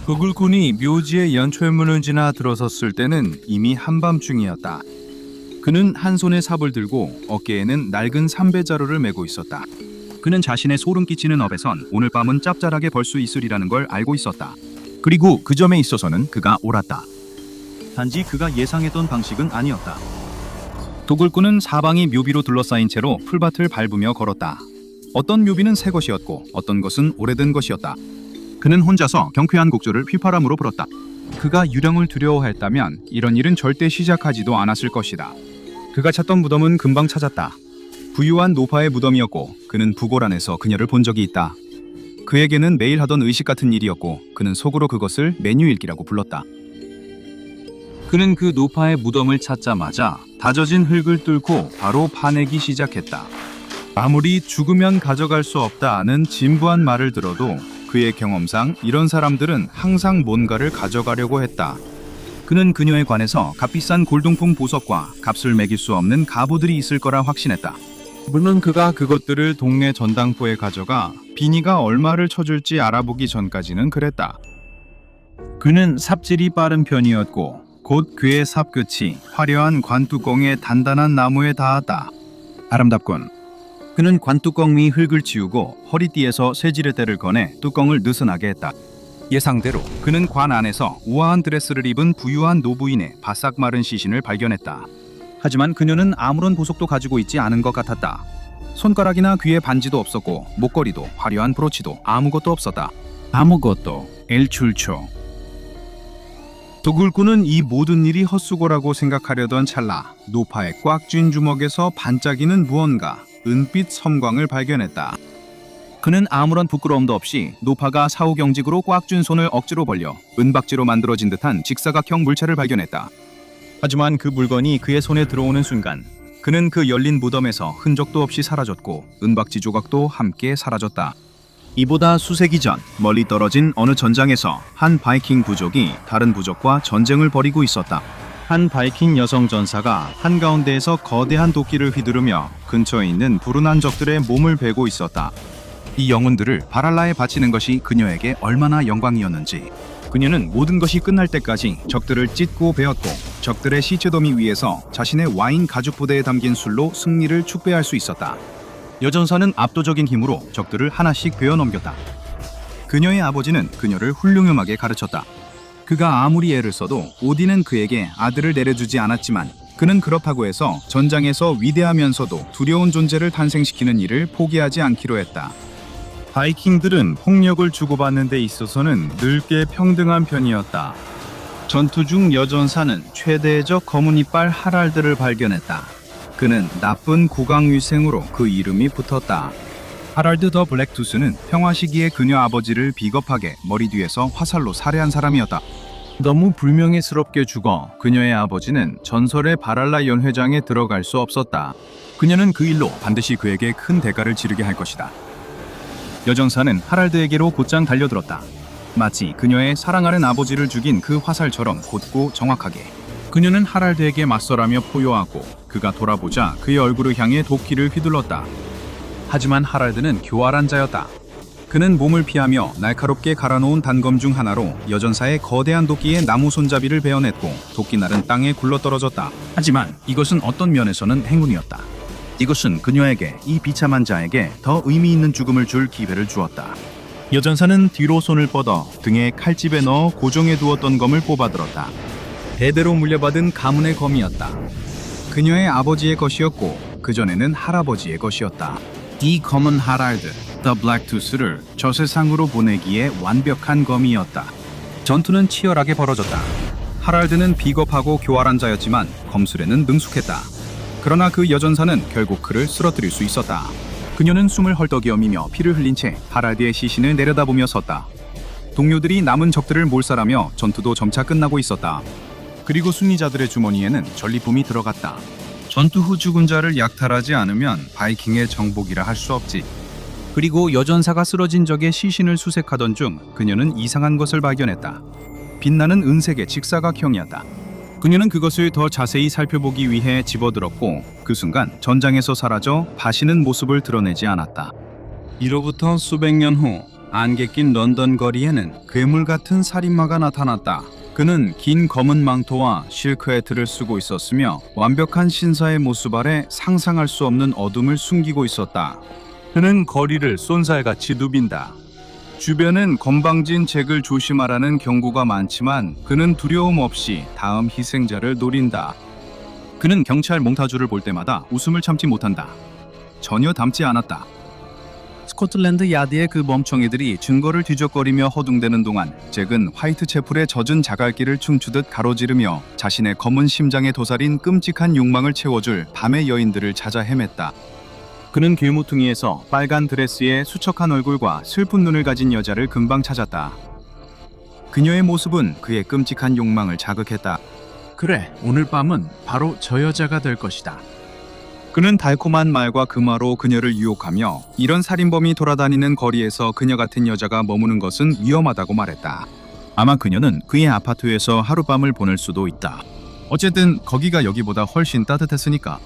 도굴꾼이 묘지의 연초문을 지나 들어섰을 때는 이미 한밤중이었다. 그는 한 손에 삽을 들고 어깨에는 낡은 삼배자루를 메고 있었다. 그는 자신의 소름 끼치는 업에선 오늘 밤은 짭짤하게 벌 수 있으리라는 걸 알고 있었다. 그리고 그 점에 있어서는 그가 옳았다. 단지 그가 예상했던 방식은 아니었다. 도굴꾼은 사방이 묘비로 둘러싸인 채로 풀밭을 밟으며 걸었다. 어떤 묘비는 새 것이었고 어떤 것은 오래된 것이었다. 그는 혼자서 경쾌한 곡조를 휘파람으로 불었다. 그가 유령을 두려워했다면 이런 일은 절대 시작하지도 않았을 것이다. 그가 찾던 무덤은 금방 찾았다. 부유한 노파의 무덤이었고 그는 부골 안에서 그녀를 본 적이 있다. 그에게는 매일 하던 의식 같은 일이었고 그는 속으로 그것을 메뉴일기라고 불렀다. 그는 그 노파의 무덤을 찾자마자 다져진 흙을 뚫고 바로 파내기 시작했다. 아무리 죽으면 가져갈 수 없다는 진부한 말을 들어도 그의 경험상 이런 사람들은 항상 뭔가를 가져가려고 했다. 그는 그녀에 관해서 값비싼 골동품 보석과 값을 매길 수 없는 갑오들이 있을 거라 확신했다. 물론 그가 그것들을 동네 전당포에 가져가 비니가 얼마를 쳐줄지 알아보기 전까지는 그랬다. 그는 삽질이 빠른 편이었고 곧 그의 삽끝이 화려한 관뚜껑의 단단한 나무에 닿았다. 아름답군. 그는 관뚜껑 위 흙을 치우고 허리띠에서 새지렛대를 꺼내 뚜껑을 느슨하게 했다. 예상대로 그는 관 안에서 우아한 드레스를 입은 부유한 노부인의 바싹 마른 시신을 발견했다. 하지만 그녀는 아무런 보석도 가지고 있지 않은 것 같았다. 손가락이나 귀에 반지도 없었고 목걸이도 화려한 브로치도 아무것도 없었다. 아무것도 일출초. 도굴꾼은 이 모든 일이 헛수고라고 생각하려던 찰나 노파의 꽉 쥔 주먹에서 반짝이는 무언가 은빛 섬광을 발견했다. 그는 아무런 부끄러움도 없이 노파가 사후경직으로 꽉 쥔 손을 억지로 벌려 은박지로 만들어진 듯한 직사각형 물체를 발견했다. 하지만 그 물건이 그의 손에 들어오는 순간 그는 그 열린 무덤에서 흔적도 없이 사라졌고 은박지 조각도 함께 사라졌다. 이보다 수세기 전 멀리 떨어진 어느 전장에서 한 바이킹 부족이 다른 부족과 전쟁을 벌이고 있었다. 한 바이킹 여성 전사가 한가운데에서 거대한 도끼를 휘두르며 근처에 있는 불운한 적들의 몸을 베고 있었다. 이 영혼들을 바랄라에 바치는 것이 그녀에게 얼마나 영광이었는지. 그녀는 모든 것이 끝날 때까지 적들을 찢고 베었고 적들의 시체 더미 위에서 자신의 와인 가죽 부대에 담긴 술로 승리를 축배할 수 있었다. 여전사는 압도적인 힘으로 적들을 하나씩 베어 넘겼다. 그녀의 아버지는 그녀를 훌륭하게 가르쳤다. 그가 아무리 애를 써도 오딘은 그에게 아들을 내려주지 않았지만 그는 그렇다고 해서 전장에서 위대하면서도 두려운 존재를 탄생시키는 일을 포기하지 않기로 했다. 바이킹들은 폭력을 주고받는 데 있어서는 늙게 평등한 편이었다. 전투 중 여전사는 최대적 검은 이빨 하랄드를 발견했다. 그는 나쁜 국왕위생으로 그 이름이 붙었다. 하랄드 더 블랙투스는 평화 시기에 그녀 아버지를 비겁하게 머리 뒤에서 화살로 살해한 사람이었다. 너무 불명예스럽게 죽어 그녀의 아버지는 전설의 바랄라 연회장에 들어갈 수 없었다. 그녀는 그 일로 반드시 그에게 큰 대가를 치르게 할 것이다. 여전사는 하랄드에게로 곧장 달려들었다. 마치 그녀의 사랑하는 아버지를 죽인 그 화살처럼 곧고 정확하게. 그녀는 하랄드에게 맞서라며 포효하고 그가 돌아보자 그의 얼굴을 향해 도끼를 휘둘렀다. 하지만 하랄드는 교활한 자였다. 그는 몸을 피하며 날카롭게 갈아놓은 단검 중 하나로 여전사의 거대한 도끼의 나무 손잡이를 베어냈고 도끼날은 땅에 굴러떨어졌다. 하지만 이것은 어떤 면에서는 행운이었다. 이것은 그녀에게, 이 비참한 자에게 더 의미 있는 죽음을 줄 기회를 주었다. 여전사는 뒤로 손을 뻗어 등에 칼집에 넣어 고정해 두었던 검을 뽑아들었다. 대대로 물려받은 가문의 검이었다. 그녀의 아버지의 것이었고 그전에는 할아버지의 것이었다. 이 검은 하랄드, 더 블랙투스를 저 세상으로 보내기에 완벽한 검이었다. 전투는 치열하게 벌어졌다. 하랄드는 비겁하고 교활한 자였지만 검술에는 능숙했다. 그러나 그 여전사는 결국 그를 쓰러뜨릴 수 있었다. 그녀는 숨을 헐떡이며 피를 흘린 채 하랄드의 시신을 내려다보며 섰다. 동료들이 남은 적들을 몰살하며 전투도 점차 끝나고 있었다. 그리고 순리자들의 주머니에는 전리품이 들어갔다. 전투 후 죽은 자를 약탈하지 않으면 바이킹의 정복이라 할 수 없지. 그리고 여전사가 쓰러진 적의 시신을 수색하던 중 그녀는 이상한 것을 발견했다. 빛나는 은색의 직사각형이었다. 그녀는 그것을 더 자세히 살펴보기 위해 집어들었고 그 순간 전장에서 사라져 다시는 모습을 드러내지 않았다. 이로부터 수백 년 후 안개 낀 런던 거리에는 괴물 같은 살인마가 나타났다. 그는 긴 검은 망토와 실크 해트를 쓰고 있었으며 완벽한 신사의 모습 아래 상상할 수 없는 어둠을 숨기고 있었다. 그는 거리를 쏜살같이 누빈다. 주변엔 건방진 잭을 조심하라는 경고가 많지만 그는 두려움 없이 다음 희생자를 노린다. 그는 경찰 몽타주를 볼 때마다 웃음을 참지 못한다. 전혀 닮지 않았다. 스코틀랜드 야드의 그 멍청이들이 증거를 뒤적거리며 허둥대는 동안 잭은 화이트채플의 젖은 자갈길을 춤추듯 가로지르며 자신의 검은 심장에 도사린 끔찍한 욕망을 채워줄 밤의 여인들을 찾아 헤맸다. 그는 길모퉁이에서 빨간 드레스에 수척한 얼굴과 슬픈 눈을 가진 여자를 금방 찾았다. 그녀의 모습은 그의 끔찍한 욕망을 자극했다. 그래, 오늘 밤은 바로 저 여자가 될 것이다. 그는 달콤한 말과 금화로 그녀를 유혹하며 이런 살인범이 돌아다니는 거리에서 그녀 같은 여자가 머무는 것은 위험하다고 말했다. 아마 그녀는 그의 아파트에서 하룻밤을 보낼 수도 있다. 어쨌든 거기가 여기보다 훨씬 따뜻했으니까.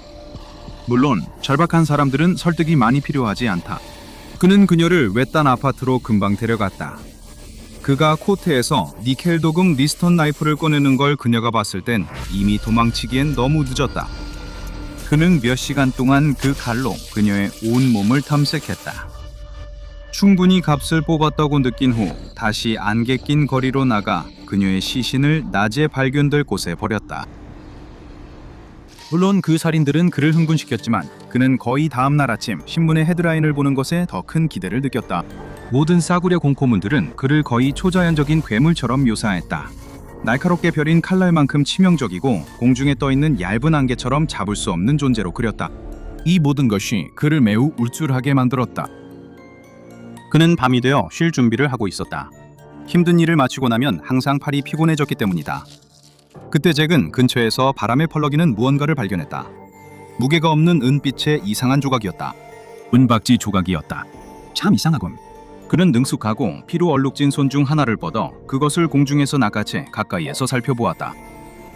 물론 절박한 사람들은 설득이 많이 필요하지 않다. 그는 그녀를 외딴 아파트로 금방 데려갔다. 그가 코트에서 니켈 도금 리스턴 나이프를 꺼내는 걸 그녀가 봤을 땐 이미 도망치기엔 너무 늦었다. 그는 몇 시간 동안 그 칼로 그녀의 온 몸을 탐색했다. 충분히 값을 뽑았다고 느낀 후 다시 안개 낀 거리로 나가 그녀의 시신을 낮에 발견될 곳에 버렸다. 물론 그 살인들은 그를 흥분시켰지만 그는 거의 다음 날 아침 신문의 헤드라인을 보는 것에 더 큰 기대를 느꼈다. 모든 싸구려 공포문들은 그를 거의 초자연적인 괴물처럼 묘사했다. 날카롭게 벼린 칼날만큼 치명적이고 공중에 떠있는 얇은 안개처럼 잡을 수 없는 존재로 그렸다. 이 모든 것이 그를 매우 울줄하게 만들었다. 그는 밤이 되어 쉴 준비를 하고 있었다. 힘든 일을 마치고 나면 항상 팔이 피곤해졌기 때문이다. 그때 잭은 근처에서 바람에 펄럭이는 무언가를 발견했다. 무게가 없는 은빛의 이상한 조각이었다. 은박지 조각이었다. 참 이상하군. 그는 능숙하고 피로 얼룩진 손 중 하나를 뻗어 그것을 공중에서 낚아채 가까이에서 살펴보았다.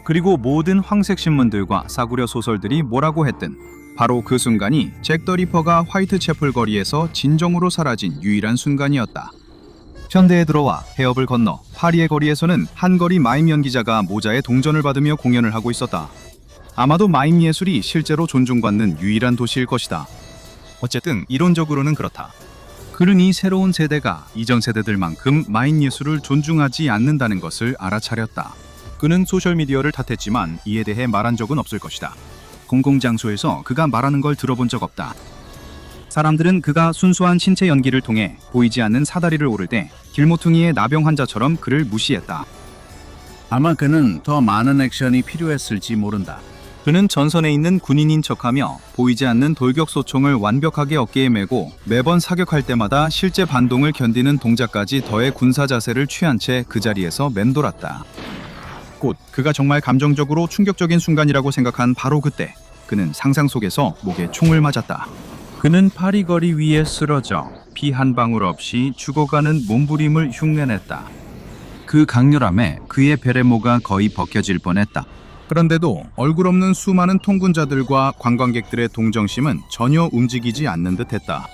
그리고 모든 황색 신문들과 싸구려 소설들이 뭐라고 했든 바로 그 순간이 잭 더 리퍼가 화이트채플 거리에서 진정으로 사라진 유일한 순간이었다. 현대에 들어와 해협을 건너 파리의 거리에서는 한거리 마임 연기자가 모자에 동전을 받으며 공연을 하고 있었다. 아마도 마임 예술이 실제로 존중받는 유일한 도시일 것이다. 어쨌든 이론적으로는 그렇다. 그는 이 새로운 세대가 이전 세대들만큼 마임 예술을 존중하지 않는다는 것을 알아차렸다. 그는 소셜미디어를 탓했지만 이에 대해 말한 적은 없을 것이다. 공공장소에서 그가 말하는 걸 들어본 적 없다. 사람들은 그가 순수한 신체 연기를 통해 보이지 않는 사다리를 오를 때 길모퉁이의 나병 환자처럼 그를 무시했다. 아마 그는 더 많은 액션이 필요했을지 모른다. 그는 전선에 있는 군인인 척하며 보이지 않는 돌격소총을 완벽하게 어깨에 메고 매번 사격할 때마다 실제 반동을 견디는 동작까지 더해 군사 자세를 취한 채 그 자리에서 맴돌았다. 곧 그가 정말 감정적으로 충격적인 순간이라고 생각한 바로 그때 그는 상상 속에서 목에 총을 맞았다. 그는 파리 거리 위에 쓰러져 피 한 방울 없이 죽어가는 몸부림을 흉내냈다. 그 강렬함에 그의 베레모가 거의 벗겨질 뻔했다. 그런데도 얼굴 없는 수많은 통군자들과 관광객들의 동정심은 전혀 움직이지 않는 듯했다.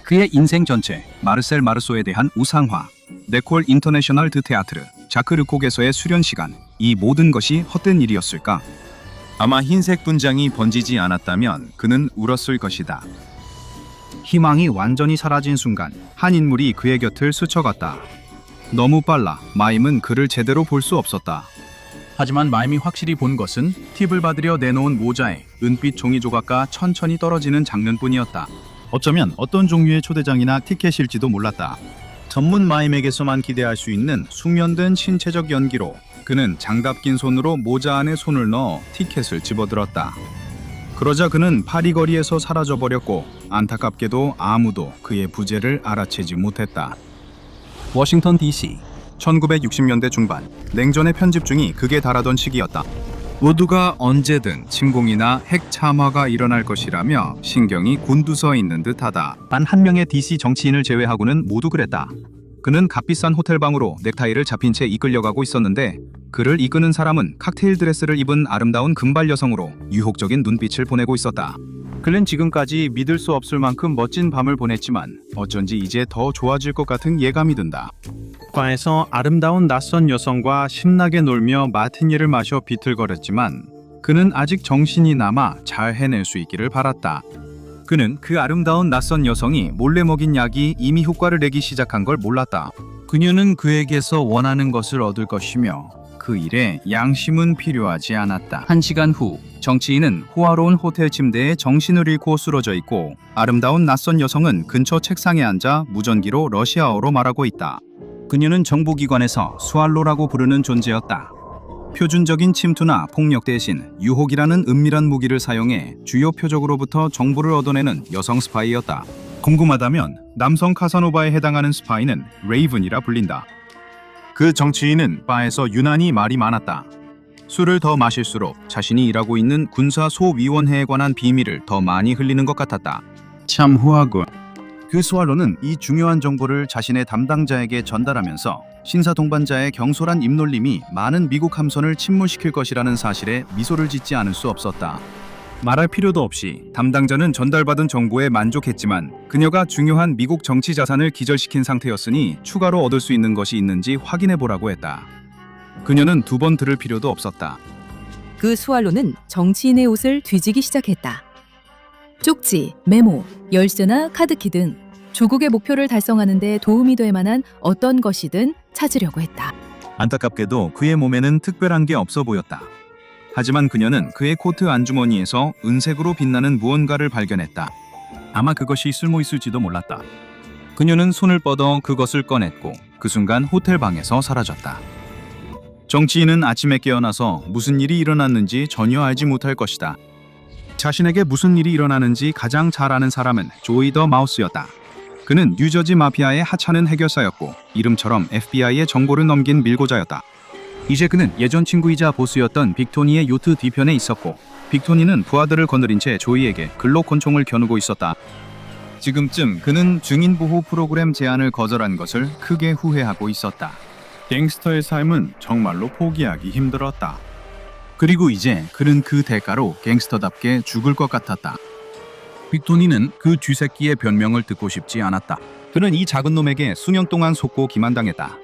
그의 인생 전체, 마르셀 마르소에 대한 우상화, 네콜 인터내셔널 드 테아트르, 자크 르콕에서의 수련 시간, 이 모든 것이 헛된 일이었을까? 아마 흰색 분장이 번지지 않았다면 그는 울었을 것이다. 희망이 완전히 사라진 순간 한 인물이 그의 곁을 스쳐갔다. 너무 빨라 마임은 그를 제대로 볼 수 없었다. 하지만 마임이 확실히 본 것은 팁을 받으려 내놓은 모자에 은빛 종이 조각과 천천히 떨어지는 장면뿐이었다. 어쩌면 어떤 종류의 초대장이나 티켓일지도 몰랐다. 전문 마임에게서만 기대할 수 있는 숙련된 신체적 연기로 그는 장갑 낀 손으로 모자 안에 손을 넣어 티켓을 집어들었다. 그러자 그는 파리 거리에서 사라져버렸고 안타깝게도 아무도 그의 부재를 알아채지 못했다. 워싱턴 DC 1960년대 중반 냉전의 편집중이 극에 달하던 시기였다. 모두가 언제든 침공이나 핵 참화가 일어날 것이라며 신경이 곤두서 있는 듯하다. 단 한 명의 DC 정치인을 제외하고는 모두 그랬다. 그는 값비싼 호텔방으로 넥타이를 잡힌 채 이끌려가고 있었는데 그를 이끄는 사람은 칵테일 드레스를 입은 아름다운 금발 여성으로 유혹적인 눈빛을 보내고 있었다. 그는 지금까지 믿을 수 없을 만큼 멋진 밤을 보냈지만 어쩐지 이제 더 좋아질 것 같은 예감이 든다. 바에서 아름다운 낯선 여성과 신나게 놀며 마티니를 마셔 비틀거렸지만 그는 아직 정신이 남아 잘 해낼 수 있기를 바랐다. 그는 그 아름다운 낯선 여성이 몰래 먹인 약이 이미 효과를 내기 시작한 걸 몰랐다. 그녀는 그에게서 원하는 것을 얻을 것이며 그 일에 양심은 필요하지 않았다. 1시간 후 정치인은 호화로운 호텔 침대에 정신을 잃고 쓰러져 있고 아름다운 낯선 여성은 근처 책상에 앉아 무전기로 러시아어로 말하고 있다. 그녀는 정보기관에서 스왈로라고 부르는 존재였다. 표준적인 침투나 폭력 대신 유혹이라는 은밀한 무기를 사용해 주요 표적으로부터 정보를 얻어내는 여성 스파이였다. 궁금하다면 남성 카사노바에 해당하는 스파이는 레이븐이라 불린다. 그 정치인은 바에서 유난히 말이 많았다. 술을 더 마실수록 자신이 일하고 있는 군사 소위원회에 관한 비밀을 더 많이 흘리는 것 같았다. 참 후하군. 그 스왈로는 이 중요한 정보를 자신의 담당자에게 전달하면서 신사동반자의 경솔한 입놀림이 많은 미국 함선을 침몰시킬 것이라는 사실에 미소를 짓지 않을 수 없었다. 말할 필요도 없이 담당자는 전달받은 정보에 만족했지만 그녀가 중요한 미국 정치 자산을 기절시킨 상태였으니 추가로 얻을 수 있는 것이 있는지 확인해 보라고 했다. 그녀는 두 번 들을 필요도 없었다. 그 스왈로는 정치인의 옷을 뒤지기 시작했다. 쪽지, 메모, 열쇠나 카드키 등 조국의 목표를 달성하는 데 도움이 될 만한 어떤 것이든 찾으려고 했다. 안타깝게도 그의 몸에는 특별한 게 없어 보였다. 하지만 그녀는 그의 코트 안주머니에서 은색으로 빛나는 무언가를 발견했다. 아마 그것이 쓸모 있을지도 몰랐다. 그녀는 손을 뻗어 그것을 꺼냈고 그 순간 호텔 방에서 사라졌다. 정치인은 아침에 깨어나서 무슨 일이 일어났는지 전혀 알지 못할 것이다. 자신에게 무슨 일이 일어나는지 가장 잘 아는 사람은 조이 더 마우스였다. 그는 뉴저지 마피아의 하찮은 해결사였고 이름처럼 FBI에 정보를 넘긴 밀고자였다. 이제 그는 예전 친구이자 보스였던 빅토니의 요트 뒤편에 있었고 빅토니는 부하들을 거느린 채 조이에게 근로 권총을 겨누고 있었다. 지금쯤 그는 증인보호 프로그램 제안을 거절한 것을 크게 후회하고 있었다. 갱스터의 삶은 정말로 포기하기 힘들었다. 그리고 이제 그는 그 대가로 갱스터답게 죽을 것 같았다. 빅토니는 그 쥐새끼의 변명을 듣고 싶지 않았다. 그는 이 작은 놈에게 수년 동안 속고 기만당했다.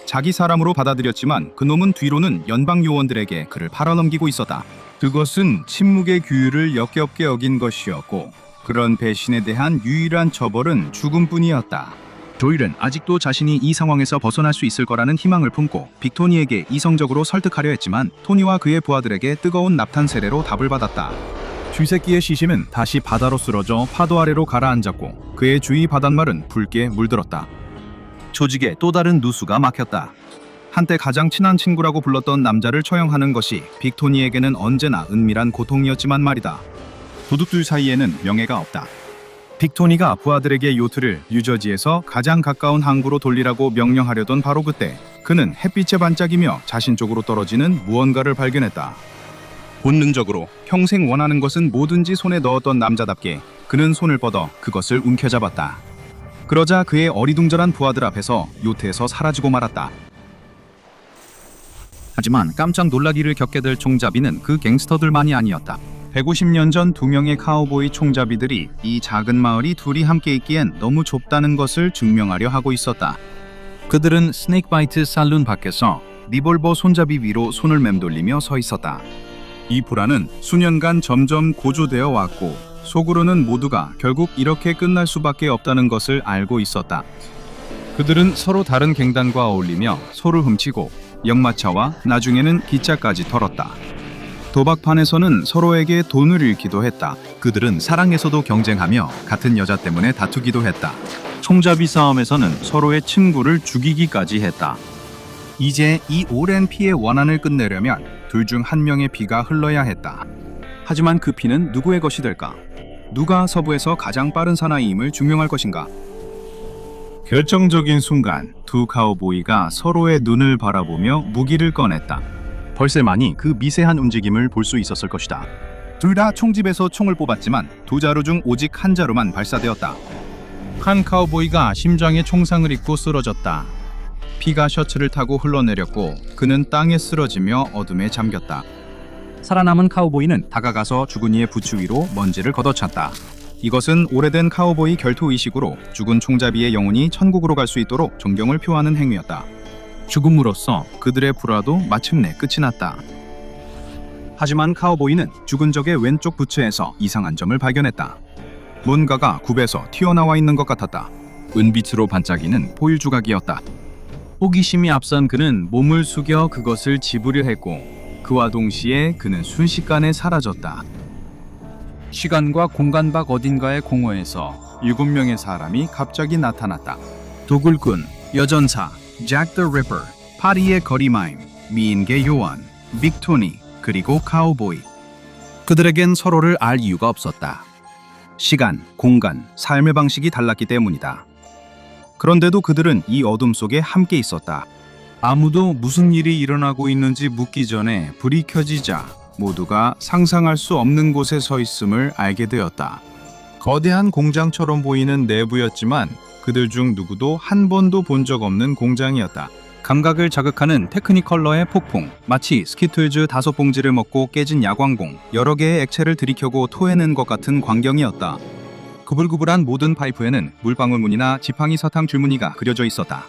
자기 사람으로 받아들였지만 그놈은 뒤로는 연방 요원들에게 그를 팔아넘기고 있었다. 그것은 침묵의 규율을 역겹게 어긴 것이었고 그런 배신에 대한 유일한 처벌은 죽음뿐이었다. 조일은 아직도 자신이 이 상황에서 벗어날 수 있을 거라는 희망을 품고 빅토니에게 이성적으로 설득하려 했지만 토니와 그의 부하들에게 뜨거운 납탄 세례로 답을 받았다. 쥐새끼의 시신은 다시 바다로 쓰러져 파도 아래로 가라앉았고 그의 주위 바닷말은 붉게 물들었다. 조직에 또 다른 누수가 막혔다. 한때 가장 친한 친구라고 불렀던 남자를 처형하는 것이 빅토니에게는 언제나 은밀한 고통이었지만 말이다. 도둑들 사이에는 명예가 없다. 빅토니가 부하들에게 요트를 뉴저지에서 가장 가까운 항구로 돌리라고 명령하려던 바로 그때 그는 햇빛에 반짝이며 자신 쪽으로 떨어지는 무언가를 발견했다. 본능적으로 평생 원하는 것은 뭐든지 손에 넣었던 남자답게 그는 손을 뻗어 그것을 움켜잡았다. 그러자 그의 어리둥절한 부하들 앞에서 요트에서 사라지고 말았다. 하지만 깜짝 놀라기를 겪게 될 총잡이는 그 갱스터들만이 아니었다. 150년 전 두 명의 카우보이 총잡이들이 이 작은 마을이 둘이 함께 있기엔 너무 좁다는 것을 증명하려 하고 있었다. 그들은 스네이크바이트 살룬 밖에서 리볼버 손잡이 위로 손을 맴돌리며 서 있었다. 이 불안은 수년간 점점 고조되어 왔고 속으로는 모두가 결국 이렇게 끝날 수밖에 없다는 것을 알고 있었다. 그들은 서로 다른 갱단과 어울리며 소를 훔치고 역마차와 나중에는 기차까지 털었다. 도박판에서는 서로에게 돈을 잃기도 했다. 그들은 사랑에서도 경쟁하며 같은 여자 때문에 다투기도 했다. 총잡이 싸움에서는 서로의 친구를 죽이기까지 했다. 이제 이 오랜 피의 원한을 끝내려면 둘 중 한 명의 피가 흘러야 했다. 하지만 그 피는 누구의 것이 될까? 누가 서부에서 가장 빠른 사나이임을 증명할 것인가? 결정적인 순간 두 카우보이가 서로의 눈을 바라보며 무기를 꺼냈다. 벌새만이 그 미세한 움직임을 볼 수 있었을 것이다. 둘 다 총집에서 총을 뽑았지만 두 자루 중 오직 한 자루만 발사되었다. 한 카우보이가 심장에 총상을 입고 쓰러졌다. 피가 셔츠를 타고 흘러내렸고 그는 땅에 쓰러지며 어둠에 잠겼다. 살아남은 카우보이는 다가가서 죽은 이의 부추 위로 먼지를 걷어찼다. 이것은 오래된 카우보이 결투 의식으로 죽은 총잡이의 영혼이 천국으로 갈 수 있도록 존경을 표하는 행위였다. 죽음으로써 그들의 불화도 마침내 끝이 났다. 하지만 카우보이는 죽은 적의 왼쪽 부츠에서 이상한 점을 발견했다. 뭔가가 굽에서 튀어나와 있는 것 같았다. 은빛으로 반짝이는 포일 조각이었다. 호기심이 앞선 그는 몸을 숙여 그것을 집으려 했고 그와 동시에 그는 순식간에 사라졌다. 시간과 공간 밖 어딘가의 공허에서 7명의 사람이 갑자기 나타났다. 도굴꾼, 여전사, 잭 더 리퍼, 파리의 거리마임, 미인계 요원, 빅토니, 그리고 카우보이. 그들에겐 서로를 알 이유가 없었다. 시간, 공간, 삶의 방식이 달랐기 때문이다. 그런데도 그들은 이 어둠 속에 함께 있었다. 아무도 무슨 일이 일어나고 있는지 묻기 전에 불이 켜지자 모두가 상상할 수 없는 곳에 서 있음을 알게 되었다. 거대한 공장처럼 보이는 내부였지만 그들 중 누구도 한 번도 본 적 없는 공장이었다. 감각을 자극하는 테크니컬러의 폭풍, 마치 스키틀즈 5봉지를 먹고 깨진 야광봉, 여러 개의 액체를 들이켜고 토해낸 것 같은 광경이었다. 구불구불한 모든 파이프에는 물방울무늬나 지팡이 사탕 줄무늬가 그려져 있었다.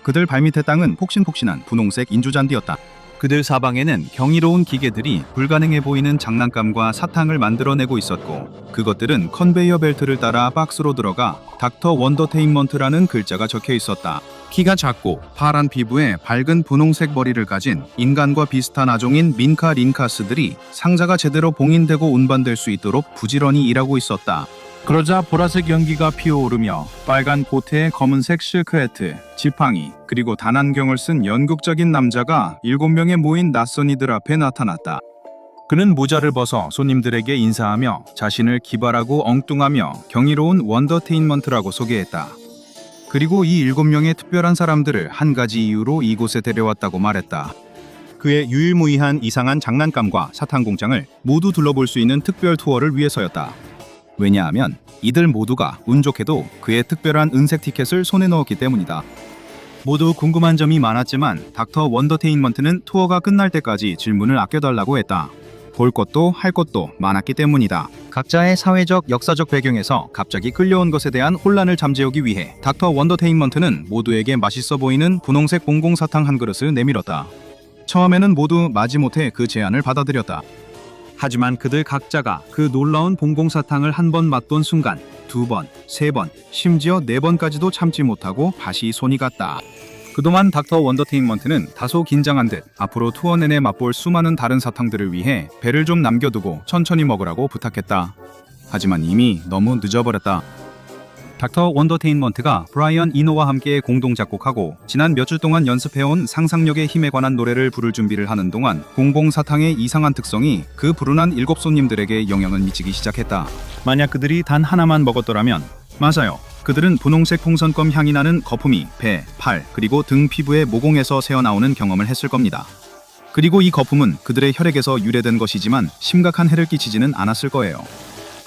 그들 발밑의 땅은 폭신폭신한 분홍색 인조잔디였다. 그들 사방에는 경이로운 기계들이 불가능해 보이는 장난감과 사탕을 만들어내고 있었고 그것들은 컨베이어 벨트를 따라 박스로 들어가 닥터 원더테인먼트라는 글자가 적혀 있었다. 키가 작고 파란 피부에 밝은 분홍색 머리를 가진 인간과 비슷한 아종인 민카 린카스들이 상자가 제대로 봉인되고 운반될 수 있도록 부지런히 일하고 있었다. 그러자 보라색 연기가 피어오르며 빨간 코트에 검은색 실크해트, 지팡이, 그리고 단안경을 쓴 연극적인 남자가 7명의 모인 낯선 이들 앞에 나타났다. 그는 모자를 벗어 손님들에게 인사하며 자신을 기발하고 엉뚱하며 경이로운 원더테인먼트라고 소개했다. 그리고 이 7명의 특별한 사람들을 한 가지 이유로 이곳에 데려왔다고 말했다. 그의 유일무이한 이상한 장난감과 사탕 공장을 모두 둘러볼 수 있는 특별 투어를 위해서였다. 왜냐하면 이들 모두가 운 좋게도 그의 특별한 은색 티켓을 손에 넣었기 때문이다. 모두 궁금한 점이 많았지만 닥터 원더테인먼트는 투어가 끝날 때까지 질문을 아껴달라고 했다. 볼 것도 할 것도 많았기 때문이다. 각자의 사회적, 역사적 배경에서 갑자기 끌려온 것에 대한 혼란을 잠재우기 위해 닥터 원더테인먼트는 모두에게 맛있어 보이는 분홍색 봉봉사탕 한 그릇을 내밀었다. 처음에는 모두 마지못해 그 제안을 받아들였다. 하지만 그들 각자가 그 놀라운 봉봉사탕을 한 번 맛본 순간 2번, 3번, 심지어 4번까지도 참지 못하고 다시 손이 갔다. 그동안 닥터 원더테인먼트는 다소 긴장한 듯 앞으로 투어 내내 맛볼 수많은 다른 사탕들을 위해 배를 좀 남겨두고 천천히 먹으라고 부탁했다. 하지만 이미 너무 늦어버렸다. 닥터 원더테인먼트가 브라이언 이노와 함께 공동 작곡하고 지난 몇 주 동안 연습해온 상상력의 힘에 관한 노래를 부를 준비를 하는 동안 봉봉사탕의 이상한 특성이 그 불운한 7 손님들에게 영향을 미치기 시작했다. 만약 그들이 단 하나만 먹었더라면, 맞아요, 그들은 분홍색 풍선껌 향이 나는 거품이 배, 팔, 그리고 등 피부의 모공에서 새어나오는 경험을 했을 겁니다. 그리고 이 거품은 그들의 혈액에서 유래된 것이지만 심각한 해를 끼치지는 않았을 거예요.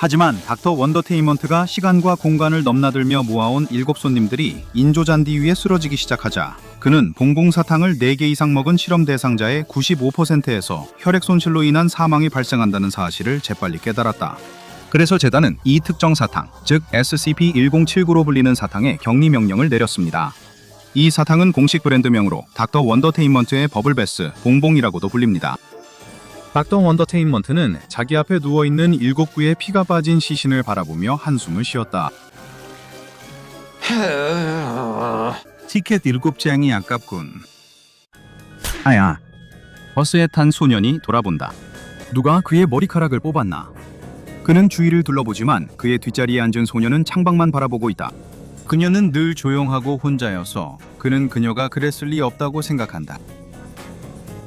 하지만 닥터 원더테인먼트가 시간과 공간을 넘나들며 모아온 7 손님들이 인조잔디 위에 쓰러지기 시작하자 그는 봉봉사탕을 4개 이상 먹은 실험 대상자의 95%에서 혈액 손실로 인한 사망이 발생한다는 사실을 재빨리 깨달았다. 그래서 재단은 이 특정 사탕, 즉 SCP-1079로 불리는 사탕에 격리 명령을 내렸습니다. 이 사탕은 공식 브랜드명으로 닥터 원더테인먼트의 버블베스, 봉봉이라고도 불립니다. 닥터 원더테인먼트는 자기 앞에 누워있는 7구의 피가 빠진 시신을 바라보며 한숨을 쉬었다. 티켓 7장이 아깝군. 아야. 버스에 탄 소년이 돌아본다. 누가 그의 머리카락을 뽑았나? 그는 주위를 둘러보지만 그의 뒷자리에 앉은 소년은 창밖만 바라보고 있다. 그녀는 늘 조용하고 혼자여서 그는 그녀가 그랬을 리 없다고 생각한다.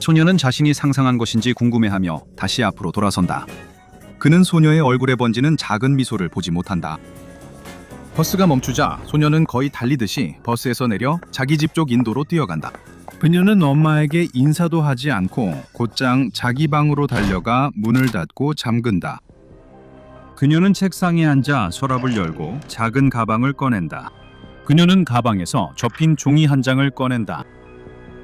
소녀는 자신이 상상한 것인지 궁금해하며 다시 앞으로 돌아선다. 그는 소녀의 얼굴에 번지는 작은 미소를 보지 못한다. 버스가 멈추자 소녀는 거의 달리듯이 버스에서 내려 자기 집 쪽 인도로 뛰어간다. 그녀는 엄마에게 인사도 하지 않고 곧장 자기 방으로 달려가 문을 닫고 잠근다. 그녀는 책상에 앉아 서랍을 열고 작은 가방을 꺼낸다. 그녀는 가방에서 접힌 종이 한 장을 꺼낸다.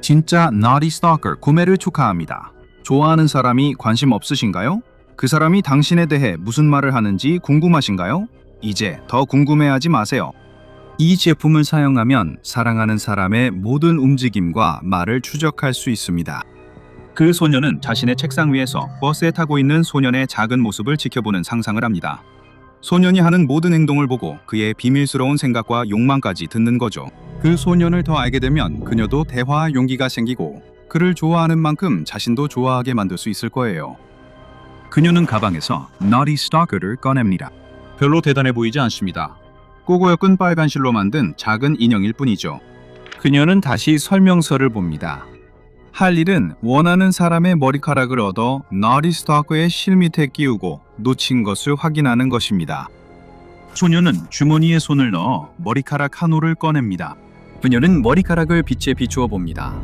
진짜 Naughty Stalker 구매를 축하합니다. 좋아하는 사람이 관심 없으신가요? 그 사람이 당신에 대해 무슨 말을 하는지 궁금하신가요? 이제 더 궁금해하지 마세요. 이 제품을 사용하면 사랑하는 사람의 모든 움직임과 말을 추적할 수 있습니다. 그 소녀는 자신의 책상 위에서 버스에 타고 있는 소년의 작은 모습을 지켜보는 상상을 합니다. 소년이 하는 모든 행동을 보고 그의 비밀스러운 생각과 욕망까지 듣는 거죠. 그 소년을 더 알게 되면 그녀도 대화 용기가 생기고 그를 좋아하는 만큼 자신도 좋아하게 만들 수 있을 거예요. 그녀는 가방에서 Naughty Stalker를 꺼냅니다. 별로 대단해 보이지 않습니다. 꼬고역은 빨간 실로 만든 작은 인형일 뿐이죠. 그녀는 다시 설명서를 봅니다. 할 일은 원하는 사람의 머리카락을 얻어 Naughty Stalker의 실밑에 끼우고 놓친 것을 확인하는 것입니다. 소녀는 주머니에 손을 넣어 머리카락 한 올을 꺼냅니다. 그녀는 머리카락을 빛에 비추어 봅니다.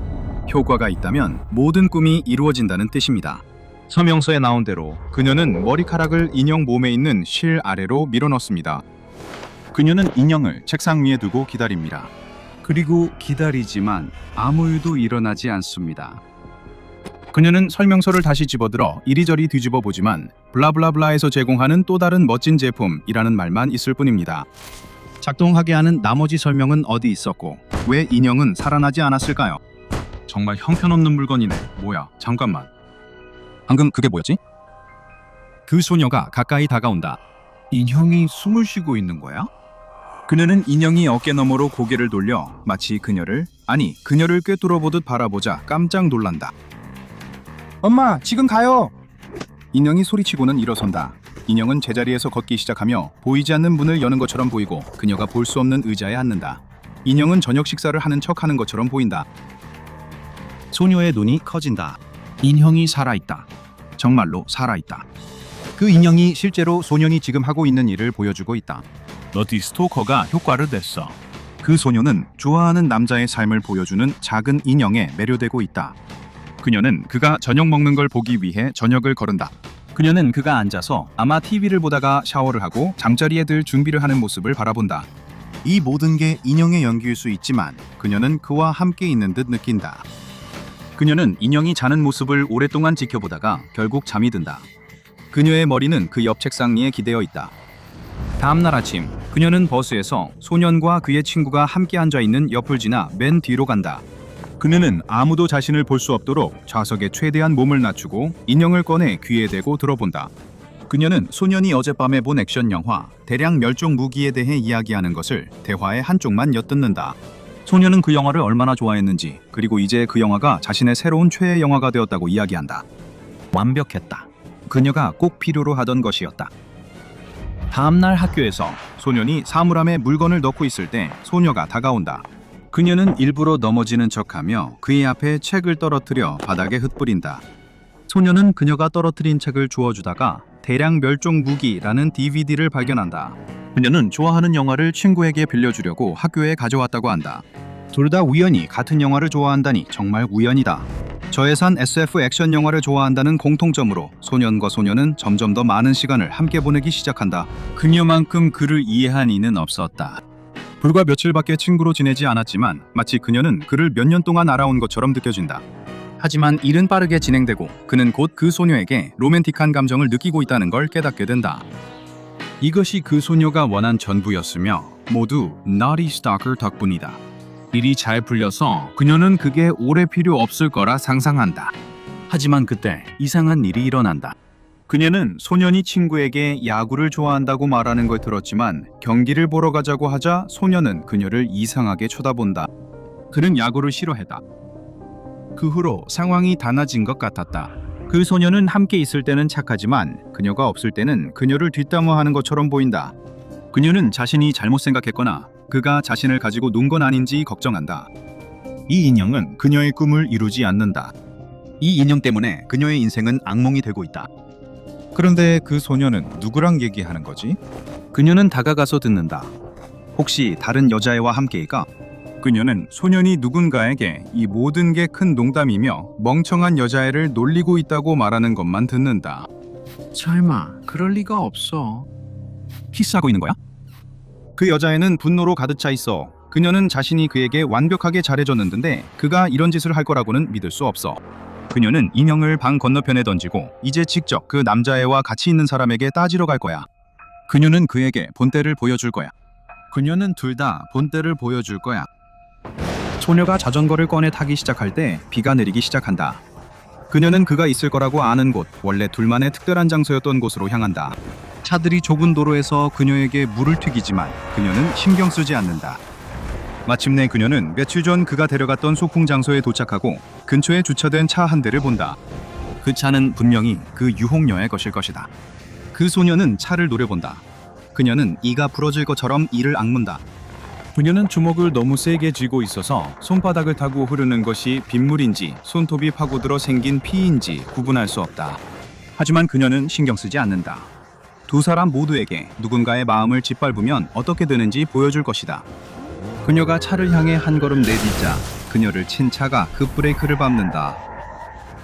효과가 있다면 모든 꿈이 이루어진다는 뜻입니다. 서명서에 나온 대로 그녀는 머리카락을 인형 몸에 있는 실 아래로 밀어넣습니다. 그녀는 인형을 책상 위에 두고 기다립니다. 그리고 기다리지만 아무 일도 일어나지 않습니다. 그녀는 설명서를 다시 집어들어 이리저리 뒤집어 보지만 블라블라블라에서 제공하는 또 다른 멋진 제품이라는 말만 있을 뿐입니다. 작동하게 하는 나머지 설명은 어디 있었고 왜 인형은 살아나지 않았을까요? 정말 형편없는 물건이네. 뭐야? 잠깐만. 방금 그게 뭐였지? 그 소녀가 가까이 다가온다. 인형이 숨을 쉬고 있는 거야? 그녀는 인형이 어깨너머로 고개를 돌려 마치 그녀를 꿰뚫어 보듯 바라보자 깜짝 놀란다. 엄마, 지금 가요! 인형이 소리치고는 일어선다. 인형은 제자리에서 걷기 시작하며 보이지 않는 문을 여는 것처럼 보이고 그녀가 볼 수 없는 의자에 앉는다. 인형은 저녁 식사를 하는 척하는 것처럼 보인다. 소녀의 눈이 커진다. 인형이 살아있다. 정말로 살아있다. 그 인형이 실제로 소년이 지금 하고 있는 일을 보여주고 있다. 너티 스토커가 효과를 냈어. 그 소녀는 좋아하는 남자의 삶을 보여주는 작은 인형에 매료되고 있다. 그녀는 그가 저녁 먹는 걸 보기 위해 저녁을 거른다. 그녀는 그가 앉아서 아마 TV를 보다가 샤워를 하고 잠자리에 들 준비를 하는 모습을 바라본다. 이 모든 게 인형의 연기일 수 있지만 그녀는 그와 함께 있는 듯 느낀다. 그녀는 인형이 자는 모습을 오랫동안 지켜보다가 결국 잠이 든다. 그녀의 머리는 그 옆 책상 위에 기대어 있다. 다음날 아침, 그녀는 버스에서 소년과 그의 친구가 함께 앉아있는 옆을 지나 맨 뒤로 간다. 그녀는 아무도 자신을 볼 수 없도록 좌석에 최대한 몸을 낮추고 인형을 꺼내 귀에 대고 들어본다. 그녀는 소년이 어젯밤에 본 액션 영화 대량 멸종 무기에 대해 이야기하는 것을 대화의 한쪽만 엿듣는다. 소년은 그 영화를 얼마나 좋아했는지, 그리고 이제 그 영화가 자신의 새로운 최애 영화가 되었다고 이야기한다. 완벽했다. 그녀가 꼭 필요로 하던 것이었다. 다음날 학교에서 소년이 사물함에 물건을 넣고 있을 때 소녀가 다가온다. 그녀는 일부러 넘어지는 척하며 그의 앞에 책을 떨어뜨려 바닥에 흩뿌린다. 소녀는 그녀가 떨어뜨린 책을 주워주다가 대량 멸종 무기라는 DVD를 발견한다. 그녀는 좋아하는 영화를 친구에게 빌려주려고 학교에 가져왔다고 한다. 둘 다 우연히 같은 영화를 좋아한다니 정말 우연이다. 저예산 SF 액션 영화를 좋아한다는 공통점으로 소년과 소녀는 점점 더 많은 시간을 함께 보내기 시작한다. 그녀만큼 그를 이해한 이는 없었다. 불과 며칠밖에 친구로 지내지 않았지만 마치 그녀는 그를 몇 년 동안 알아온 것처럼 느껴진다. 하지만 일은 빠르게 진행되고 그는 곧 그 소녀에게 로맨틱한 감정을 느끼고 있다는 걸 깨닫게 된다. 이것이 그 소녀가 원한 전부였으며 모두 Naughty Stalker 덕분이다. 일이 잘 풀려서 그녀는 그게 오래 필요 없을 거라 상상한다. 하지만 그때 이상한 일이 일어난다. 그녀는 소년이 친구에게 야구를 좋아한다고 말하는 걸 들었지만 경기를 보러 가자고 하자 소년은 그녀를 이상하게 쳐다본다. 그는 야구를 싫어했다. 그 후로 상황이 달라진 것 같았다. 그 소녀는 함께 있을 때는 착하지만 그녀가 없을 때는 그녀를 뒷담화하는 것처럼 보인다. 그녀는 자신이 잘못 생각했거나 그가 자신을 가지고 논 건 아닌지 걱정한다. 이 인형은 그녀의 꿈을 이루지 않는다. 이 인형 때문에 그녀의 인생은 악몽이 되고 있다. 그런데 그 소녀는 누구랑 얘기하는 거지? 그녀는 다가가서 듣는다. 혹시 다른 여자애와 함께일까? 그녀는 소년이 누군가에게 이 모든 게 큰 농담이며 멍청한 여자애를 놀리고 있다고 말하는 것만 듣는다. 설마 그럴 리가 없어. 키스하고 있는 거야? 그 여자애는 분노로 가득 차 있어. 그녀는 자신이 그에게 완벽하게 잘해줬는데 그가 이런 짓을 할 거라고는 믿을 수 없어. 그녀는 인형을 방 건너편에 던지고 이제 직접 그 남자애와 같이 있는 사람에게 따지러 갈 거야. 그녀는 그에게 본때를 보여줄 거야. 그녀는 둘 다 본때를 보여줄 거야. 소녀가 자전거를 꺼내 타기 시작할 때 비가 내리기 시작한다. 그녀는 그가 있을 거라고 아는 곳, 원래 둘만의 특별한 장소였던 곳으로 향한다. 차들이 좁은 도로에서 그녀에게 물을 튀기지만 그녀는 신경 쓰지 않는다. 마침내 그녀는 며칠 전 그가 데려갔던 소풍 장소에 도착하고 근처에 주차된 차 한 대를 본다. 그 차는 분명히 그 유혹녀의 것일 것이다. 그 소녀는 차를 노려본다. 그녀는 이가 부러질 것처럼 이를 악문다. 그녀는 주먹을 너무 세게 쥐고 있어서 손바닥을 타고 흐르는 것이 빗물인지 손톱이 파고들어 생긴 피인지 구분할 수 없다. 하지만 그녀는 신경 쓰지 않는다. 두 사람 모두에게 누군가의 마음을 짓밟으면 어떻게 되는지 보여줄 것이다. 그녀가 차를 향해 한 걸음 내딛자 그녀를 친 차가 급브레이크를 밟는다.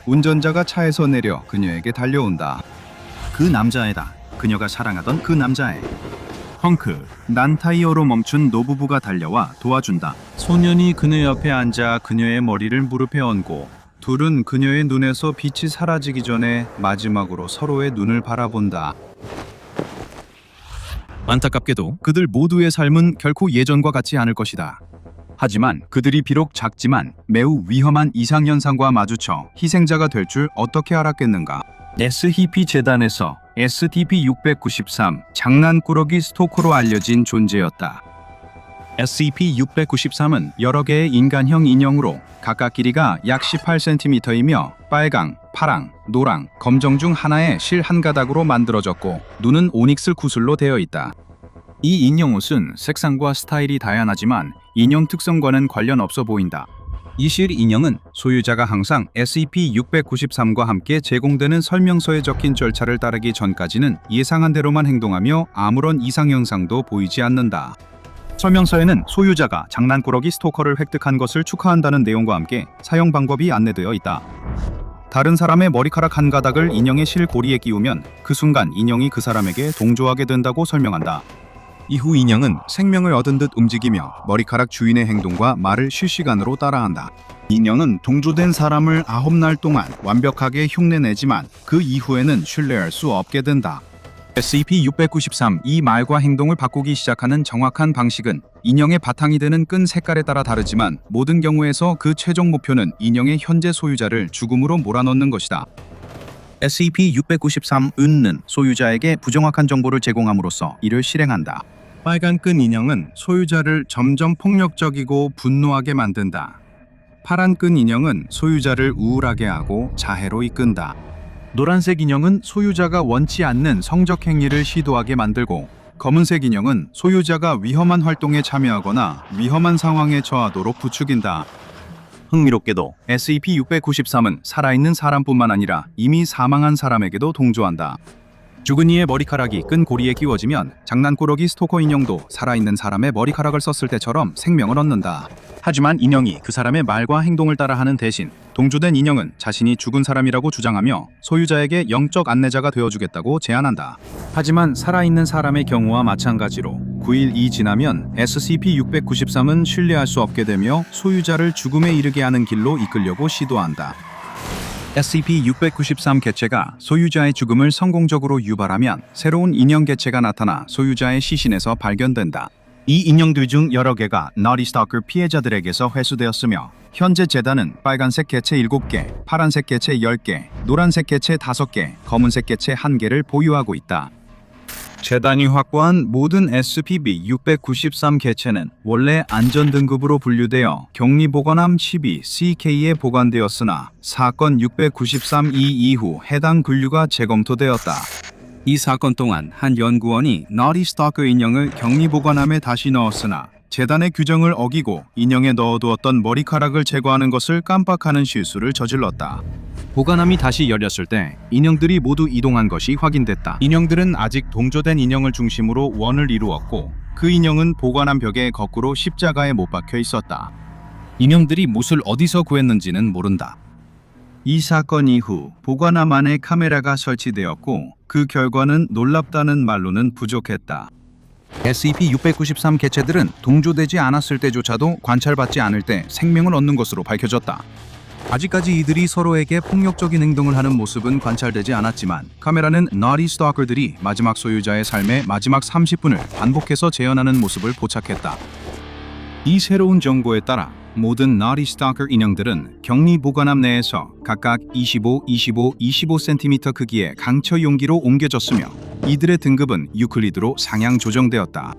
운전자가 차에서 내려 그녀에게 달려온다. 그 남자애다. 그녀가 사랑하던 그 남자애. 헝크, 난 타이어로 멈춘 노부부가 달려와 도와준다. 소년이 그녀 옆에 앉아 그녀의 머리를 무릎에 얹고 둘은 그녀의 눈에서 빛이 사라지기 전에 마지막으로 서로의 눈을 바라본다. 안타깝게도 그들 모두의 삶은 결코 예전과 같지 않을 것이다. 하지만 그들이 비록 작지만 매우 위험한 이상현상과 마주쳐 희생자가 될 줄 어떻게 알았겠는가. SCP 재단에서 SCP-693 장난꾸러기 스토커로 알려진 존재였다. SCP-693은 여러 개의 인간형 인형으로 각각 길이가 약 18cm이며 빨강, 파랑, 노랑, 검정 중 하나의 실 한 가닥으로 만들어졌고 눈은 오닉스 구슬로 되어 있다. 이 인형 옷은 색상과 스타일이 다양하지만 인형 특성과는 관련 없어 보인다. 이 실 인형은 소유자가 항상 SCP-693과 함께 제공되는 설명서에 적힌 절차를 따르기 전까지는 예상한 대로만 행동하며 아무런 이상 현상도 보이지 않는다. 설명서에는 소유자가 장난꾸러기 스토커를 획득한 것을 축하한다는 내용과 함께 사용 방법이 안내되어 있다. 다른 사람의 머리카락 한 가닥을 인형의 실고리에 끼우면 그 순간 인형이 그 사람에게 동조하게 된다고 설명한다. 이후 인형은 생명을 얻은 듯 움직이며 머리카락 주인의 행동과 말을 실시간으로 따라한다. 인형은 동조된 사람을 9날 동안 완벽하게 흉내내지만 그 이후에는 신뢰할 수 없게 된다. SCP-693 이 말과 행동을 바꾸기 시작하는 정확한 방식은 인형의 바탕이 되는 끈 색깔에 따라 다르지만 모든 경우에서 그 최종 목표는 인형의 현재 소유자를 죽음으로 몰아넣는 것이다. SCP-693은는 소유자에게 부정확한 정보를 제공함으로써 이를 실행한다. 빨간 끈 인형은 소유자를 점점 폭력적이고 분노하게 만든다. 파란 끈 인형은 소유자를 우울하게 하고 자해로 이끈다. 노란색 인형은 소유자가 원치 않는 성적 행위를 시도하게 만들고 검은색 인형은 소유자가 위험한 활동에 참여하거나 위험한 상황에 처하도록 부추긴다. 흥미롭게도 SCP-693은 살아있는 사람뿐만 아니라 이미 사망한 사람에게도 동조한다. 죽은 이의 머리카락이 끈 고리에 끼워지면 장난꾸러기 스토커 인형도 살아있는 사람의 머리카락을 썼을 때처럼 생명을 얻는다. 하지만 인형이 그 사람의 말과 행동을 따라하는 대신 동조된 인형은 자신이 죽은 사람이라고 주장하며 소유자에게 영적 안내자가 되어주겠다고 제안한다. 하지만 살아있는 사람의 경우와 마찬가지로 9일이 지나면 SCP-693은 신뢰할 수 없게 되며 소유자를 죽음에 이르게 하는 길로 이끌려고 시도한다. SCP-693 개체가 소유자의 죽음을 성공적으로 유발하면 새로운 인형 개체가 나타나 소유자의 시신에서 발견된다. 이 인형들 중 여러 개가 Naughty Stalker 피해자들에게서 회수되었으며 현재 재단은 빨간색 개체 7개, 파란색 개체 10개, 노란색 개체 5개, 검은색 개체 1개를 보유하고 있다. 재단이 확보한 모든 SCP-693 개체는 원래 안전등급으로 분류되어 격리보관함 12CK에 보관되었으나 사건 693E 이후 해당 분류가 재검토되었다. 이 사건 동안 한 연구원이 Naughty Stalker 인형을 격리보관함에 다시 넣었으나 재단의 규정을 어기고 인형에 넣어두었던 머리카락을 제거하는 것을 깜빡하는 실수를 저질렀다. 보관함이 다시 열렸을 때 인형들이 모두 이동한 것이 확인됐다. 인형들은 아직 동조된 인형을 중심으로 원을 이루었고 그 인형은 보관함 벽에 거꾸로 십자가에 못 박혀 있었다. 인형들이 못을 어디서 구했는지는 모른다. 이 사건 이후 보관함 안에 카메라가 설치되었고 그 결과는 놀랍다는 말로는 부족했다. SCP-693 개체들은 동조되지 않았을 때조차도 관찰받지 않을 때 생명을 얻는 것으로 밝혀졌다. 아직까지 이들이 서로에게 폭력적인 행동을 하는 모습은 관찰되지 않았지만 카메라는 naughty stalker들이 마지막 소유자의 삶의 마지막 30분을 반복해서 재현하는 모습을 포착했다. 이 새로운 정보에 따라 모든 naughty stalker 인형들은 격리 보관함 내에서 각각 25, 25, 25cm 크기의 강철 용기로 옮겨졌으며 이들의 등급은 유클리드로 상향 조정되었다.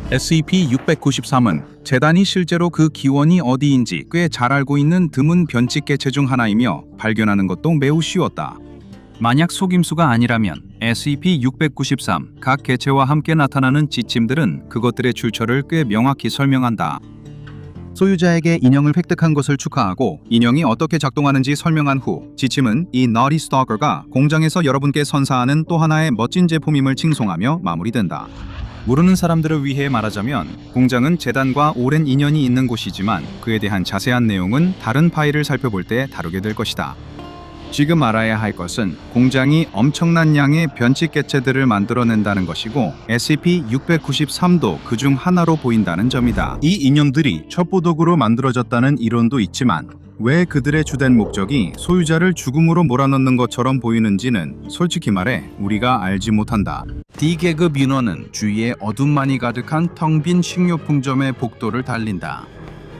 SCP-693은 재단이 실제로 그 기원이 어디인지 꽤 잘 알고 있는 드문 변칙 개체 중 하나이며 발견하는 것도 매우 쉬웠다. 만약 속임수가 아니라면 SCP-693 각 개체와 함께 나타나는 지침들은 그것들의 출처를 꽤 명확히 설명한다. 소유자에게 인형을 획득한 것을 축하하고 인형이 어떻게 작동하는지 설명한 후 지침은 이 naughty stalker가 공장에서 여러분께 선사하는 또 하나의 멋진 제품임을 칭송하며 마무리된다. 모르는 사람들을 위해 말하자면 공장은 재단과 오랜 인연이 있는 곳이지만 그에 대한 자세한 내용은 다른 파일을 살펴볼 때 다루게 될 것이다. 지금 알아야 할 것은 공장이 엄청난 양의 변칙 개체들을 만들어낸다는 것이고 SCP-693도 그중 하나로 보인다는 점이다. 이 인형들이 첩보독으로 만들어졌다는 이론도 있지만 왜 그들의 주된 목적이 소유자를 죽음으로 몰아넣는 것처럼 보이는지는 솔직히 말해 우리가 알지 못한다. D계급 인원은 주위에 어둠만이 가득한 텅 빈 식료품점의 복도를 달린다.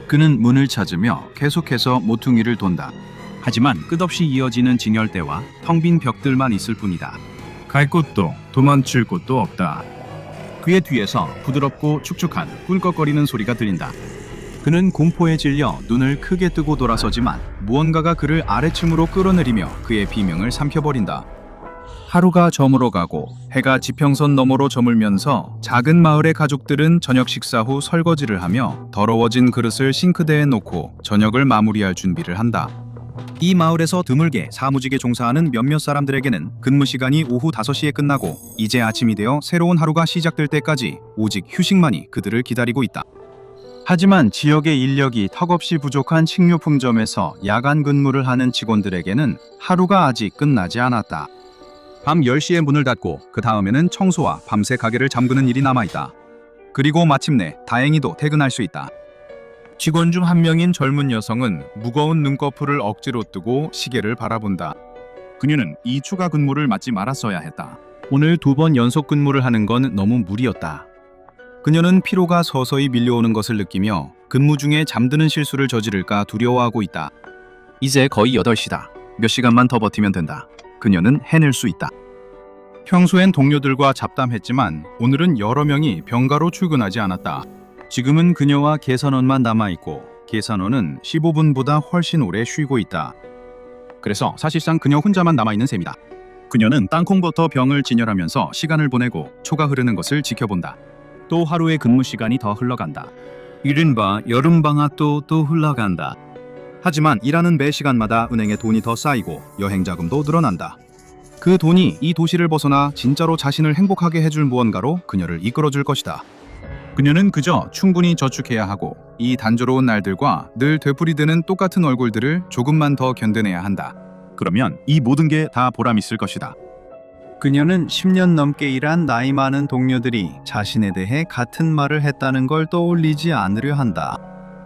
그는 문을 찾으며 계속해서 모퉁이를 돈다. 하지만 끝없이 이어지는 진열대와 텅 빈 벽들만 있을 뿐이다. 갈 곳도 도망칠 곳도 없다. 그의 뒤에서 부드럽고 축축한 꿀꺽거리는 소리가 들린다. 그는 공포에 질려 눈을 크게 뜨고 돌아서지만 무언가가 그를 아래층으로 끌어내리며 그의 비명을 삼켜버린다. 하루가 저물어 가고 해가 지평선 너머로 저물면서 작은 마을의 가족들은 저녁 식사 후 설거지를 하며 더러워진 그릇을 싱크대에 놓고 저녁을 마무리할 준비를 한다. 이 마을에서 드물게 사무직에 종사하는 몇몇 사람들에게는 근무 시간이 오후 5시에 끝나고 이제 아침이 되어 새로운 하루가 시작될 때까지 오직 휴식만이 그들을 기다리고 있다. 하지만 지역의 인력이 턱없이 부족한 식료품점에서 야간 근무를 하는 직원들에게는 하루가 아직 끝나지 않았다. 밤 10시에 문을 닫고 그 다음에는 청소와 밤새 가게를 잠그는 일이 남아있다. 그리고 마침내 다행히도 퇴근할 수 있다. 직원 중 한 명인 젊은 여성은 무거운 눈꺼풀을 억지로 뜨고 시계를 바라본다. 그녀는 이 추가 근무를 맡지 말았어야 했다. 오늘 2번 연속 근무를 하는 건 너무 무리였다. 그녀는 피로가 서서히 밀려오는 것을 느끼며 근무 중에 잠드는 실수를 저지를까 두려워하고 있다. 이제 거의 8시다. 몇 시간만 더 버티면 된다. 그녀는 해낼 수 있다. 평소엔 동료들과 잡담했지만 오늘은 여러 명이 병가로 출근하지 않았다. 지금은 그녀와 계산원만 남아있고 계산원은 15분보다 훨씬 오래 쉬고 있다. 그래서 사실상 그녀 혼자만 남아있는 셈이다. 그녀는 땅콩버터 병을 진열하면서 시간을 보내고 초가 흐르는 것을 지켜본다. 또 하루의 근무 시간이 더 흘러간다. 이른바 여름방학도 또 흘러간다. 하지만 일하는 매 시간마다 은행에 돈이 더 쌓이고 여행 자금도 늘어난다. 그 돈이 이 도시를 벗어나 진짜로 자신을 행복하게 해줄 무언가로 그녀를 이끌어줄 것이다. 그녀는 그저 충분히 저축해야 하고 이 단조로운 날들과 늘 되풀이되는 똑같은 얼굴들을 조금만 더 견뎌내야 한다. 그러면 이 모든 게 다 보람 있을 것이다. 그녀는 10년 넘게 일한 나이 많은 동료들이 자신에 대해 같은 말을 했다는 걸 떠올리지 않으려 한다.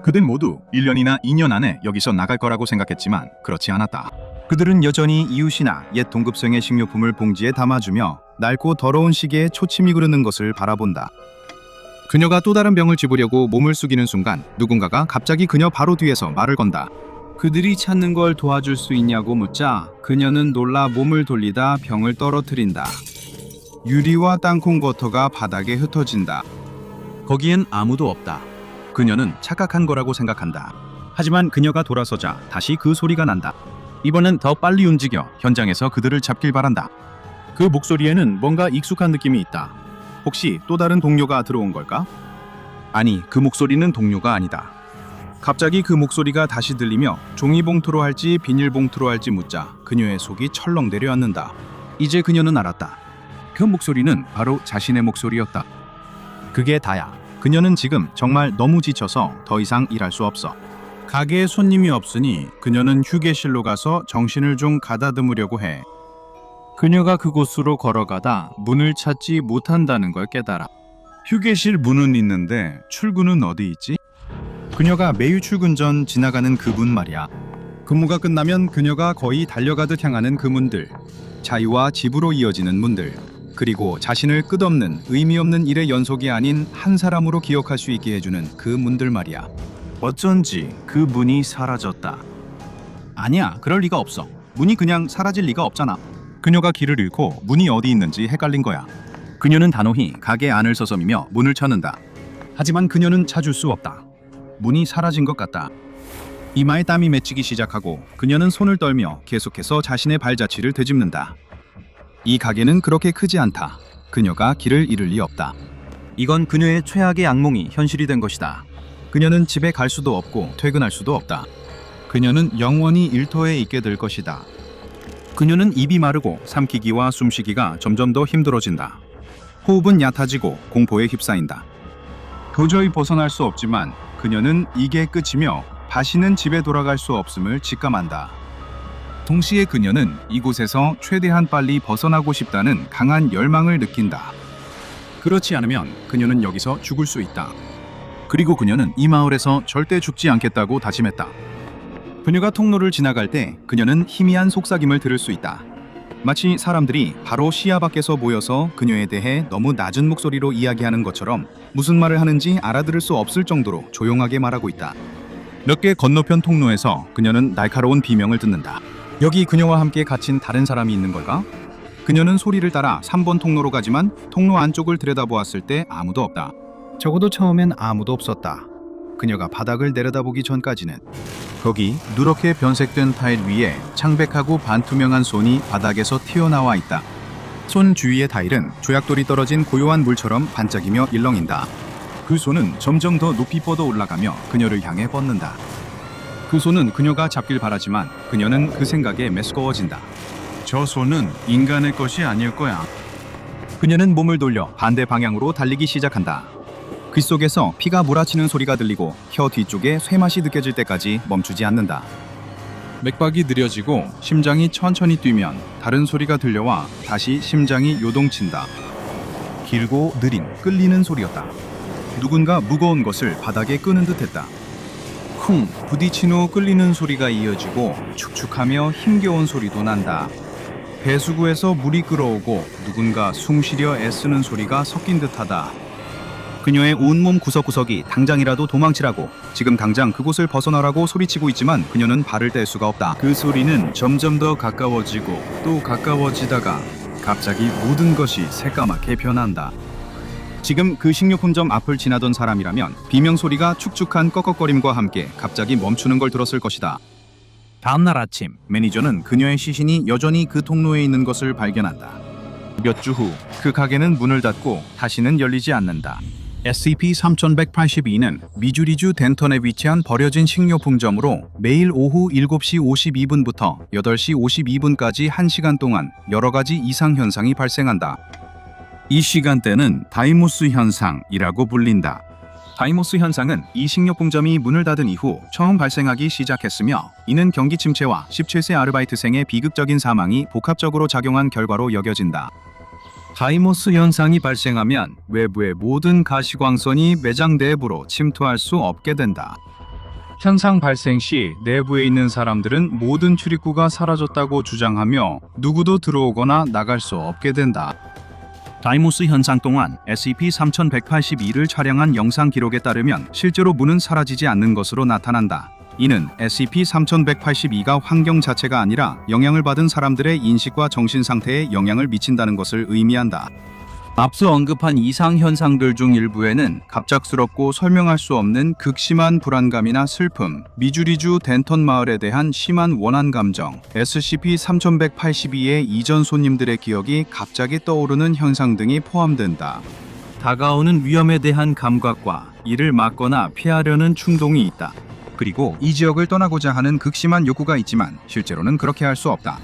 그들 모두 1년이나 2년 안에 여기서 나갈 거라고 생각했지만 그렇지 않았다. 그들은 여전히 이웃이나 옛 동급생의 식료품을 봉지에 담아주며 낡고 더러운 시계에 초침이 흐르는 것을 바라본다. 그녀가 또 다른 병을 집으려고 몸을 숙이는 순간 누군가가 갑자기 그녀 바로 뒤에서 말을 건다. 그들이 찾는 걸 도와줄 수 있냐고 묻자 그녀는 놀라 몸을 돌리다 병을 떨어뜨린다. 유리와 땅콩버터가 바닥에 흩어진다. 거기엔 아무도 없다. 그녀는 착각한 거라고 생각한다. 하지만 그녀가 돌아서자 다시 그 소리가 난다. 이번엔 더 빨리 움직여 현장에서 그들을 잡길 바란다. 그 목소리에는 뭔가 익숙한 느낌이 있다. 혹시 또 다른 동료가 들어온 걸까? 아니, 그 목소리는 동료가 아니다. 갑자기 그 목소리가 다시 들리며 종이봉투로 할지 비닐봉투로 할지 묻자 그녀의 속이 철렁 내려앉는다. 이제 그녀는 알았다. 그 목소리는 바로 자신의 목소리였다. 그게 다야. 그녀는 지금 정말 너무 지쳐서 더 이상 일할 수 없어. 가게에 손님이 없으니 그녀는 휴게실로 가서 정신을 좀 가다듬으려고 해. 그녀가 그곳으로 걸어가다 문을 찾지 못한다는 걸 깨달아. 휴게실 문은 있는데 출구는 어디 있지? 그녀가 매일 출근 전 지나가는 그 문 말이야. 근무가 끝나면 그녀가 거의 달려가듯 향하는 그 문들, 자유와 집으로 이어지는 문들, 그리고 자신을 끝없는 의미 없는 일의 연속이 아닌 한 사람으로 기억할 수 있게 해주는 그 문들 말이야. 어쩐지 그 문이 사라졌다. 아니야, 그럴 리가 없어. 문이 그냥 사라질 리가 없잖아. 그녀가 길을 잃고 문이 어디 있는지 헷갈린 거야. 그녀는 단호히 가게 안을 서성이며 문을 찾는다. 하지만 그녀는 찾을 수 없다. 문이 사라진 것 같다. 이마에 땀이 맺히기 시작하고 그녀는 손을 떨며 계속해서 자신의 발자취를 되짚는다. 이 가게는 그렇게 크지 않다. 그녀가 길을 잃을 리 없다. 이건 그녀의 최악의 악몽이 현실이 된 것이다. 그녀는 집에 갈 수도 없고 퇴근할 수도 없다. 그녀는 영원히 일터에 있게 될 것이다. 그녀는 입이 마르고 삼키기와 숨쉬기가 점점 더 힘들어진다. 호흡은 얕아지고 공포에 휩싸인다. 도저히 벗어날 수 없지만 그녀는 이게 끝이며 다시는 집에 돌아갈 수 없음을 직감한다. 동시에 그녀는 이곳에서 최대한 빨리 벗어나고 싶다는 강한 열망을 느낀다. 그렇지 않으면 그녀는 여기서 죽을 수 있다. 그리고 그녀는 이 마을에서 절대 죽지 않겠다고 다짐했다. 그녀가 통로를 지나갈 때 그녀는 희미한 속삭임을 들을 수 있다. 마치 사람들이 바로 시야 밖에서 모여서 그녀에 대해 너무 낮은 목소리로 이야기하는 것처럼 무슨 말을 하는지 알아들을 수 없을 정도로 조용하게 말하고 있다. 몇 개 건너편 통로에서 그녀는 날카로운 비명을 듣는다. 여기 그녀와 함께 갇힌 다른 사람이 있는 걸까? 그녀는 소리를 따라 3번 통로로 가지만 통로 안쪽을 들여다보았을 때 아무도 없다. 적어도 처음엔 아무도 없었다. 그녀가 바닥을 내려다보기 전까지는. 거기 누렇게 변색된 타일 위에 창백하고 반투명한 손이 바닥에서 튀어나와 있다. 손 주위의 타일은 조약돌이 떨어진 고요한 물처럼 반짝이며 일렁인다. 그 손은 점점 더 높이 뻗어 올라가며 그녀를 향해 뻗는다. 그 손은 그녀가 잡길 바라지만 그녀는 그 생각에 메스꺼워진다. 저 손은 인간의 것이 아닐 거야. 그녀는 몸을 돌려 반대 방향으로 달리기 시작한다. 귓속에서 피가 몰아치는 소리가 들리고 혀 뒤쪽에 쇠맛이 느껴질 때까지 멈추지 않는다. 맥박이 느려지고 심장이 천천히 뛰면 다른 소리가 들려와 다시 심장이 요동친다. 길고 느린 끌리는 소리였다. 누군가 무거운 것을 바닥에 끄는 듯했다. 쿵 부딪힌 후 끌리는 소리가 이어지고 축축하며 힘겨운 소리도 난다. 배수구에서 물이 끓어오고 누군가 숨 쉬려 애쓰는 소리가 섞인 듯하다. 그녀의 온몸 구석구석이 당장이라도 도망치라고, 지금 당장 그곳을 벗어나라고 소리치고 있지만 그녀는 발을 뗄 수가 없다. 그 소리는 점점 더 가까워지고 또 가까워지다가 갑자기 모든 것이 새까맣게 변한다. 지금 그 식료품점 앞을 지나던 사람이라면 비명 소리가 축축한 꺽꺽거림과 함께 갑자기 멈추는 걸 들었을 것이다. 다음날 아침, 매니저는 그녀의 시신이 여전히 그 통로에 있는 것을 발견한다. 몇 주 후, 그 가게는 문을 닫고 다시는 열리지 않는다. SCP-3182는 미주리주 덴턴에 위치한 버려진 식료품점으로 매일 오후 7시 52분부터 8시 52분까지 1시간 동안 여러 가지 이상 현상이 발생한다. 이 시간대는 다이모스 현상이라고 불린다. 다이모스 현상은 이 식료품점이 문을 닫은 이후 처음 발생하기 시작했으며, 이는 경기 침체와 17세 아르바이트생의 비극적인 사망이 복합적으로 작용한 결과로 여겨진다. 다이모스 현상이 발생하면 외부의 모든 가시광선이 매장 내부로 침투할 수 없게 된다. 현상 발생 시 내부에 있는 사람들은 모든 출입구가 사라졌다고 주장하며 누구도 들어오거나 나갈 수 없게 된다. 다이모스 현상 동안 SCP-3182를 촬영한 영상 기록에 따르면 실제로 문은 사라지지 않는 것으로 나타난다. 이는 SCP-3182가 환경 자체가 아니라 영향을 받은 사람들의 인식과 정신 상태에 영향을 미친다는 것을 의미한다. 앞서 언급한 이상 현상들 중 일부에는 갑작스럽고 설명할 수 없는 극심한 불안감이나 슬픔, 미주리주 덴턴 마을에 대한 심한 원한 감정, SCP-3182의 이전 손님들의 기억이 갑자기 떠오르는 현상 등이 포함된다. 다가오는 위험에 대한 감각과 이를 막거나 피하려는 충동이 있다. 그리고 이 지역을 떠나고자 하는 극심한 욕구가 있지만 실제로는 그렇게 할 수 없다.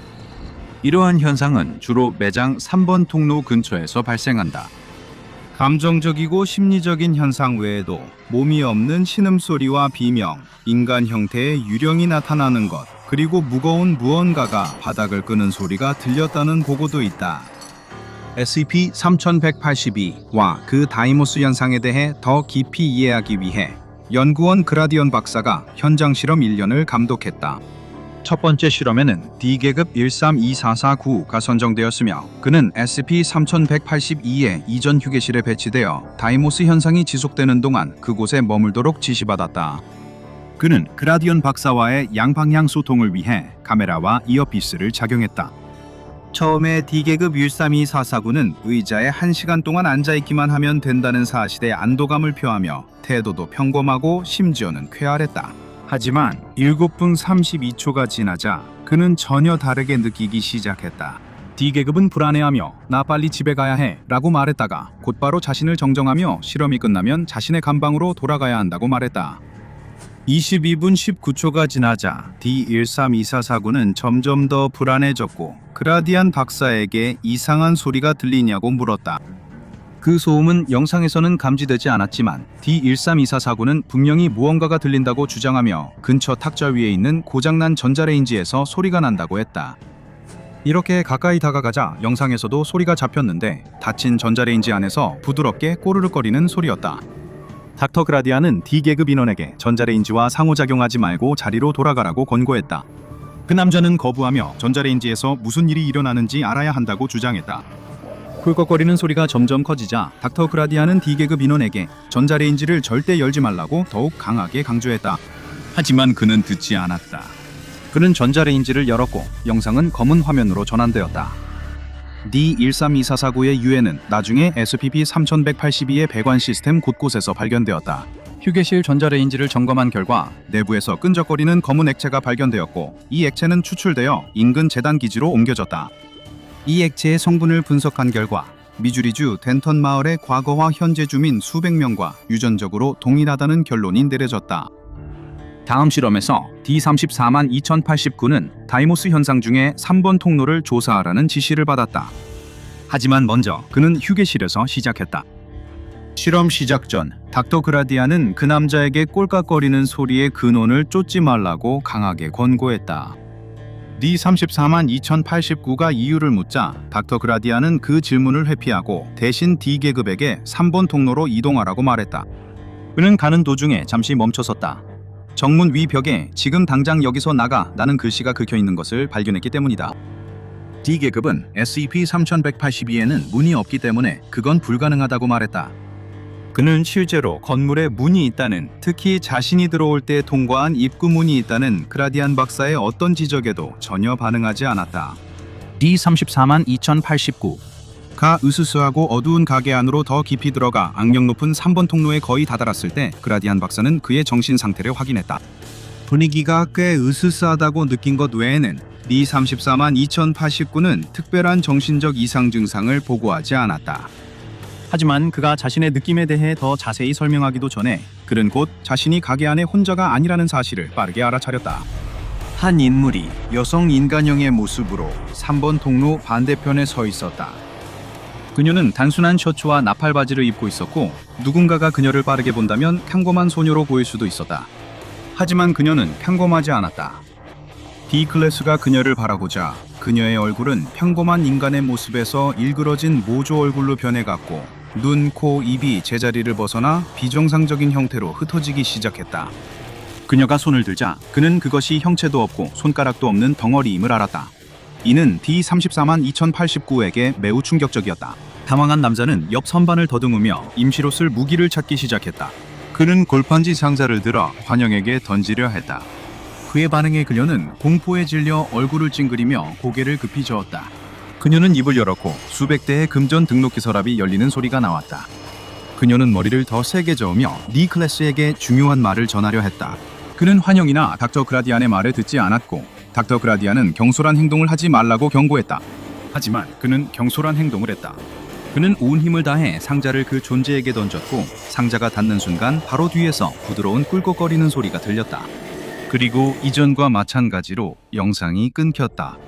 이러한 현상은 주로 매장 3번 통로 근처에서 발생한다. 감정적이고 심리적인 현상 외에도 몸이 없는 신음소리와 비명, 인간 형태의 유령이 나타나는 것, 그리고 무거운 무언가가 바닥을 끄는 소리가 들렸다는 보고도 있다. SCP-3182와 그 다이모스 현상에 대해 더 깊이 이해하기 위해 연구원 그라디언 박사가 현장 실험 1년을 감독했다. 첫 번째 실험에는 D계급 132449가 선정되었으며 그는 SCP-3182의 이전 휴게실에 배치되어 다이모스 현상이 지속되는 동안 그곳에 머물도록 지시받았다. 그는 그라디언 박사와의 양방향 소통을 위해 카메라와 이어피스를 착용했다. 처음에 D계급 132449는 의자에 1시간 동안 앉아있기만 하면 된다는 사실에 안도감을 표하며 태도도 평범하고 심지어는 쾌활했다. 하지만 7분 32초가 지나자 그는 전혀 다르게 느끼기 시작했다. D계급은 불안해하며 나 빨리 집에 가야 해 라고 말했다가 곧바로 자신을 정정하며 실험이 끝나면 자신의 감방으로 돌아가야 한다고 말했다. 22분 19초가 지나자 D132449는 점점 더 불안해졌고 그라디안 박사에게 이상한 소리가 들리냐고 물었다. 그 소음은 영상에서는 감지되지 않았지만 D132449는 분명히 무언가가 들린다고 주장하며 근처 탁자 위에 있는 고장난 전자레인지에서 소리가 난다고 했다. 이렇게 가까이 다가가자 영상에서도 소리가 잡혔는데 닫힌 전자레인지 안에서 부드럽게 꼬르륵거리는 소리였다. 닥터 그라디안은 D계급 인원에게 전자레인지와 상호작용하지 말고 자리로 돌아가라고 권고했다. 그 남자는 거부하며 전자레인지에서 무슨 일이 일어나는지 알아야 한다고 주장했다. 꿀꺽거리는 소리가 점점 커지자 닥터 그라디안은 D계급 인원에게 전자레인지를 절대 열지 말라고 더욱 강하게 강조했다. 하지만 그는 듣지 않았다. 그는 전자레인지를 열었고 영상은 검은 화면으로 전환되었다. D132449의 유해는 나중에 SCP-3182의 배관 시스템 곳곳에서 발견되었다. 휴게실 전자레인지를 점검한 결과 내부에서 끈적거리는 검은 액체가 발견되었고 이 액체는 추출되어 인근 재단 기지로 옮겨졌다. 이 액체의 성분을 분석한 결과 미주리주 덴턴 마을의 과거와 현재 주민 수백 명과 유전적으로 동일하다는 결론이 내려졌다. 다음 실험에서 D342,089는 다이모스 현상 중에 3번 통로를 조사하라는 지시를 받았다. 하지만 먼저 그는 휴게실에서 시작했다. 실험 시작 전 닥터 그라디안은 그 남자에게 꼴깍거리는 소리의 근원을 쫓지 말라고 강하게 권고했다. D342,089가 이유를 묻자 닥터 그라디안은 그 질문을 회피하고 대신 D계급에게 3번 통로로 이동하라고 말했다. 그는 가는 도중에 잠시 멈춰섰다. 정문 위 벽에 지금 당장 여기서 나가 라는 글씨가 긁혀있는 것을 발견했기 때문이다. D계급은 SCP-3182에는 문이 없기 때문에 그건 불가능하다고 말했다. 그는 실제로 건물에 문이 있다는, 특히 자신이 들어올 때 통과한 입구문이 있다는 그라디안 박사의 어떤 지적에도 전혀 반응하지 않았다. D342,089가 으스스하고 어두운 가게 안으로 더 깊이 들어가 악명 높은 3번 통로에 거의 다다랐을 때 그라디안 박사는 그의 정신 상태를 확인했다. 분위기가 꽤 으스스하다고 느낀 것 외에는 D342,089는 특별한 정신적 이상 증상을 보고하지 않았다. 하지만 그가 자신의 느낌에 대해 더 자세히 설명하기도 전에 그는 곧 자신이 가게 안에 혼자가 아니라는 사실을 빠르게 알아차렸다. 한 인물이 여성 인간형의 모습으로 3번 통로 반대편에 서 있었다. 그녀는 단순한 셔츠와 나팔 바지를 입고 있었고 누군가가 그녀를 빠르게 본다면 평범한 소녀로 보일 수도 있었다. 하지만 그녀는 평범하지 않았다. D클래스가 그녀를 바라보자 그녀의 얼굴은 평범한 인간의 모습에서 일그러진 모조 얼굴로 변해갔고 눈, 코, 입이 제자리를 벗어나 비정상적인 형태로 흩어지기 시작했다. 그녀가 손을 들자 그는 그것이 형체도 없고 손가락도 없는 덩어리임을 알았다. 이는 D342,089에게 매우 충격적이었다. 당황한 남자는 옆 선반을 더듬으며 임시로 쓸 무기를 찾기 시작했다. 그는 골판지 상자를 들어 환영에게 던지려 했다. 그의 반응에 그녀는 공포에 질려 얼굴을 찡그리며 고개를 급히 저었다. 그녀는 입을 열었고 수백 대의 금전 등록기 서랍이 열리는 소리가 나왔다. 그녀는 머리를 더 세게 저으며 D클래스에게 중요한 말을 전하려 했다. 그는 환영이나 닥터 그라디안의 말을 듣지 않았고 닥터 그라디안은 경솔한 행동을 하지 말라고 경고했다. 하지만 그는 경솔한 행동을 했다. 그는 온 힘을 다해 상자를 그 존재에게 던졌고 상자가 닿는 순간 바로 뒤에서 부드러운 꿀꺽거리는 소리가 들렸다. 그리고 이전과 마찬가지로 영상이 끊겼다.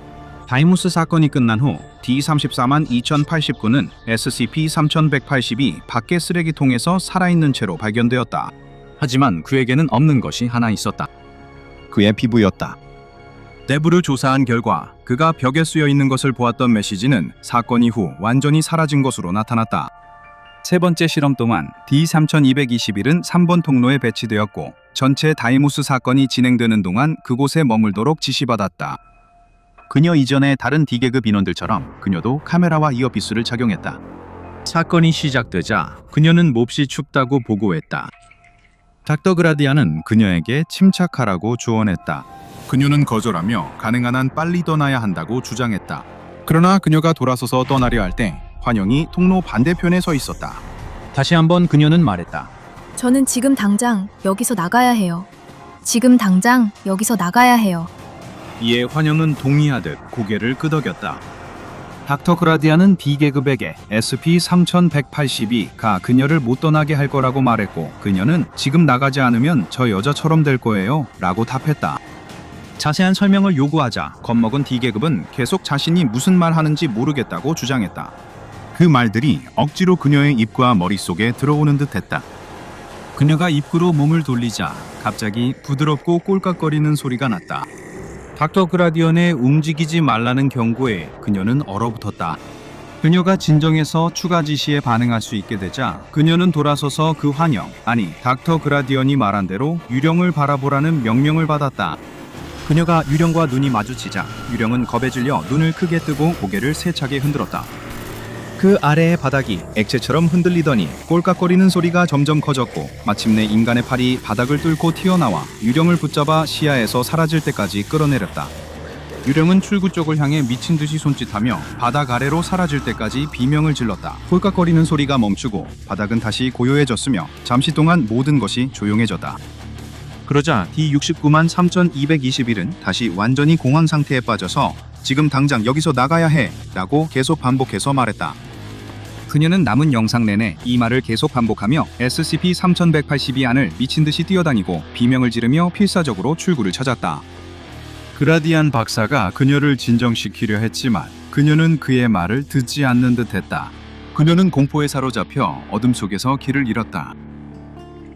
다이모스 사건이 끝난 후 D342,089는 SCP-3182 밖의 쓰레기통에서 살아있는 채로 발견되었다. 하지만 그에게는 없는 것이 하나 있었다. 그의 피부였다. 내부를 조사한 결과 그가 벽에 쓰여 있는 것을 보았던 메시지는 사건 이후 완전히 사라진 것으로 나타났다. 세 번째 실험 동안 D3221은 3번 통로에 배치되었고 전체 다이무스 사건이 진행되는 동안 그곳에 머물도록 지시받았다. 그녀 이전의 다른 D계급 인원들처럼 그녀도 카메라와 이어피스를 착용했다. 사건이 시작되자 그녀는 몹시 춥다고 보고했다. 닥터 그라디안은 그녀에게 침착하라고 조언했다. 그녀는 거절하며 가능한 한 빨리 떠나야 한다고 주장했다. 그러나 그녀가 돌아서서 떠나려 할 때 환영이 통로 반대편에 서 있었다. 다시 한번 그녀는 말했다. 저는 지금 당장 여기서 나가야 해요. 지금 당장 여기서 나가야 해요. 이에 환영은 동의하듯 고개를 끄덕였다. 닥터 그라디안은 D계급에게 SCP-3182가 그녀를 못 떠나게 할 거라고 말했고 그녀는 지금 나가지 않으면 저 여자처럼 될 거예요 라고 답했다. 자세한 설명을 요구하자 겁먹은 D계급은 계속 자신이 무슨 말 하는지 모르겠다고 주장했다. 그 말들이 억지로 그녀의 입과 머릿속에 들어오는 듯 했다. 그녀가 입구로 몸을 돌리자 갑자기 부드럽고 꼴깍거리는 소리가 났다. 닥터 그라디언의 움직이지 말라는 경고에 그녀는 얼어붙었다. 그녀가 진정해서 추가 지시에 반응할 수 있게 되자 그녀는 돌아서서 그 환영, 아니 닥터 그라디언이 말한 대로 유령을 바라보라는 명령을 받았다. 그녀가 유령과 눈이 마주치자 유령은 겁에 질려 눈을 크게 뜨고 고개를 세차게 흔들었다. 그 아래의 바닥이 액체처럼 흔들리더니 꼴깍거리는 소리가 점점 커졌고 마침내 인간의 팔이 바닥을 뚫고 튀어나와 유령을 붙잡아 시야에서 사라질 때까지 끌어내렸다. 유령은 출구 쪽을 향해 미친 듯이 손짓하며 바닥 아래로 사라질 때까지 비명을 질렀다. 꼴깍거리는 소리가 멈추고 바닥은 다시 고요해졌으며 잠시 동안 모든 것이 조용해졌다. 그러자 D693,221은 다시 완전히 공황 상태에 빠져서 지금 당장 여기서 나가야 해 라고 계속 반복해서 말했다. 그녀는 남은 영상 내내 이 말을 계속 반복하며 SCP-3182 안을 미친듯이 뛰어다니고 비명을 지르며 필사적으로 출구를 찾았다. 그라디안 박사가 그녀를 진정시키려 했지만 그녀는 그의 말을 듣지 않는 듯했다. 그녀는 공포에 사로잡혀 어둠 속에서 길을 잃었다.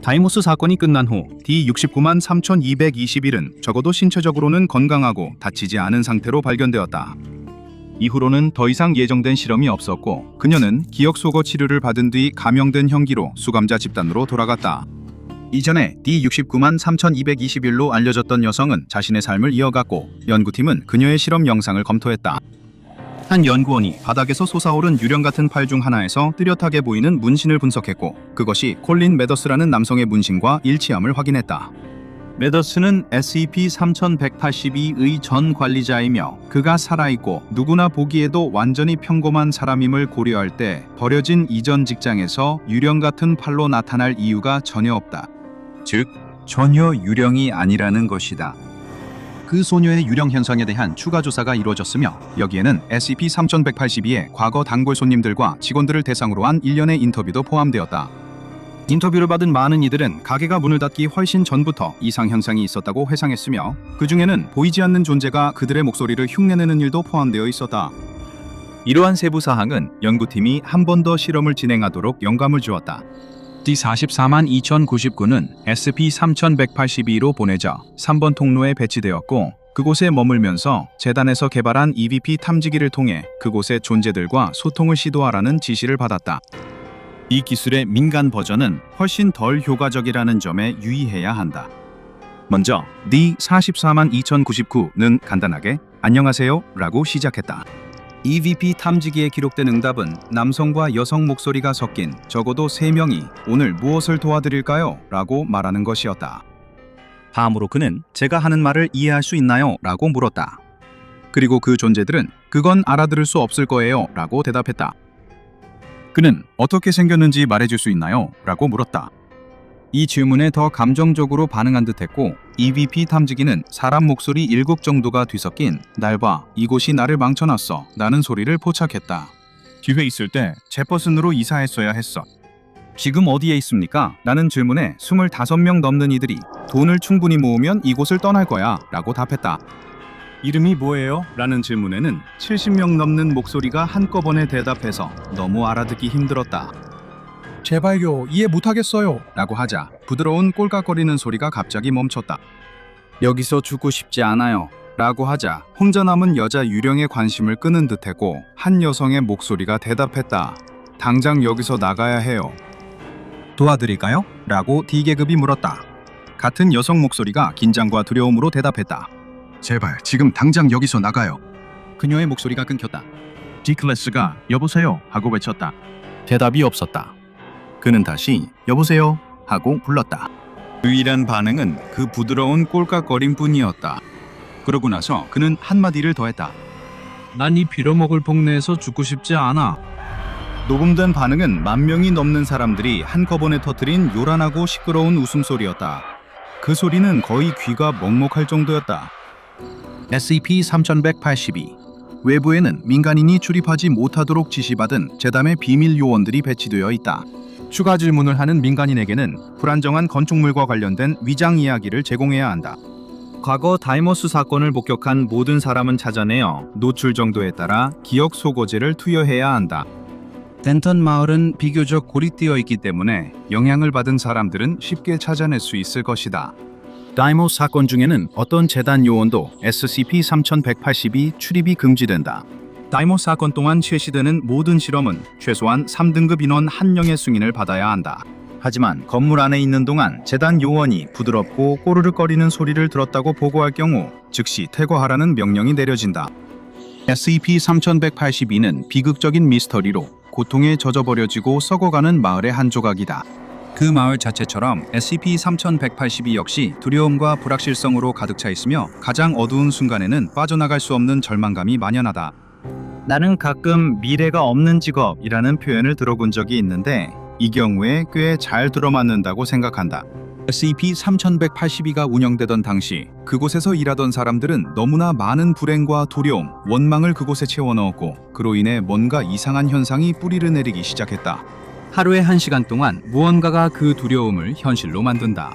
다이모스 사건이 끝난 후 D693,221은 적어도 신체적으로는 건강하고 다치지 않은 상태로 발견되었다. 이후로는 더 이상 예정된 실험이 없었고 그녀는 기억 소거 치료를 받은 뒤 감염된 형기로 수감자 집단으로 돌아갔다. 이전에 D693,221로 알려졌던 여성은 자신의 삶을 이어갔고 연구팀은 그녀의 실험 영상을 검토했다. 한 연구원이 바닥에서 솟아오른 유령 같은 팔 중 하나에서 뚜렷하게 보이는 문신을 분석했고 그것이 콜린 메더스라는 남성의 문신과 일치함을 확인했다. 메더스는 SCP-3182의 전 관리자이며 그가 살아있고 누구나 보기에도 완전히 평범한 사람임을 고려할 때 버려진 이전 직장에서 유령 같은 팔로 나타날 이유가 전혀 없다. 즉, 전혀 유령이 아니라는 것이다. 그 소녀의 유령 현상에 대한 추가 조사가 이루어졌으며 여기에는 SCP-3182의 과거 단골 손님들과 직원들을 대상으로 한 일련의 인터뷰도 포함되었다. 인터뷰를 받은 많은 이들은 가게가 문을 닫기 훨씬 전부터 이상 현상이 있었다고 회상했으며 그 중에는 보이지 않는 존재가 그들의 목소리를 흉내내는 일도 포함되어 있었다. 이러한 세부 사항은 연구팀이 한 번 더 실험을 진행하도록 영감을 주었다. D442,099는 SCP-3182로 보내져 3번 통로에 배치되었고 그곳에 머물면서 재단에서 개발한 EVP 탐지기를 통해 그곳의 존재들과 소통을 시도하라는 지시를 받았다. 이 기술의 민간 버전은 훨씬 덜 효과적이라는 점에 유의해야 한다. 먼저 D442,099는 간단하게 안녕하세요 라고 시작했다. EVP 탐지기에 기록된 응답은 남성과 여성 목소리가 섞인 적어도 3명이 오늘 무엇을 도와드릴까요? 라고 말하는 것이었다. 다음으로 그는 제가 하는 말을 이해할 수 있나요? 라고 물었다. 그리고 그 존재들은 그건 알아들을 수 없을 거예요 라고 대답했다. 그는 어떻게 생겼는지 말해줄 수 있나요? 라고 물었다. 이 질문에 더 감정적으로 반응한 듯했고 EVP 탐지기는 사람 목소리 7곡 정도가 뒤섞인 날 봐, 이곳이 나를 망쳐놨어 라는 소리를 포착했다. 기회 있을 때 제퍼슨으로 이사했어야 했어. 지금 어디에 있습니까? 라는 질문에 25명 넘는 이들이 돈을 충분히 모으면 이곳을 떠날 거야 라고 답했다. 이름이 뭐예요? 라는 질문에는 70명 넘는 목소리가 한꺼번에 대답해서 너무 알아듣기 힘들었다. 제발요, 이해 못하겠어요 라고 하자 부드러운 꼴깍거리는 소리가 갑자기 멈췄다. 여기서 죽고 싶지 않아요 라고 하자 혼자 남은 여자 유령의 관심을 끄는 듯했고 한 여성의 목소리가 대답했다. 당장 여기서 나가야 해요. 도와드릴까요? 라고 D계급이 물었다. 같은 여성 목소리가 긴장과 두려움으로 대답했다. 제발 지금 당장 여기서 나가요. 그녀의 목소리가 끊겼다. 디클래스가 여보세요 하고 외쳤다. 대답이 없었다. 그는 다시 여보세요 하고 불렀다. 유일한 반응은 그 부드러운 꼴깍거림뿐이었다. 그러고 나서 그는 한마디를 더했다. 난 이 빌어먹을 동네에서 죽고 싶지 않아. 녹음된 반응은 10,000명이 넘는 사람들이 한꺼번에 터뜨린 요란하고 시끄러운 웃음소리였다. 그 소리는 거의 귀가 먹먹할 정도였다. SCP-3182 외부에는 민간인이 출입하지 못하도록 지시받은 재단의 비밀 요원들이 배치되어 있다. 추가 질문을 하는 민간인에게는 불안정한 건축물과 관련된 위장 이야기를 제공해야 한다. 과거 다이머스 사건을 목격한 모든 사람은 찾아내어 노출 정도에 따라 기억 소거제를 투여해야 한다. 덴턴 마을은 비교적 고립되어 있기 때문에 영향을 받은 사람들은 쉽게 찾아낼 수 있을 것이다. 다이머스 사건 중에는 어떤 재단 요원도 SCP-3182 출입이 금지된다. 다이머스 사건 동안 실시되는 모든 실험은 최소한 3등급 인원 1명의 승인을 받아야 한다. 하지만 건물 안에 있는 동안 재단 요원이 부드럽고 꼬르륵거리는 소리를 들었다고 보고할 경우 즉시 퇴거하라는 명령이 내려진다. SCP-3182는 비극적인 미스터리로 고통에 젖어버려지고 썩어가는 마을의 한 조각이다. 그 마을 자체처럼 SCP-3182 역시 두려움과 불확실성으로 가득 차 있으며 가장 어두운 순간에는 빠져나갈 수 없는 절망감이 만연하다. 나는 가끔 미래가 없는 직업이라는 표현을 들어본 적이 있는데 이 경우에 꽤 잘 들어맞는다고 생각한다. SCP-3182가 운영되던 당시 그곳에서 일하던 사람들은 너무나 많은 불행과 두려움, 원망을 그곳에 채워넣었고 그로 인해 뭔가 이상한 현상이 뿌리를 내리기 시작했다. 하루에 1시간 동안 무언가가 그 두려움을 현실로 만든다.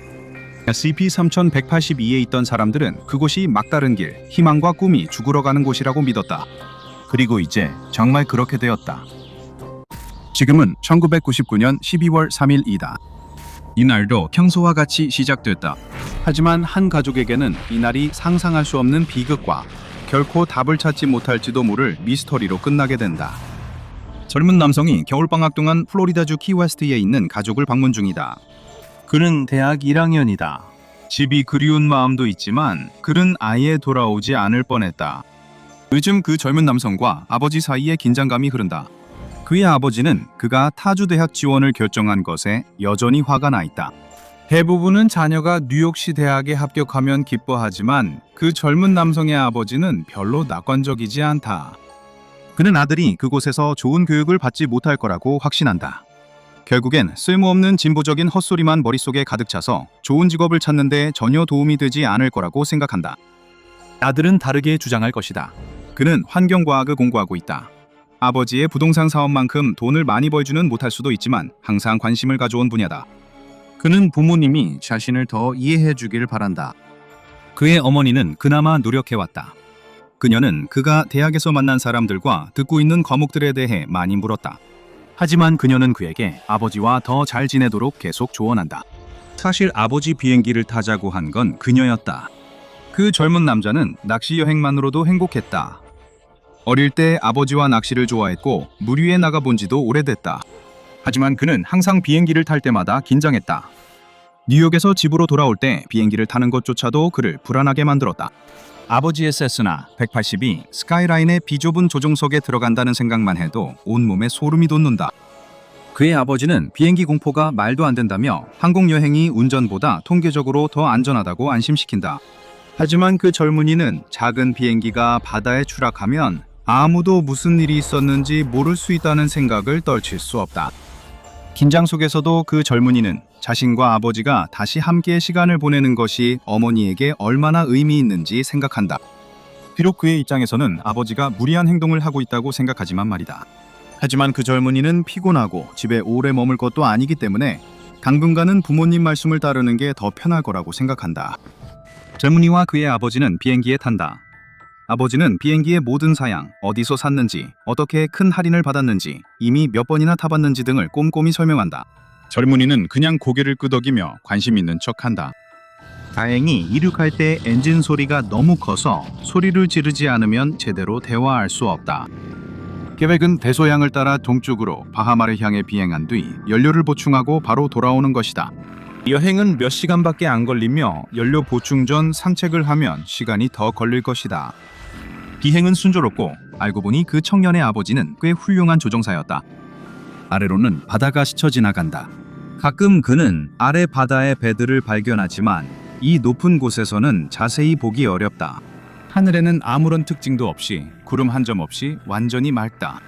SCP-3182에 있던 사람들은 그곳이 막다른 길, 희망과 꿈이 죽으러가는 곳이라고 믿었다. 그리고 이제 정말 그렇게 되었다. 지금은 1999년 12월 3일이다. 이날도 평소와 같이 시작됐다. 하지만 한 가족에게는 이날이 상상할 수 없는 비극과 결코 답을 찾지 못할지도 모를 미스터리로 끝나게 된다. 젊은 남성이 겨울방학 동안 플로리다주 키웨스트에 있는 가족을 방문 중이다. 그는 대학 1학년이다. 집이 그리운 마음도 있지만 그는 아예 돌아오지 않을 뻔했다. 요즘 그 젊은 남성과 아버지 사이에 긴장감이 흐른다. 그의 아버지는 그가 타주 대학 지원을 결정한 것에 여전히 화가 나 있다. 대부분은 자녀가 뉴욕시 대학에 합격하면 기뻐하지만 그 젊은 남성의 아버지는 별로 낙관적이지 않다. 그는 아들이 그곳에서 좋은 교육을 받지 못할 거라고 확신한다. 결국엔 쓸모없는 진보적인 헛소리만 머릿속에 가득 차서 좋은 직업을 찾는 데 전혀 도움이 되지 않을 거라고 생각한다. 아들은 다르게 주장할 것이다. 그는 환경과학을 공부하고 있다. 아버지의 부동산 사업만큼 돈을 많이 벌지는 못할 수도 있지만 항상 관심을 가져온 분야다. 그는 부모님이 자신을 더 이해해 주길 바란다. 그의 어머니는 그나마 노력해왔다. 그녀는 그가 대학에서 만난 사람들과 듣고 있는 과목들에 대해 많이 물었다. 하지만 그녀는 그에게 아버지와 더 잘 지내도록 계속 조언한다. 사실 아버지 비행기를 타자고 한 건 그녀였다. 그 젊은 남자는 낚시 여행만으로도 행복했다. 어릴 때 아버지와 낚시를 좋아했고 물 위에 나가본 지도 오래됐다. 하지만 그는 항상 비행기를 탈 때마다 긴장했다. 뉴욕에서 집으로 돌아올 때 비행기를 타는 것조차도 그를 불안하게 만들었다. 아버지의 세스나 182 스카이라인의 비좁은 조종석에 들어간다는 생각만 해도 온몸에 소름이 돋는다. 그의 아버지는 비행기 공포가 말도 안 된다며 항공여행이 운전보다 통계적으로 더 안전하다고 안심시킨다. 하지만 그 젊은이는 작은 비행기가 바다에 추락하면 아무도 무슨 일이 있었는지 모를 수 있다는 생각을 떨칠 수 없다. 긴장 속에서도 그 젊은이는 자신과 아버지가 다시 함께 시간을 보내는 것이 어머니에게 얼마나 의미 있는지 생각한다. 비록 그의 입장에서는 아버지가 무리한 행동을 하고 있다고 생각하지만 말이다. 하지만 그 젊은이는 피곤하고 집에 오래 머물 것도 아니기 때문에 당분간은 부모님 말씀을 따르는 게 더 편할 거라고 생각한다. 젊은이와 그의 아버지는 비행기에 탄다. 아버지는 비행기의 모든 사양, 어디서 샀는지, 어떻게 큰 할인을 받았는지, 이미 몇 번이나 타봤는지 등을 꼼꼼히 설명한다. 젊은이는 그냥 고개를 끄덕이며 관심 있는 척한다. 다행히 이륙할 때 엔진 소리가 너무 커서 소리를 지르지 않으면 제대로 대화할 수 없다. 계획은 대서양을 따라 동쪽으로 바하마를 향해 비행한 뒤 연료를 보충하고 바로 돌아오는 것이다. 여행은 몇 시간밖에 안 걸리며 연료 보충 전 산책을 하면 시간이 더 걸릴 것이다. 비행은 순조롭고 알고 보니 그 청년의 아버지는 꽤 훌륭한 조종사였다. 아래로는 바다가 스쳐 지나간다. 가끔 그는 아래 바다의 배들을 발견하지만 이 높은 곳에서는 자세히 보기 어렵다. 하늘에는 아무런 특징도 없이 구름 한 점 없이 완전히 맑다.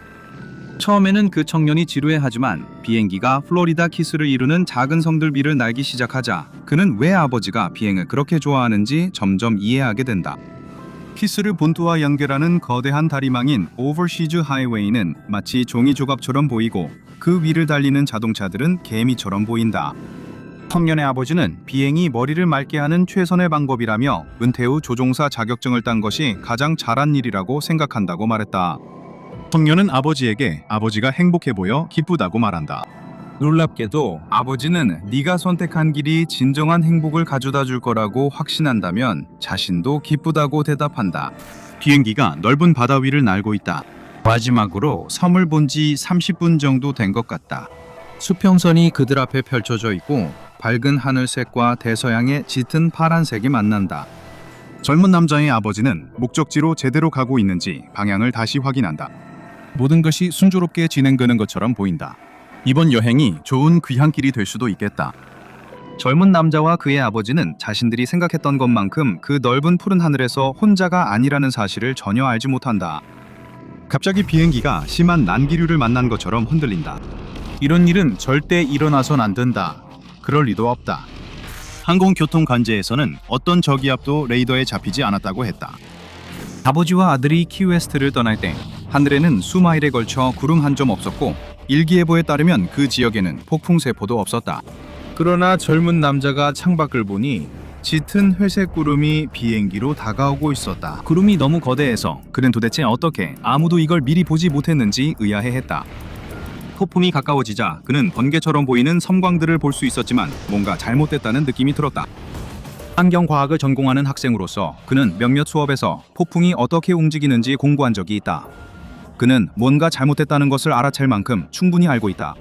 처음에는 그 청년이 지루해하지만 비행기가 플로리다 키스를 이루는 작은 성들 위를 날기 시작하자 그는 왜 아버지가 비행을 그렇게 좋아하는지 점점 이해하게 된다. 키스를 본토와 연결하는 거대한 다리망인 오버시즈 하이웨이는 마치 종이 조각처럼 보이고 그 위를 달리는 자동차들은 개미처럼 보인다. 청년의 아버지는 비행이 머리를 맑게 하는 최선의 방법이라며 은퇴 후 조종사 자격증을 딴 것이 가장 잘한 일이라고 생각한다고 말했다. 청년은 아버지에게 아버지가 행복해 보여 기쁘다고 말한다. 놀랍게도 아버지는 네가 선택한 길이 진정한 행복을 가져다 줄 거라고 확신한다면 자신도 기쁘다고 대답한다. 비행기가 넓은 바다 위를 날고 있다. 마지막으로 섬을 본 지 30분 정도 된 것 같다. 수평선이 그들 앞에 펼쳐져 있고 밝은 하늘색과 대서양의 짙은 파란색이 만난다. 젊은 남자의 아버지는 목적지로 제대로 가고 있는지 방향을 다시 확인한다. 모든 것이 순조롭게 진행되는 것처럼 보인다. 이번 여행이 좋은 귀향길이 될 수도 있겠다. 젊은 남자와 그의 아버지는 자신들이 생각했던 것만큼 그 넓은 푸른 하늘에서 혼자가 아니라는 사실을 전혀 알지 못한다. 갑자기 비행기가 심한 난기류를 만난 것처럼 흔들린다. 이런 일은 절대 일어나선 안 된다. 그럴 리도 없다. 항공교통 관제에서는 어떤 저기압도 레이더에 잡히지 않았다고 했다. 아버지와 아들이 키웨스트를 떠날 때 하늘에는 수마일에 걸쳐 구름 한 점 없었고 일기예보에 따르면 그 지역에는 폭풍 세포도 없었다. 그러나 젊은 남자가 창밖을 보니 짙은 회색 구름이 비행기로 다가오고 있었다. 구름이 너무 거대해서 그는 도대체 어떻게 아무도 이걸 미리 보지 못했는지 의아해했다. 폭풍이 가까워지자 그는 번개처럼 보이는 섬광들을 볼 수 있었지만 뭔가 잘못됐다는 느낌이 들었다. 환경과학을 전공하는 학생으로서 그는 몇몇 수업에서 폭풍이 어떻게 움직이는지 공부한 적이 있다. 그는 뭔가 잘못됐다는 것을 알아챌 만큼 충분히 알고 있다.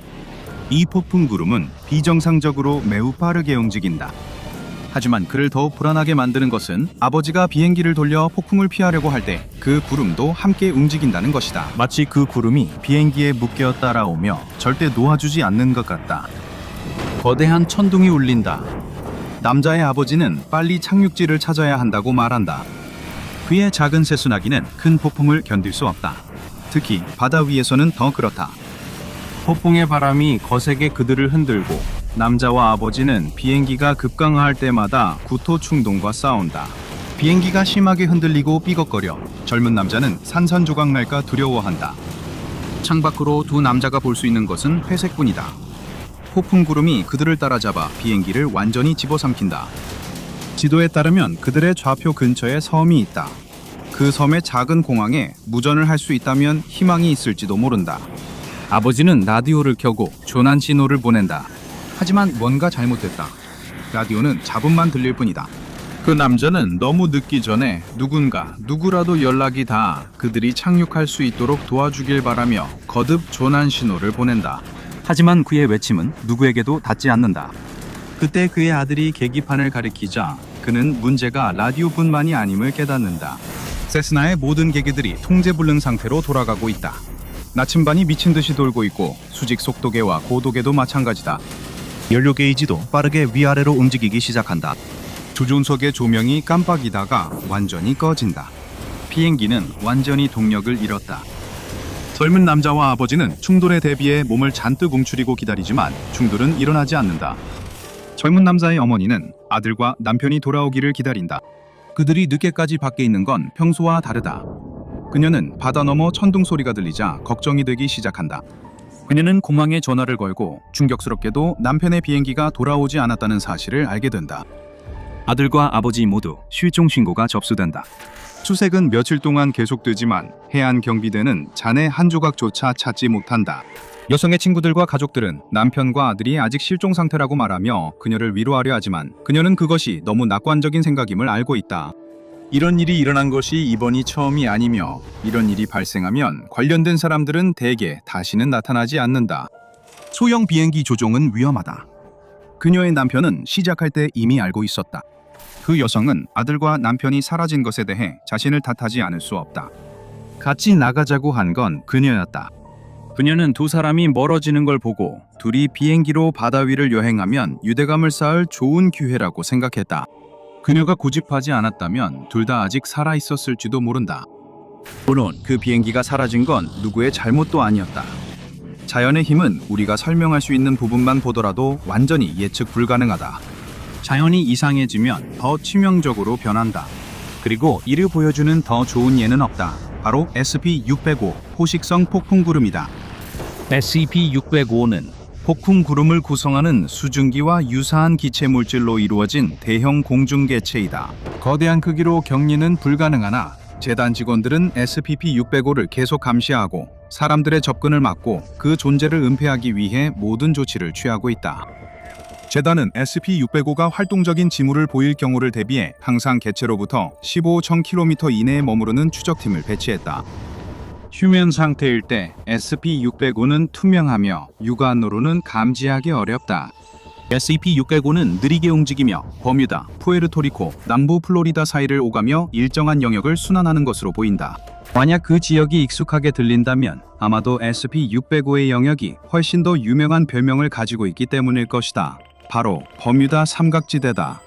이 폭풍 구름은 비정상적으로 매우 빠르게 움직인다. 하지만 그를 더욱 불안하게 만드는 것은 아버지가 비행기를 돌려 폭풍을 피하려고 할 때 그 구름도 함께 움직인다는 것이다. 마치 그 구름이 비행기에 묶여 따라오며 절대 놓아주지 않는 것 같다. 거대한 천둥이 울린다. 남자의 아버지는 빨리 착륙지를 찾아야 한다고 말한다. 그의 작은 새순아기는 큰 폭풍을 견딜 수 없다. 특히 바다 위에서는 더 그렇다. 폭풍의 바람이 거세게 그들을 흔들고 남자와 아버지는 비행기가 급강하할 때마다 구토 충동과 싸운다. 비행기가 심하게 흔들리고 삐걱거려 젊은 남자는 산산조각 날까 두려워한다. 창밖으로 두 남자가 볼 수 있는 것은 회색뿐이다. 폭풍 구름이 그들을 따라잡아 비행기를 완전히 집어삼킨다. 지도에 따르면 그들의 좌표 근처에 섬이 있다. 그 섬의 작은 공항에 무전을 할 수 있다면 희망이 있을지도 모른다. 아버지는 라디오를 켜고 조난 신호를 보낸다. 하지만 뭔가 잘못됐다. 라디오는 잡음만 들릴 뿐이다. 그 남자는 너무 늦기 전에 누구라도 연락이 닿아 그들이 착륙할 수 있도록 도와주길 바라며 거듭 조난 신호를 보낸다. 하지만 그의 외침은 누구에게도 닿지 않는다. 그때 그의 아들이 계기판을 가리키자 그는 문제가 라디오뿐만이 아님을 깨닫는다. 세스나의 모든 계기들이 통제불능 상태로 돌아가고 있다. 나침반이 미친 듯이 돌고 있고 수직 속도계와 고도계도 마찬가지다. 연료 게이지도 빠르게 위아래로 움직이기 시작한다. 조종석의 조명이 깜빡이다가 완전히 꺼진다. 비행기는 완전히 동력을 잃었다. 젊은 남자와 아버지는 충돌에 대비해 몸을 잔뜩 움츠리고 기다리지만 충돌은 일어나지 않는다. 젊은 남자의 어머니는 아들과 남편이 돌아오기를 기다린다. 그들이 늦게까지 밖에 있는 건 평소와 다르다. 그녀는 바다 너머 천둥 소리가 들리자 걱정이 되기 시작한다. 그녀는 공항에 전화를 걸고 충격스럽게도 남편의 비행기가 돌아오지 않았다는 사실을 알게 된다. 아들과 아버지 모두 실종 신고가 접수된다. 수색은 며칠 동안 계속되지만 해안 경비대는 잔해 한 조각조차 찾지 못한다. 여성의 친구들과 가족들은 남편과 아들이 아직 실종 상태라고 말하며 그녀를 위로하려 하지만 그녀는 그것이 너무 낙관적인 생각임을 알고 있다. 이런 일이 일어난 것이 이번이 처음이 아니며 이런 일이 발생하면 관련된 사람들은 대개 다시는 나타나지 않는다. 소형 비행기 조종은 위험하다. 그녀의 남편은 시작할 때 이미 알고 있었다. 그 여성은 아들과 남편이 사라진 것에 대해 자신을 탓하지 않을 수 없다. 같이 나가자고 한 건 그녀였다. 그녀는 두 사람이 멀어지는 걸 보고 둘이 비행기로 바다 위를 여행하면 유대감을 쌓을 좋은 기회라고 생각했다. 그녀가 고집하지 않았다면 둘 다 아직 살아 있었을지도 모른다. 물론 그 비행기가 사라진 건 누구의 잘못도 아니었다. 자연의 힘은 우리가 설명할 수 있는 부분만 보더라도 완전히 예측 불가능하다. 자연이 이상해지면 더 치명적으로 변한다. 그리고 이를 보여주는 더 좋은 예는 없다. 바로 SCP-605 포식성 폭풍구름이다. SCP-605는 폭풍구름을 구성하는 수증기와 유사한 기체 물질로 이루어진 대형 공중개체이다. 거대한 크기로 격리는 불가능하나 재단 직원들은 SCP-605를 계속 감시하고 사람들의 접근을 막고 그 존재를 은폐하기 위해 모든 조치를 취하고 있다. 재단은 SCP-605가 활동적인 징후를 보일 경우를 대비해 항상 개체로부터 15,000km 이내에 머무르는 추적팀을 배치했다. 휴면 상태일 때 SCP-605는 투명하며 육안으로는 감지하기 어렵다. SCP-605는 느리게 움직이며 버뮤다, 푸에르토리코, 남부 플로리다 사이를 오가며 일정한 영역을 순환하는 것으로 보인다. 만약 그 지역이 익숙하게 들린다면 아마도 SCP-605의 영역이 훨씬 더 유명한 별명을 가지고 있기 때문일 것이다. 바로 버뮤다 삼각지대다.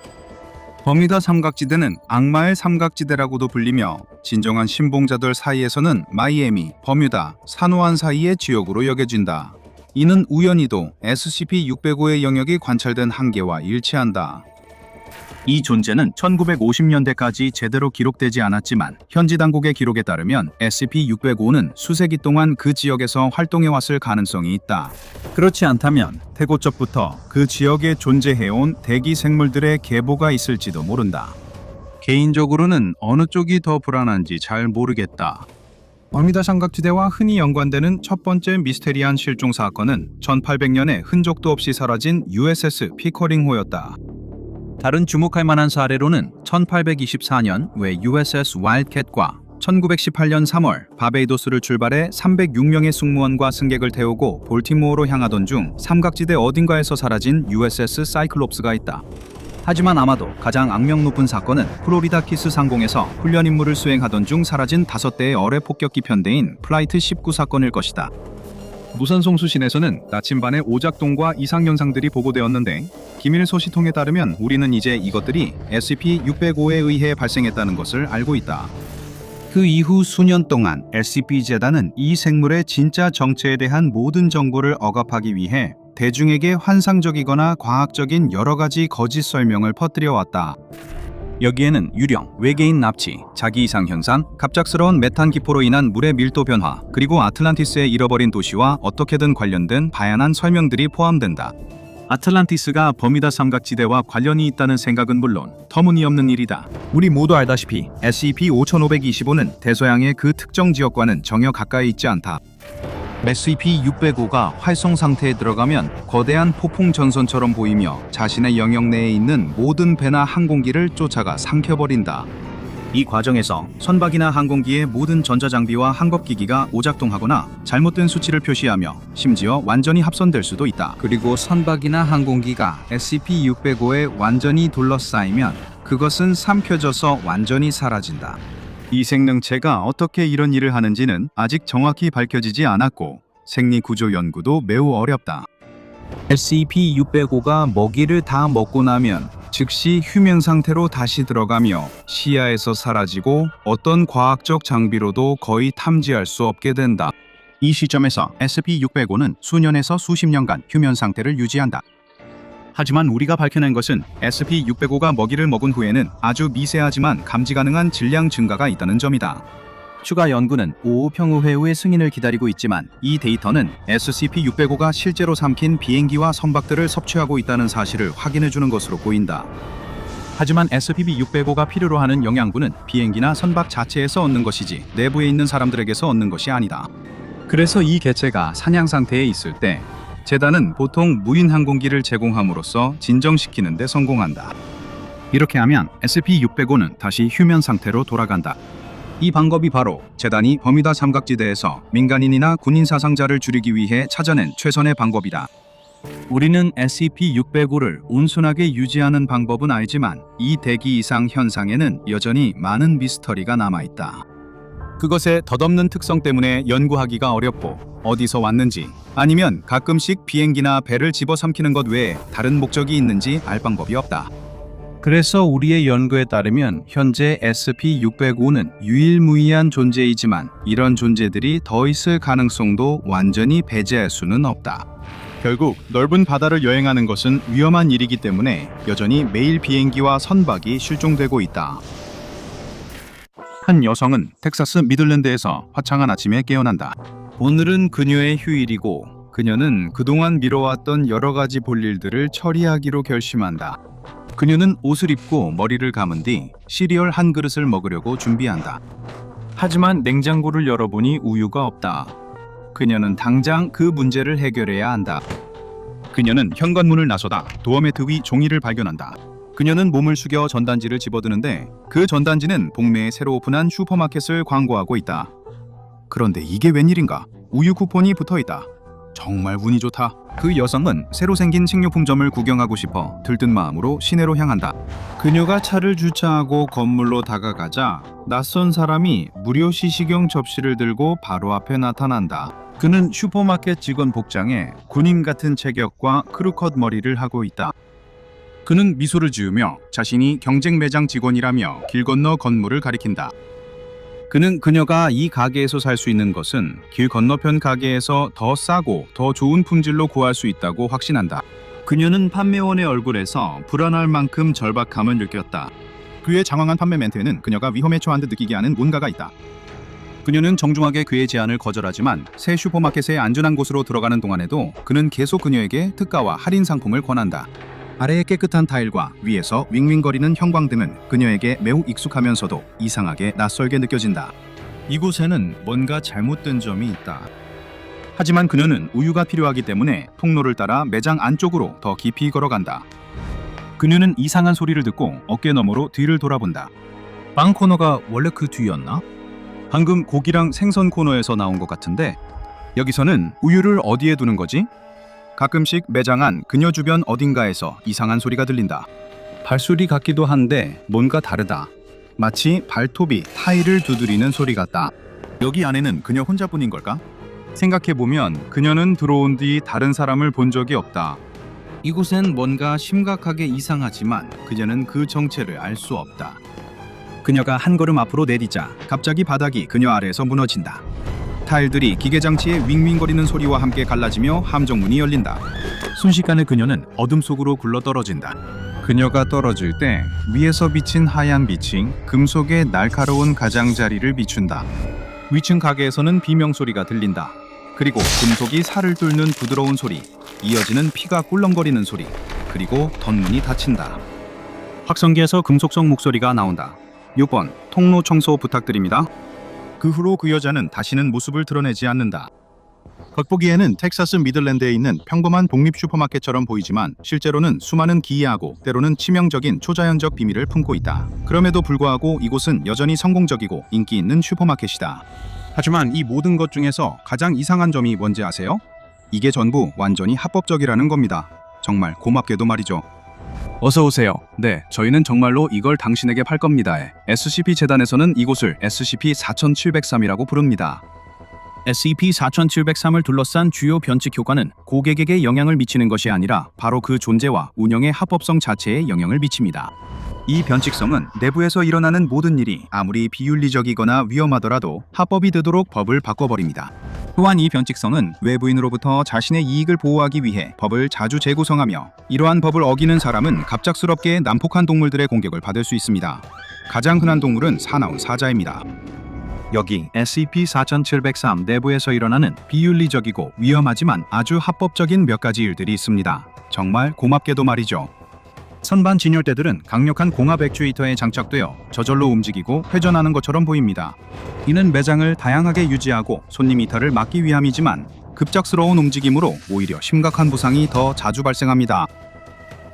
버뮤다 삼각지대는 악마의 삼각지대라고도 불리며 진정한 신봉자들 사이에서는 마이애미, 버뮤다, 산호안 사이의 지역으로 여겨진다. 이는 우연히도 SCP-605의 영역이 관찰된 한계와 일치한다. 이 존재는 1950년대까지 제대로 기록되지 않았지만 현지 당국의 기록에 따르면 SCP-605는 수세기 동안 그 지역에서 활동해왔을 가능성이 있다. 그렇지 않다면 태고적부터 그 지역에 존재해온 대기 생물들의 계보가 있을지도 모른다. 개인적으로는 어느 쪽이 더 불안한지 잘 모르겠다. 버뮤다 삼각지대와 흔히 연관되는 첫 번째 미스테리한 실종 사건은 1800년에 흔적도 없이 사라진 USS 피커링호였다. 다른 주목할 만한 사례로는 1824년 왜 USS 와일드캣과 1918년 3월 바베이도스를 출발해 306명의 승무원과 승객을 태우고 볼티모어로 향하던 중 삼각지대 어딘가에서 사라진 USS 사이클롭스가 있다. 하지만 아마도 가장 악명 높은 사건은 플로리다 키스 상공에서 훈련 임무를 수행하던 중 사라진 5대의 어뢰 폭격기 편대인 플라이트 19 사건일 것이다. 무선 송수신에서는 나침반의 오작동과 이상현상들이 보고되었는데 기밀 소식통에 따르면 우리는 이제 이것들이 SCP-605에 의해 발생했다는 것을 알고 있다. 그 이후 수년 동안 SCP-재단은 이 생물의 진짜 정체에 대한 모든 정보를 억압하기 위해 대중에게 환상적이거나 과학적인 여러 가지 거짓 설명을 퍼뜨려 왔다. 여기에는 유령, 외계인 납치, 자기 이상 현상, 갑작스러운 메탄 기포로 인한 물의 밀도 변화, 그리고 아틀란티스의 잃어버린 도시와 어떻게든 관련된 다양한 설명들이 포함된다. 아틀란티스가 버뮤다 삼각지대와 관련이 있다는 생각은 물론 터무니없는 일이다. 우리 모두 알다시피 SCP-5525는 대서양의 그 특정 지역과는 전혀 가까이 있지 않다. SCP-605가 활성 상태에 들어가면 거대한 폭풍 전선처럼 보이며 자신의 영역 내에 있는 모든 배나 항공기를 쫓아가 삼켜버린다. 이 과정에서 선박이나 항공기의 모든 전자장비와 항법기기가 오작동하거나 잘못된 수치를 표시하며 심지어 완전히 합선될 수도 있다. 그리고 선박이나 항공기가 SCP-605에 완전히 둘러싸이면 그것은 삼켜져서 완전히 사라진다. 이 생명체가 어떻게 이런 일을 하는지는 아직 정확히 밝혀지지 않았고 생리구조 연구도 매우 어렵다. SCP-605가 먹이를 다 먹고 나면 즉시 휴면 상태로 다시 들어가며 시야에서 사라지고 어떤 과학적 장비로도 거의 탐지할 수 없게 된다. 이 시점에서 SCP-605는 수년에서 수십 년간 휴면 상태를 유지한다. 하지만 우리가 밝혀낸 것은 SCP-605가 먹이를 먹은 후에는 아주 미세하지만 감지 가능한 질량 증가가 있다는 점이다. 추가 연구는 오후평의회의 승인을 기다리고 있지만 이 데이터는 SCP-605가 실제로 삼킨 비행기와 선박들을 섭취하고 있다는 사실을 확인해주는 것으로 보인다. 하지만 SCP-605가 필요로 하는 영양분은 비행기나 선박 자체에서 얻는 것이지 내부에 있는 사람들에게서 얻는 것이 아니다. 그래서 이 개체가 사냥 상태에 있을 때 재단은 보통 무인 항공기를 제공함으로써 진정시키는 데 성공한다. 이렇게 하면 SCP-605는 다시 휴면 상태로 돌아간다. 이 방법이 바로 재단이 버뮤다 삼각지대에서 민간인이나 군인 사상자를 줄이기 위해 찾아낸 최선의 방법이다. 우리는 SCP-605를 온순하게 유지하는 방법은 알지만 이 대기 이상 현상에는 여전히 많은 미스터리가 남아있다. 그것의 덧없는 특성 때문에 연구하기가 어렵고 어디서 왔는지 아니면 가끔씩 비행기나 배를 집어삼키는 것 외에 다른 목적이 있는지 알 방법이 없다. 그래서 우리의 연구에 따르면 현재 SCP-605는 유일무이한 존재이지만 이런 존재들이 더 있을 가능성도 완전히 배제할 수는 없다. 결국 넓은 바다를 여행하는 것은 위험한 일이기 때문에 여전히 매일 비행기와 선박이 실종되고 있다. 한 여성은 텍사스 미들랜드에서 화창한 아침에 깨어난다. 오늘은 그녀의 휴일이고 그녀는 그동안 미뤄왔던 여러 가지 볼일들을 처리하기로 결심한다. 그녀는 옷을 입고 머리를 감은 뒤 시리얼 한 그릇을 먹으려고 준비한다. 하지만 냉장고를 열어보니 우유가 없다. 그녀는 당장 그 문제를 해결해야 한다. 그녀는 현관문을 나서다 도어매트 위 종이를 발견한다. 그녀는 몸을 숙여 전단지를 집어드는데 그 전단지는 동네에 새로 오픈한 슈퍼마켓을 광고하고 있다. 그런데 이게 웬일인가? 우유 쿠폰이 붙어있다. 정말 운이 좋다. 그 여성은 새로 생긴 식료품점을 구경하고 싶어 들뜬 마음으로 시내로 향한다. 그녀가 차를 주차하고 건물로 다가가자 낯선 사람이 무료 시식용 접시를 들고 바로 앞에 나타난다. 그는 슈퍼마켓 직원 복장에 군인 같은 체격과 크루컷 머리를 하고 있다. 그는 미소를 지으며 자신이 경쟁 매장 직원이라며 길 건너 건물을 가리킨다. 그는 그녀가 이 가게에서 살 수 있는 것은 길 건너편 가게에서 더 싸고 더 좋은 품질로 구할 수 있다고 확신한다. 그녀는 판매원의 얼굴에서 불안할 만큼 절박함을 느꼈다. 그의 장황한 판매 멘트에는 그녀가 위험에 처한 듯 느끼게 하는 뭔가가 있다. 그녀는 정중하게 그의 제안을 거절하지만 새 슈퍼마켓의 안전한 곳으로 들어가는 동안에도 그는 계속 그녀에게 특가와 할인 상품을 권한다. 아래의 깨끗한 타일과 위에서 윙윙거리는 형광등은 그녀에게 매우 익숙하면서도 이상하게 낯설게 느껴진다. 이곳에는 뭔가 잘못된 점이 있다. 하지만 그녀는 우유가 필요하기 때문에 통로를 따라 매장 안쪽으로 더 깊이 걸어간다. 그녀는 이상한 소리를 듣고 어깨 너머로 뒤를 돌아본다. 빵 코너가 원래 그 뒤였나? 방금 고기랑 생선 코너에서 나온 것 같은데 여기서는 우유를 어디에 두는 거지? 가끔씩 매장 안 그녀 주변 어딘가에서 이상한 소리가 들린다. 발소리 같기도 한데 뭔가 다르다. 마치 발톱이 타일을 두드리는 소리 같다. 여기 안에는 그녀 혼자뿐인 걸까? 생각해보면 그녀는 들어온 뒤 다른 사람을 본 적이 없다. 이곳엔 뭔가 심각하게 이상하지만 그녀는 그 정체를 알 수 없다. 그녀가 한 걸음 앞으로 내딛자 갑자기 바닥이 그녀 아래에서 무너진다. 타일들이 기계장치의 윙윙거리는 소리와 함께 갈라지며 함정문이 열린다. 순식간에 그녀는 어둠 속으로 굴러떨어진다. 그녀가 떨어질 때 위에서 비친 하얀 빛이 금속의 날카로운 가장자리를 비춘다. 위층 가게에서는 비명소리가 들린다. 그리고 금속이 살을 뚫는 부드러운 소리, 이어지는 피가 꿀렁거리는 소리, 그리고 덧문이 닫힌다. 확성기에서 금속성 목소리가 나온다. 6번, 통로 청소 부탁드립니다. 그 후로 그 여자는 다시는 모습을 드러내지 않는다. 겉보기에는 텍사스 미들랜드에 있는 평범한 독립 슈퍼마켓처럼 보이지만 실제로는 수많은 기이하고 때로는 치명적인 초자연적 비밀을 품고 있다. 그럼에도 불구하고 이곳은 여전히 성공적이고 인기 있는 슈퍼마켓이다. 하지만 이 모든 것 중에서 가장 이상한 점이 뭔지 아세요? 이게 전부 완전히 합법적이라는 겁니다. 정말 고맙게도 말이죠. 어서 오세요. 네, 저희는 정말로 이걸 당신에게 팔 겁니다. SCP 재단에서는 이곳을 SCP-4703이라고 부릅니다. SCP-4703을 둘러싼 주요 변칙 효과는 고객에게 영향을 미치는 것이 아니라 바로 그 존재와 운영의 합법성 자체에 영향을 미칩니다. 이 변칙성은 내부에서 일어나는 모든 일이 아무리 비윤리적이거나 위험하더라도 합법이 되도록 법을 바꿔버립니다. 또한 이 변칙성은 외부인으로부터 자신의 이익을 보호하기 위해 법을 자주 재구성하며 이러한 법을 어기는 사람은 갑작스럽게 난폭한 동물들의 공격을 받을 수 있습니다. 가장 흔한 동물은 사나운 사자입니다. 여기 SCP-4703 내부에서 일어나는 비윤리적이고 위험하지만 아주 합법적인 몇 가지 일들이 있습니다. 정말 고맙게도 말이죠. 선반 진열대들은 강력한 공압 액추에이터에 장착되어 저절로 움직이고 회전하는 것처럼 보입니다. 이는 매장을 다양하게 유지하고 손님 이탈을 막기 위함이지만 급작스러운 움직임으로 오히려 심각한 부상이 더 자주 발생합니다.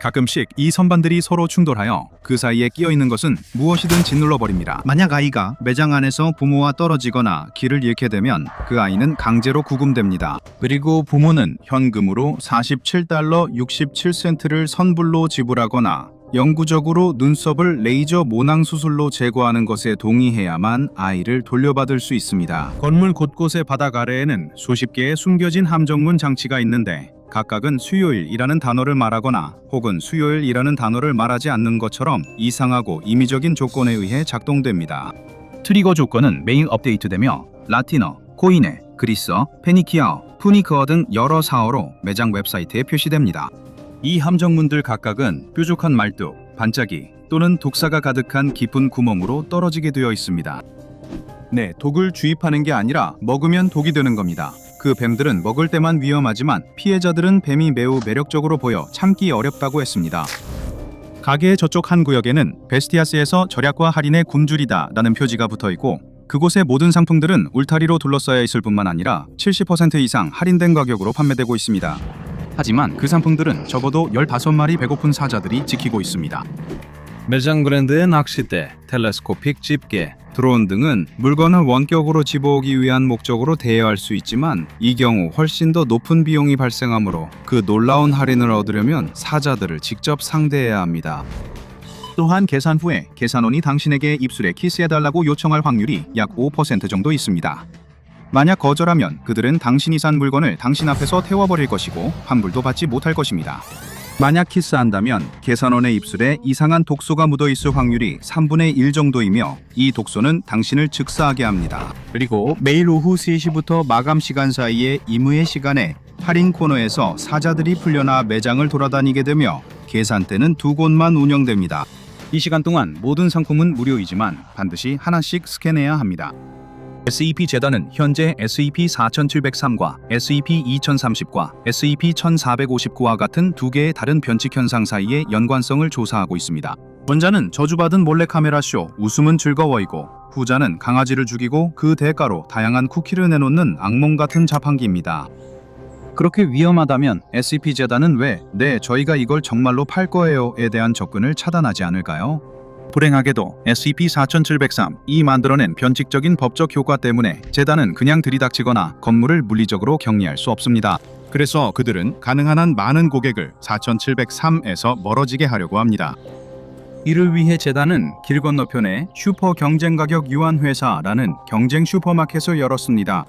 가끔씩 이 선반들이 서로 충돌하여 그 사이에 끼어 있는 것은 무엇이든 짓눌러 버립니다. 만약 아이가 매장 안에서 부모와 떨어지거나 길을 잃게 되면 그 아이는 강제로 구금됩니다. 그리고 부모는 현금으로 47달러 67센트를 선불로 지불하거나 영구적으로 눈썹을 레이저 모낭 수술로 제거하는 것에 동의해야만 아이를 돌려받을 수 있습니다. 건물 곳곳의 바닥 아래에는 수십 개의 숨겨진 함정문 장치가 있는데 각각은 수요일이라는 단어를 말하거나 혹은 수요일이라는 단어를 말하지 않는 것처럼 이상하고 임의적인 조건에 의해 작동됩니다. 트리거 조건은 매일 업데이트되며 라틴어, 코이네, 그리스어, 페니키아어, 푸니크어 등 여러 사어로 매장 웹사이트에 표시됩니다. 이 함정문들 각각은 뾰족한 말뚝, 반짝이 또는 독사가 가득한 깊은 구멍으로 떨어지게 되어 있습니다. 네, 독을 주입하는 게 아니라 먹으면 독이 되는 겁니다. 그 뱀들은 먹을 때만 위험하지만 피해자들은 뱀이 매우 매력적으로 보여 참기 어렵다고 했습니다. 가게의 저쪽 한 구역에는 베스티아스에서 절약과 할인의 굶주리다 라는 표지가 붙어있고 그곳의 모든 상품들은 울타리로 둘러싸여 있을 뿐만 아니라 70% 이상 할인된 가격으로 판매되고 있습니다. 하지만 그 상품들은 적어도 15마리 배고픈 사자들이 지키고 있습니다. 매장 브랜드의 낚싯대, 텔레스코픽 집게, 드론 등은 물건을 원격으로 집어오기 위한 목적으로 대여할 수 있지만 이 경우 훨씬 더 높은 비용이 발생하므로 그 놀라운 할인을 얻으려면 사자들을 직접 상대해야 합니다. 또한 계산 후에 계산원이 당신에게 입술에 키스해달라고 요청할 확률이 약 5% 정도 있습니다. 만약 거절하면 그들은 당신이 산 물건을 당신 앞에서 태워버릴 것이고 환불도 받지 못할 것입니다. 만약 키스한다면 계산원의 입술에 이상한 독소가 묻어있을 확률이 3분의 1 정도이며 이 독소는 당신을 즉사하게 합니다. 그리고 매일 오후 3시부터 마감 시간 사이에 임의의 시간에 할인 코너에서 사자들이 풀려나 매장을 돌아다니게 되며 계산대는 2곳만 운영됩니다. 이 시간 동안 모든 상품은 무료이지만 반드시 하나씩 스캔해야 합니다. SEP 재단은 현재 SEP4703과 SEP2030과 SEP1459와 같은 두 개의 다른 변칙 현상 사이의 연관성을 조사하고 있습니다. 전자는 저주받은 몰래카메라 쇼 웃음은 즐거워이고 후자는 강아지를 죽이고 그 대가로 다양한 쿠키를 내놓는 악몽 같은 자판기입니다. 그렇게 위험하다면 SEP 재단은 왜 "네, 저희가 이걸 정말로 팔 거예요에 대한 접근을 차단하지 않을까요? 불행하게도 SEP4703 이 만들어낸 변칙적인 법적 효과 때문에 재단은 그냥 들이닥치거나 건물을 물리적으로 격리할 수 없습니다. 그래서 그들은 가능한 한 많은 고객을 4703에서 멀어지게 하려고 합니다. 이를 위해 재단은 길 건너편에 슈퍼 경쟁가격 유한회사라는 경쟁 슈퍼마켓을 열었습니다.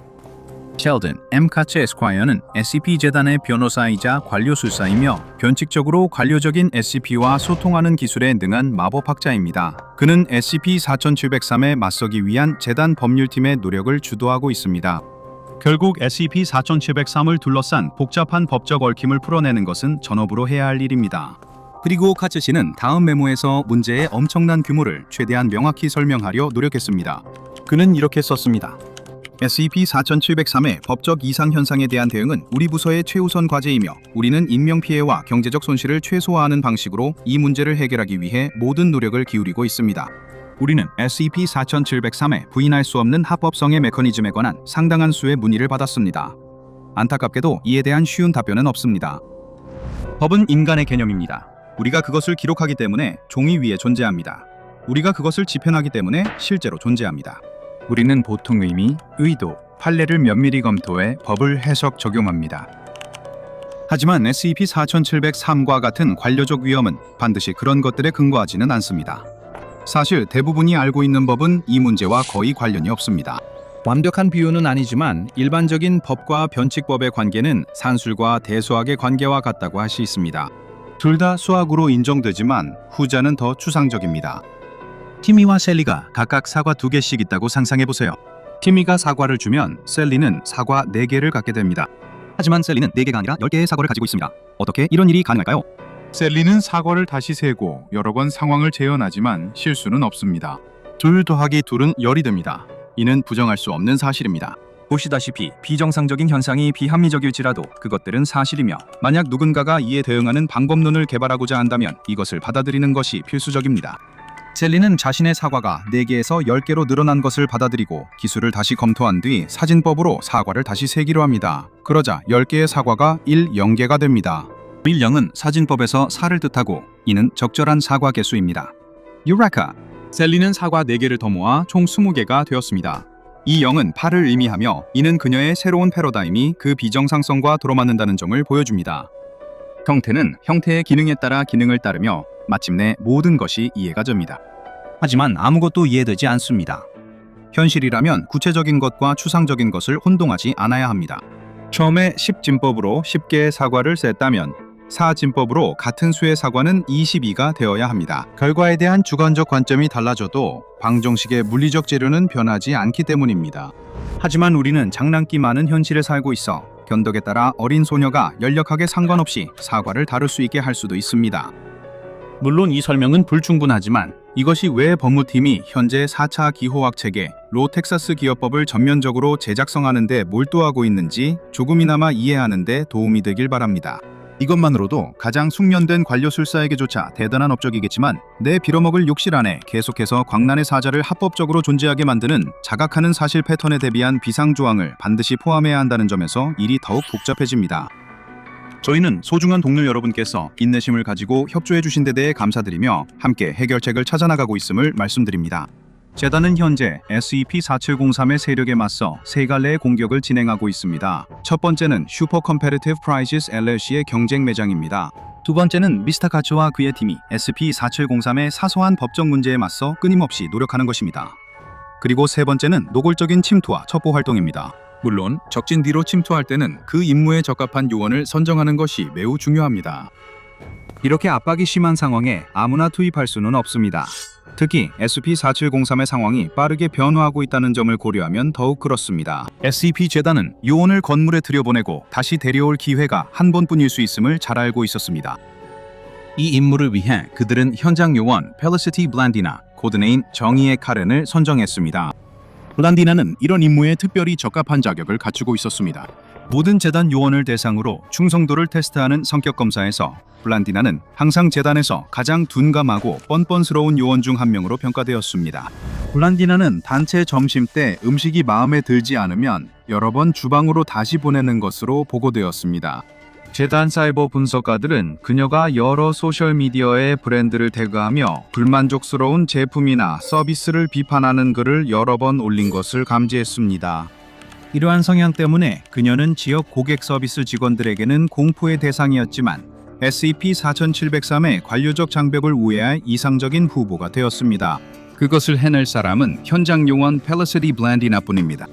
셸든 M. 카츠 에스콰이어는 SCP 재단의 변호사이자 관료술사이며 변칙적으로 관료적인 SCP와 소통하는 기술에 능한 마법학자입니다. 그는 SCP-4703에 맞서기 위한 재단 법률팀의 노력을 주도하고 있습니다. 결국 SCP-4703을 둘러싼 복잡한 법적 얽힘을 풀어내는 것은 전업으로 해야 할 일입니다. 그리고 카츠 씨는 다음 메모에서 문제의 엄청난 규모를 최대한 명확히 설명하려 노력했습니다. 그는 이렇게 썼습니다. SCP-4703의 법적 이상 현상에 대한 대응은 우리 부서의 최우선 과제이며 우리는 인명피해와 경제적 손실을 최소화하는 방식으로 이 문제를 해결하기 위해 모든 노력을 기울이고 있습니다. 우리는 SCP-4703의 부인할 수 없는 합법성의 메커니즘에 관한 상당한 수의 문의를 받았습니다. 안타깝게도 이에 대한 쉬운 답변은 없습니다. 법은 인간의 개념입니다. 우리가 그것을 기록하기 때문에 종이 위에 존재합니다. 우리가 그것을 집행하기 때문에 실제로 존재합니다. 우리는 보통 의미, 의도, 판례를 면밀히 검토해 법을 해석 적용합니다. 하지만 SCP-4703과 같은 관료적 위험은 반드시 그런 것들에 근거하지는 않습니다. 사실 대부분이 알고 있는 법은 이 문제와 거의 관련이 없습니다. 완벽한 비유는 아니지만 일반적인 법과 변칙법의 관계는 산술과 대수학의 관계와 같다고 할 수 있습니다. 둘 다 수학으로 인정되지만 후자는 더 추상적입니다. 티미와 셀리가 각각 사과 2개씩 있다고 상상해보세요. 티미가 사과를 주면 셀리는 사과 4개를 갖게 됩니다. 하지만 셀리는 4개가 아니라 10개의 사과를 가지고 있습니다. 어떻게 이런 일이 가능할까요? 셀리는 사과를 다시 세고 여러 번 상황을 재현하지만 실수는 없습니다. 2 더하기 2는 10이 됩니다. 이는 부정할 수 없는 사실입니다. 보시다시피 비정상적인 현상이 비합리적일지라도 그것들은 사실이며 만약 누군가가 이에 대응하는 방법론을 개발하고자 한다면 이것을 받아들이는 것이 필수적입니다. 셀리는 자신의 사과가 4개에서 10개로 늘어난 것을 받아들이고 기술을 다시 검토한 뒤 사진법으로 사과를 다시 세기로 합니다. 그러자 10개의 사과가 0개가 됩니다. 1영은 사진법에서 사를 뜻하고 이는 적절한 사과 개수입니다. 유라카! 셀리는 사과 4개를 더 모아 총 20개가 되었습니다. 이 0은 8을 의미하며 이는 그녀의 새로운 패러다임이 그 비정상성과 들어맞는다는 점을 보여줍니다. 형태는 형태의 기능에 따라 기능을 따르며 마침내 모든 것이 이해가 됩니다. 하지만 아무것도 이해되지 않습니다. 현실이라면 구체적인 것과 추상적인 것을 혼동하지 않아야 합니다. 처음에 10진법으로 10개의 사과를 셌다면 4진법으로 같은 수의 사과는 22가 되어야 합니다. 결과에 대한 주관적 관점이 달라져도 방정식의 물리적 재료는 변하지 않기 때문입니다. 하지만 우리는 장난기 많은 현실에 살고 있어 견덕에 따라 어린 소녀가 연력학에 상관없이 사과를 다룰 수 있게 할 수도 있습니다. 물론 이 설명은 불충분하지만 이것이 왜 법무팀이 현재 4차 기호학 체계 로텍사스 기업법을 전면적으로 재작성하는 데 몰두하고 있는지 조금이나마 이해하는 데 도움이 되길 바랍니다. 이것만으로도 가장 숙련된 관료술사에게조차 대단한 업적이겠지만 내 빌어먹을 욕실 안에 계속해서 광란의 사자를 합법적으로 존재하게 만드는 자각하는 사실 패턴에 대비한 비상조항을 반드시 포함해야 한다는 점에서 일이 더욱 복잡해집니다. 저희는 소중한 동료 여러분께서 인내심을 가지고 협조해 주신 데 대해 감사드리며 함께 해결책을 찾아나가고 있음을 말씀드립니다. 재단은 현재 SCP-4703의 세력에 맞서 세 갈래의 공격을 진행하고 있습니다. 첫 번째는 슈퍼 컴패티티브 프라이지스 LLC의 경쟁 매장입니다. 두 번째는 미스터 가츠와 그의 팀이 SCP-4703의 사소한 법적 문제에 맞서 끊임없이 노력하는 것입니다. 그리고 세 번째는 노골적인 침투와 첩보 활동입니다. 물론 적진 뒤로 침투할 때는 그 임무에 적합한 요원을 선정하는 것이 매우 중요합니다. 이렇게 압박이 심한 상황에 아무나 투입할 수는 없습니다. 특히 SCP-4703의 상황이 빠르게 변화하고 있다는 점을 고려하면 더욱 그렇습니다. SCP-재단은 요원을 건물에 들여보내고 다시 데려올 기회가 한 번뿐일 수 있음을 잘 알고 있었습니다. 이 임무를 위해 그들은 현장 요원 펠리시티 블란디나, 코드네임 정의의 카렌을 선정했습니다. 블란디나는 이런 임무에 특별히 적합한 자격을 갖추고 있었습니다. 모든 재단 요원을 대상으로 충성도를 테스트하는 성격 검사에서 블란디나는 항상 재단에서 가장 둔감하고 뻔뻔스러운 요원 중 한 명으로 평가되었습니다. 블란디나는 단체 점심 때 음식이 마음에 들지 않으면 여러 번 주방으로 다시 보내는 것으로 보고되었습니다. 재단 사이버 분석가들은 그녀가 여러 소셜미디어에 브랜드를 태그하며 불만족스러운 제품이나 서비스를 비판하는 글을 여러 번 올린 것을 감지했습니다. 이러한 성향 때문에 그녀는 지역 고객 서비스 직원들에게는 공포의 대상이었지만 SCP-4703의 관료적 장벽을 우회할 이상적인 후보가 되었습니다. 그것을 해낼 사람은 현장 요원 펠리시티 블란디나뿐입니다.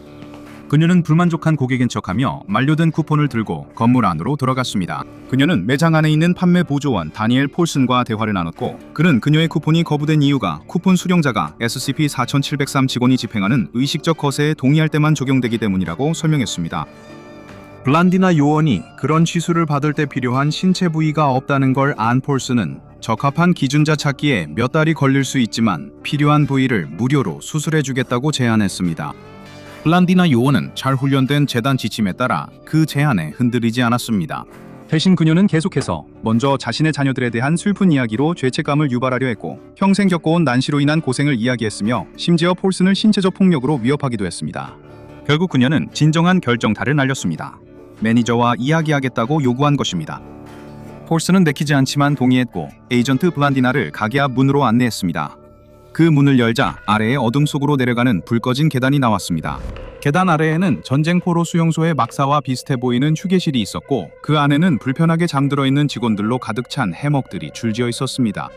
그녀는 불만족한 고객인 척하며 만료된 쿠폰을 들고 건물 안으로 들어갔습니다. 그녀는 매장 안에 있는 판매 보조원 다니엘 폴슨과 대화를 나눴고 그는 그녀의 쿠폰이 거부된 이유가 쿠폰 수령자가 SCP-4703 직원이 집행하는 의식적 거세에 동의할 때만 적용되기 때문이라고 설명했습니다. 블란디나 요원이 그런 취수를 받을 때 필요한 신체 부위가 없다는 걸 안 폴슨은 적합한 기준자 찾기에 몇 달이 걸릴 수 있지만 필요한 부위를 무료로 수술해주겠다고 제안했습니다. 블란디나 요원은 잘 훈련된 재단 지침에 따라 그 제안에 흔들리지 않았습니다. 대신 그녀는 계속해서 먼저 자신의 자녀들에 대한 슬픈 이야기로 죄책감을 유발하려 했고 평생 겪어온 난시로 인한 고생을 이야기했으며 심지어 폴슨을 신체적 폭력으로 위협하기도 했습니다. 결국 그녀는 진정한 결정타를 날렸습니다. 매니저와 이야기하겠다고 요구한 것입니다. 폴슨은 내키지 않지만 동의했고 에이전트 블란디나를 가게 앞 문으로 안내했습니다. 그 문을 열자 아래의 어둠 속으로 내려가는 불 꺼진 계단이 나왔습니다. 계단 아래에는 전쟁포로 수용소의 막사와 비슷해 보이는 휴게실이 있었고 그 안에는 불편하게 잠들어 있는 직원들로 가득 찬 해먹들이 줄지어 있었습니다.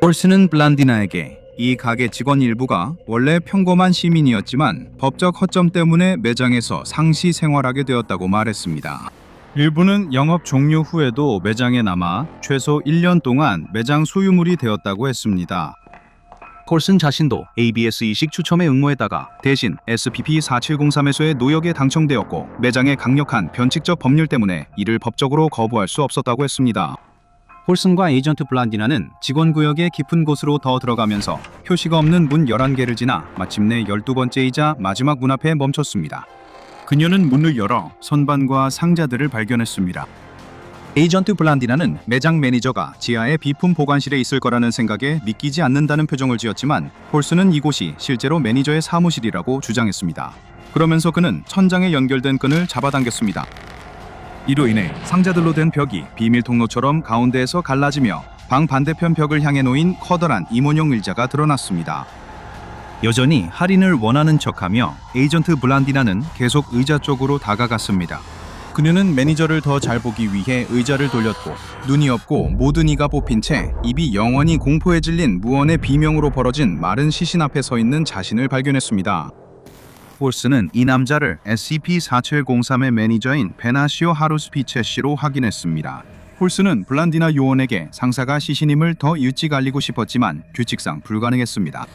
폴슨은 블란디나에게 이 가게 직원 일부가 원래 평범한 시민이었지만 법적 허점 때문에 매장에서 상시 생활하게 되었다고 말했습니다. 일부는 영업 종료 후에도 매장에 남아 최소 1년 동안 매장 소유물이 되었다고 했습니다. 폴슨 자신도 ABS 이식 추첨에 응모했다가 대신 SCP-4703에서의 노역에 당첨되었고 매장의 강력한 변칙적 법률 때문에 이를 법적으로 거부할 수 없었다고 했습니다. 폴슨과 에이전트 블란디나는 직원구역의 깊은 곳으로 더 들어가면서 표시가 없는 문 11개를 지나 마침내 12번째이자 마지막 문 앞에 멈췄습니다. 그녀는 문을 열어 선반과 상자들을 발견했습니다. 에이전트 블란디나는 매장 매니저가 지하의 비품 보관실에 있을 거라는 생각에 믿기지 않는다는 표정을 지었지만 폴슨은 이곳이 실제로 매니저의 사무실이라고 주장했습니다. 그러면서 그는 천장에 연결된 끈을 잡아당겼습니다. 이로 인해 상자들로 된 벽이 비밀 통로처럼 가운데에서 갈라지며 방 반대편 벽을 향해 놓인 커다란 이문용 의자가 드러났습니다. 여전히 할인을 원하는 척하며 에이전트 블란디나는 계속 의자 쪽으로 다가갔습니다. 그녀는 매니저를 더 잘 보기 위해 의자를 돌렸고 눈이 없고 모든 이가 뽑힌 채 입이 영원히 공포에 질린 무언의 비명으로 벌어진 마른 시신 앞에 서 있는 자신을 발견했습니다. 폴스는 이 남자를 SCP-4703의 매니저인 베나시오 하루스피체 씨로 확인했습니다. 폴스는 블란디나 요원에게 상사가 시신임을 더 일찍 알리고 싶었지만 규칙상 불가능했습니다.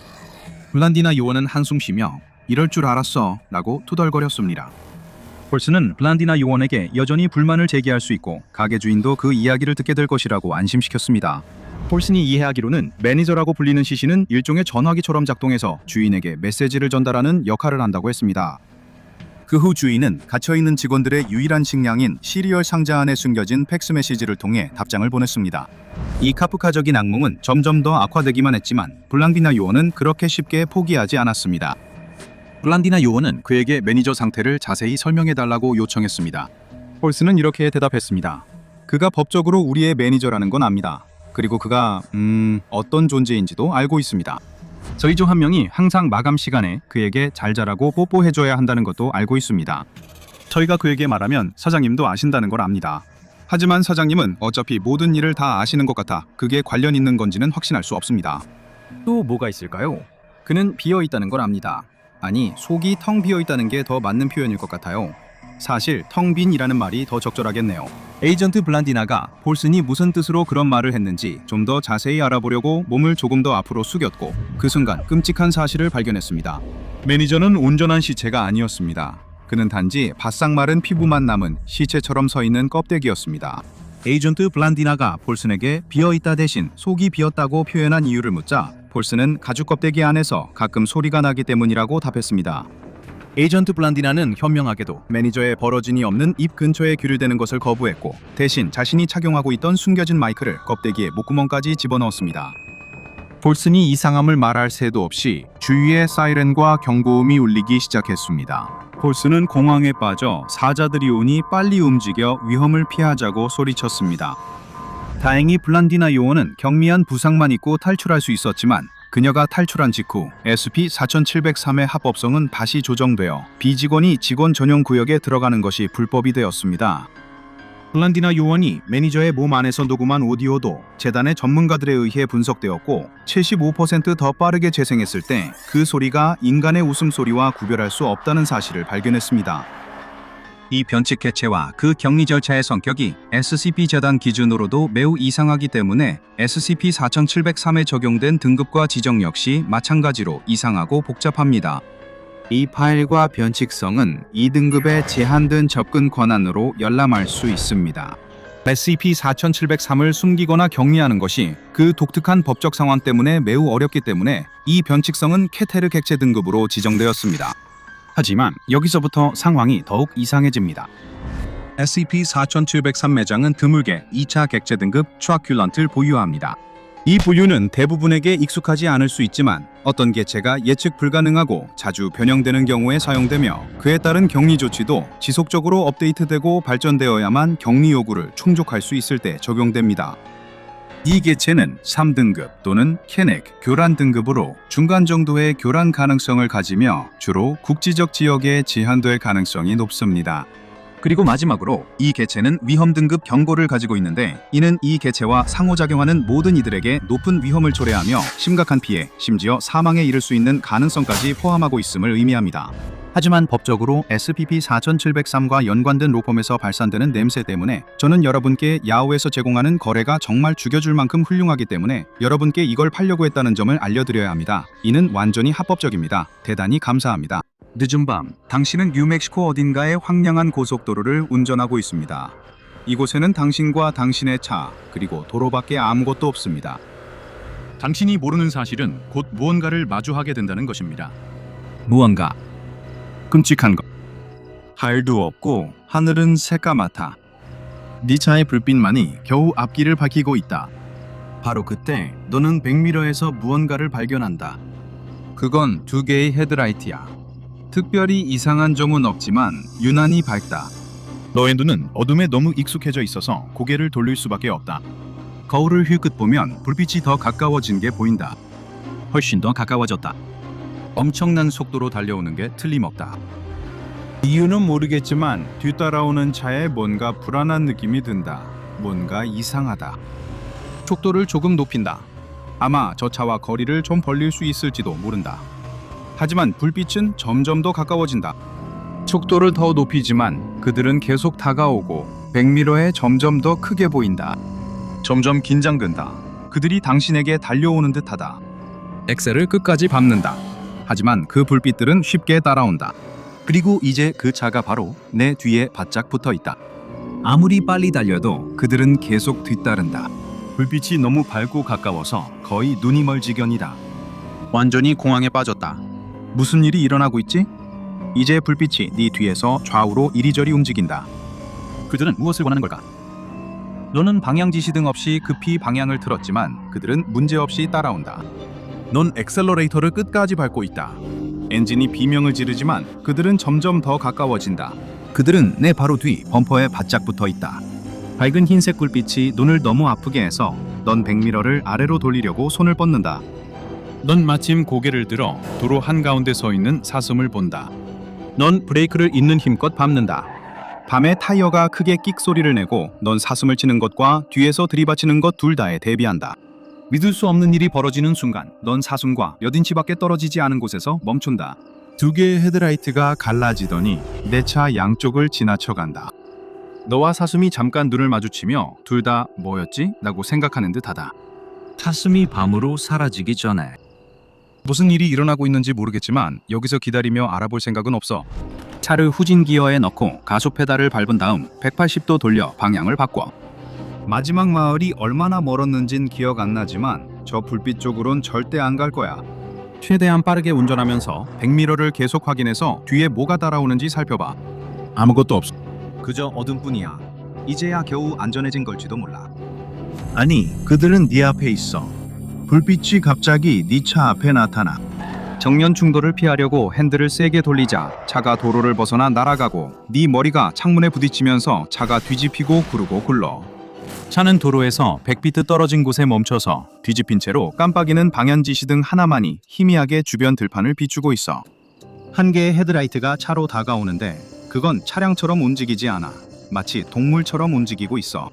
블란디나 요원은 한숨 쉬며 이럴 줄 알았어 라고 투덜거렸습니다. 폴스는 블란디나 요원에게 여전히 불만을 제기할 수 있고 가게 주인도 그 이야기를 듣게 될 것이라고 안심시켰습니다. 폴슨이 이해하기로는 매니저라고 불리는 시신은 일종의 전화기처럼 작동해서 주인에게 메시지를 전달하는 역할을 한다고 했습니다. 그 후 주인은 갇혀있는 직원들의 유일한 식량인 시리얼 상자 안에 숨겨진 팩스 메시지를 통해 답장을 보냈습니다. 이 카프카적인 악몽은 점점 더 악화되기만 했지만 블란디나 요원은 그렇게 쉽게 포기하지 않았습니다. 블란디나 요원은 그에게 매니저 상태를 자세히 설명해달라고 요청했습니다. 폴스는 이렇게 대답했습니다. 그가 법적으로 우리의 매니저라는 건 압니다. 그리고 그가 어떤 존재인지도 알고 있습니다. 저희 중 한 명이 항상 마감 시간에 그에게 잘 자라고 뽀뽀해줘야 한다는 것도 알고 있습니다. 저희가 그에게 말하면 사장님도 아신다는 걸 압니다. 하지만 사장님은 어차피 모든 일을 다 아시는 것 같아 그게 관련 있는 건지는 확신할 수 없습니다. 또 뭐가 있을까요? 그는 비어있다는 걸 압니다. 아니, 속이 텅 비어있다는 게 더 맞는 표현일 것 같아요. 사실 텅 빈이라는 말이 더 적절하겠네요. 에이전트 블란디나가 폴슨이 무슨 뜻으로 그런 말을 했는지 좀 더 자세히 알아보려고 몸을 조금 더 앞으로 숙였고 그 순간 끔찍한 사실을 발견했습니다. 매니저는 온전한 시체가 아니었습니다. 그는 단지 바싹 마른 피부만 남은 시체처럼 서 있는 껍데기였습니다. 에이전트 블란디나가 폴슨에게 비어있다 대신 속이 비었다고 표현한 이유를 묻자 폴슨은 가죽 껍데기 안에서 가끔 소리가 나기 때문이라고 답했습니다. 에이전트 블란디나는 현명하게도 매니저의 버러진이 없는 입 근처에 귀를 대는 것을 거부했고 대신 자신이 착용하고 있던 숨겨진 마이크를 껍데기에 목구멍까지 집어넣었습니다. 폴슨이 이상함을 말할 새도 없이 주위에 사이렌과 경고음이 울리기 시작했습니다. 폴슨은 공황에 빠져 사자들이 오니 빨리 움직여 위험을 피하자고 소리쳤습니다. 다행히 블란디나 요원은 경미한 부상만 입고 탈출할 수 있었지만 그녀가 탈출한 직후 SCP-4703의 합법성은 다시 조정되어 비직원이 직원 전용 구역에 들어가는 것이 불법이 되었습니다. 블란디나 요원이 매니저의 몸 안에서 녹음한 오디오도 재단의 전문가들에 의해 분석되었고 75% 더 빠르게 재생했을 때 그 소리가 인간의 웃음소리와 구별할 수 없다는 사실을 발견했습니다. 이 변칙 개체와 그 격리 절차의 성격이 SCP 재단 기준으로도 매우 이상하기 때문에 SCP-4703에 적용된 등급과 지정 역시 마찬가지로 이상하고 복잡합니다. 이 파일과 변칙성은 2등급의 제한된 접근 권한으로 열람할 수 있습니다. SCP-4703을 숨기거나 격리하는 것이 그 독특한 법적 상황 때문에 매우 어렵기 때문에 이 변칙성은 케테르 객체 등급으로 지정되었습니다. 하지만 여기서부터 상황이 더욱 이상해집니다. SCP-4703 매장은 드물게 2차 객체 등급 트라큘런트를 보유합니다. 이 부류는 대부분에게 익숙하지 않을 수 있지만 어떤 개체가 예측 불가능하고 자주 변형되는 경우에 사용되며 그에 따른 격리 조치도 지속적으로 업데이트되고 발전되어야만 격리 요구를 충족할 수 있을 때 적용됩니다. 이 개체는 3등급 또는 케넥 교란 등급으로 중간 정도의 교란 가능성을 가지며 주로 국지적 지역에 제한될 가능성이 높습니다. 그리고 마지막으로 이 개체는 위험 등급 경고를 가지고 있는데 이는 이 개체와 상호작용하는 모든 이들에게 높은 위험을 초래하며 심각한 피해, 심지어 사망에 이를 수 있는 가능성까지 포함하고 있음을 의미합니다. 하지만 법적으로 SCP-4703과 연관된 로펌에서 발산되는 냄새 때문에 저는 여러분께 야후에서 제공하는 거래가 정말 죽여줄 만큼 훌륭하기 때문에 여러분께 이걸 팔려고 했다는 점을 알려드려야 합니다. 이는 완전히 합법적입니다. 대단히 감사합니다. 늦은 밤, 당신은 뉴멕시코 어딘가의 황량한 고속도로를 운전하고 있습니다. 이곳에는 당신과 당신의 차, 그리고 도로밖에 아무것도 없습니다. 당신이 모르는 사실은 곧 무언가를 마주하게 된다는 것입니다. 무언가. 끔찍한 것. 하늘도 없고 하늘은 새까맣다. 네 차의 불빛만이 겨우 앞길을 밝히고 있다. 바로 그때 너는 백미러에서 무언가를 발견한다. 그건 2개의 헤드라이트야. 특별히 이상한 점은 없지만 유난히 밝다. 너의 눈은 어둠에 너무 익숙해져 있어서 고개를 돌릴 수밖에 없다. 거울을 힐끗 보면 불빛이 더 가까워진 게 보인다. 훨씬 더 가까워졌다. 엄청난 속도로 달려오는 게 틀림없다. 이유는 모르겠지만 뒤따라오는 차에 뭔가 불안한 느낌이 든다. 뭔가 이상하다. 속도를 조금 높인다. 아마 저 차와 거리를 좀 벌릴 수 있을지도 모른다. 하지만 불빛은 점점 더 가까워진다. 속도를 더 높이지만 그들은 계속 다가오고 백미러에 점점 더 크게 보인다. 점점 긴장된다. 그들이 당신에게 달려오는 듯하다. 엑셀을 끝까지 밟는다. 하지만 그 불빛들은 쉽게 따라온다. 그리고 이제 그 차가 바로 내 뒤에 바짝 붙어 있다. 아무리 빨리 달려도 그들은 계속 뒤따른다. 불빛이 너무 밝고 가까워서 거의 눈이 멀 지경이다. 완전히 공황에 빠졌다. 무슨 일이 일어나고 있지? 이제 불빛이 네 뒤에서 좌우로 이리저리 움직인다. 그들은 무엇을 원하는 걸까? 너는 방향 지시 등 없이 급히 방향을 틀었지만 그들은 문제없이 따라온다. 넌 엑셀러레이터를 끝까지 밟고 있다. 엔진이 비명을 지르지만 그들은 점점 더 가까워진다. 그들은 내 바로 뒤 범퍼에 바짝 붙어 있다. 밝은 흰색 불빛이 눈을 너무 아프게 해서 넌 백미러를 아래로 돌리려고 손을 뻗는다. 넌 마침 고개를 들어 도로 한가운데 서 있는 사슴을 본다. 넌 브레이크를 있는 힘껏 밟는다. 밤에 타이어가 크게 끽 소리를 내고 넌 사슴을 치는 것과 뒤에서 들이받치는 것 둘 다에 대비한다. 믿을 수 없는 일이 벌어지는 순간 넌 사슴과 몇 인치밖에 떨어지지 않은 곳에서 멈춘다. 두 개의 헤드라이트가 갈라지더니 내 차 양쪽을 지나쳐간다. 너와 사슴이 잠깐 눈을 마주치며 둘 다 뭐였지? 라고 생각하는 듯하다. 사슴이 밤으로 사라지기 전에. 무슨 일이 일어나고 있는지 모르겠지만 여기서 기다리며 알아볼 생각은 없어. 차를 후진 기어에 넣고 가속 페달을 밟은 다음 180도 돌려 방향을 바꿔. 마지막 마을이 얼마나 멀었는진 기억 안 나지만 저 불빛 쪽으론 절대 안 갈 거야. 최대한 빠르게 운전하면서 백미러를 계속 확인해서 뒤에 뭐가 따라오는지 살펴봐. 아무것도 없어. 그저 어둠뿐이야. 이제야 겨우 안전해진 걸지도 몰라. 아니, 그들은 네 앞에 있어. 불빛이 갑자기 네 차 앞에 나타나. 정면 충돌을 피하려고 핸들을 세게 돌리자 차가 도로를 벗어나 날아가고 네 머리가 창문에 부딪히면서 차가 뒤집히고 구르고 굴러. 차는 도로에서 100피트 떨어진 곳에 멈춰서 뒤집힌 채로 깜빡이는 방향 지시 등 하나만이 희미하게 주변 들판을 비추고 있어. 한 개의 헤드라이트가 차로 다가오는데 그건 차량처럼 움직이지 않아. 마치 동물처럼 움직이고 있어.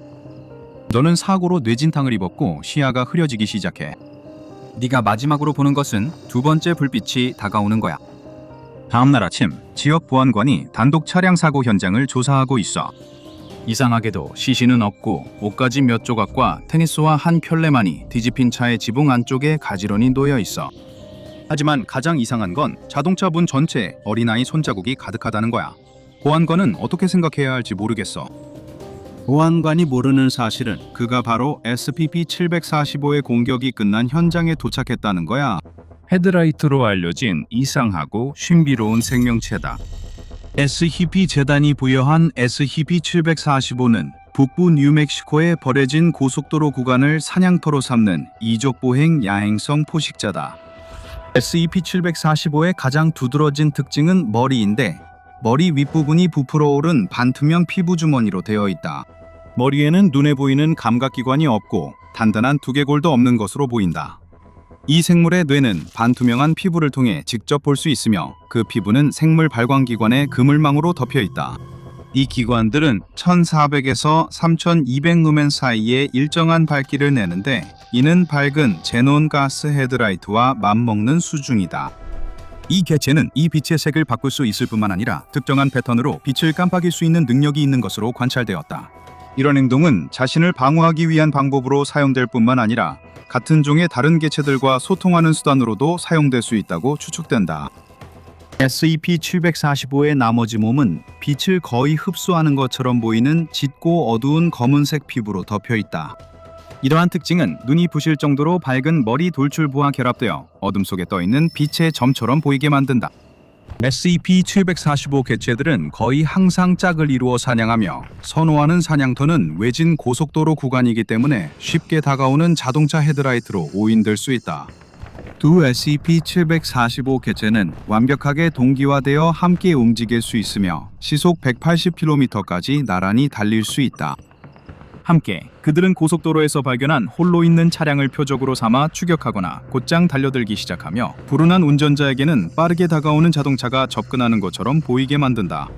너는 사고로 뇌진탕을 입었고 시야가 흐려지기 시작해. 네가 마지막으로 보는 것은 두 번째 불빛이 다가오는 거야. 다음 날 아침, 지역 보안관이 단독 차량 사고 현장을 조사하고 있어. 이상하게도 시신은 없고 옷가지 몇 조각과 테니스와 한 켤레만이 뒤집힌 차의 지붕 안쪽에 가지런히 놓여 있어. 하지만 가장 이상한 건 자동차 문 전체에 어린아이 손자국이 가득하다는 거야. 보안관은 어떻게 생각해야 할지 모르겠어. 보안관이 모르는 사실은 그가 바로 SCP-745의 공격이 끝난 현장에 도착했다는 거야. 헤드라이트로 알려진 이상하고 신비로운 생명체다. SCP 재단이 부여한 SCP-745는 북부 뉴멕시코에 버려진 고속도로 구간을 사냥터로 삼는 이족보행 야행성 포식자다. SCP-745의 가장 두드러진 특징은 머리인데 머리 윗부분이 부풀어 오른 반투명 피부 주머니로 되어 있다. 머리에는 눈에 보이는 감각기관이 없고 단단한 두개골도 없는 것으로 보인다. 이 생물의 뇌는 반투명한 피부를 통해 직접 볼 수 있으며 그 피부는 생물 발광기관의 그물망으로 덮여 있다. 이 기관들은 1400에서 3200 루멘 사이에 일정한 밝기를 내는데 이는 밝은 제논 가스 헤드라이트와 맞먹는 수준이다. 이 개체는 이 빛의 색을 바꿀 수 있을 뿐만 아니라 특정한 패턴으로 빛을 깜빡일 수 있는 능력이 있는 것으로 관찰되었다. 이런 행동은 자신을 방어하기 위한 방법으로 사용될 뿐만 아니라 같은 종의 다른 개체들과 소통하는 수단으로도 사용될 수 있다고 추측된다. SCP-745의 나머지 몸은 빛을 거의 흡수하는 것처럼 보이는 짙고 어두운 검은색 피부로 덮여 있다. 이러한 특징은 눈이 부실 정도로 밝은 머리 돌출부와 결합되어 어둠 속에 떠있는 빛의 점처럼 보이게 만든다. SCP-745 개체들은 거의 항상 짝을 이루어 사냥하며 선호하는 사냥터는 외진 고속도로 구간이기 때문에 쉽게 다가오는 자동차 헤드라이트로 오인될 수 있다. 두 SCP-745 개체는 완벽하게 동기화되어 함께 움직일 수 있으며 시속 180km까지 나란히 달릴 수 있다. 함께 그들은 고속도로에서 발견한 홀로 있는 차량을 표적으로 삼아 추격하거나 곧장 달려들기 시작하며 불운한 운전자에게는 빠르게 다가오는 자동차가 접근하는 것처럼 보이게 만든다.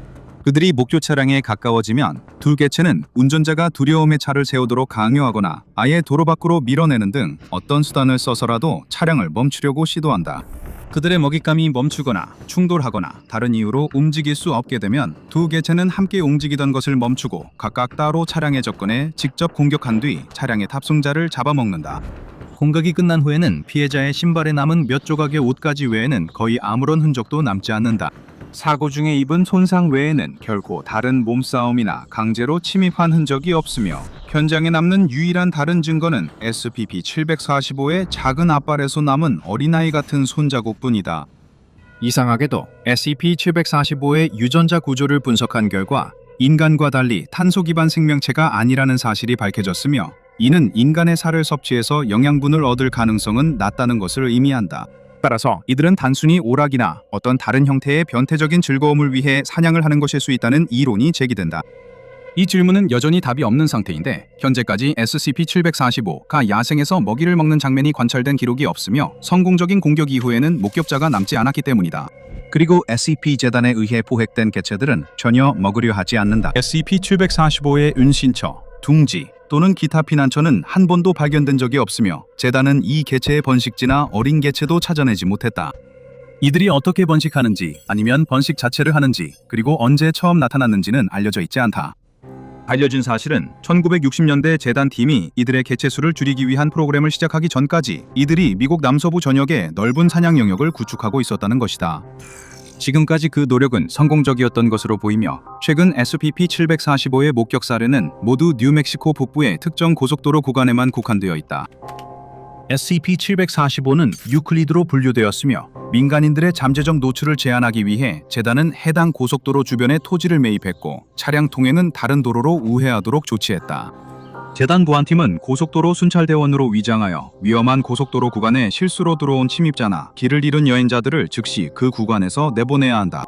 그들이 목표 차량에 가까워지면 두 개체는 운전자가 두려움의 차를 세우도록 강요하거나 아예 도로 밖으로 밀어내는 등 어떤 수단을 써서라도 차량을 멈추려고 시도한다. 그들의 먹잇감이 멈추거나 충돌하거나 다른 이유로 움직일 수 없게 되면 두 개체는 함께 움직이던 것을 멈추고 각각 따로 차량에 접근해 직접 공격한 뒤 차량의 탑승자를 잡아먹는다. 공격이 끝난 후에는 피해자의 신발에 남은 몇 조각의 옷가지 외에는 거의 아무런 흔적도 남지 않는다. 사고 중에 입은 손상 외에는 결코 다른 몸싸움이나 강제로 침입한 흔적이 없으며 현장에 남는 유일한 다른 증거는 SCP-745의 작은 앞발에서 남은 어린아이 같은 손자국뿐이다. 이상하게도 SCP-745의 유전자 구조를 분석한 결과 인간과 달리 탄소 기반 생명체가 아니라는 사실이 밝혀졌으며 이는 인간의 살을 섭취해서 영양분을 얻을 가능성은 낮다는 것을 의미한다. 따라서 이들은 단순히 오락이나 어떤 다른 형태의 변태적인 즐거움을 위해 사냥을 하는 것일 수 있다는 이론이 제기된다. 이 질문은 여전히 답이 없는 상태인데 현재까지 SCP-745가 야생에서 먹이를 먹는 장면이 관찰된 기록이 없으며 성공적인 공격 이후에는 목격자가 남지 않았기 때문이다. 그리고 SCP-재단에 의해 포획된 개체들은 전혀 먹으려 하지 않는다. SCP-745의 은신처, 둥지 또는 기타 피난처는 한 번도 발견된 적이 없으며 재단은 이 개체의 번식지나 어린 개체도 찾아내지 못했다. 이들이 어떻게 번식하는지 아니면 번식 자체를 하는지 그리고 언제 처음 나타났는지는 알려져 있지 않다. 알려진 사실은 1960년대 재단 팀이 이들의 개체 수를 줄이기 위한 프로그램을 시작하기 전까지 이들이 미국 남서부 전역에 넓은 사냥 영역을 구축하고 있었다는 것이다. 지금까지 그 노력은 성공적이었던 것으로 보이며 최근 SCP-745의 목격 사례는 모두 뉴멕시코 북부의 특정 고속도로 구간에만 국한되어 있다. SCP-745는 유클리드로 분류되었으며 민간인들의 잠재적 노출을 제한하기 위해 재단은 해당 고속도로 주변에 토지를 매입했고 차량 통행은 다른 도로로 우회하도록 조치했다. 재단 보안팀은 고속도로 순찰대원으로 위장하여 위험한 고속도로 구간에 실수로 들어온 침입자나 길을 잃은 여행자들을 즉시 그 구간에서 내보내야 한다.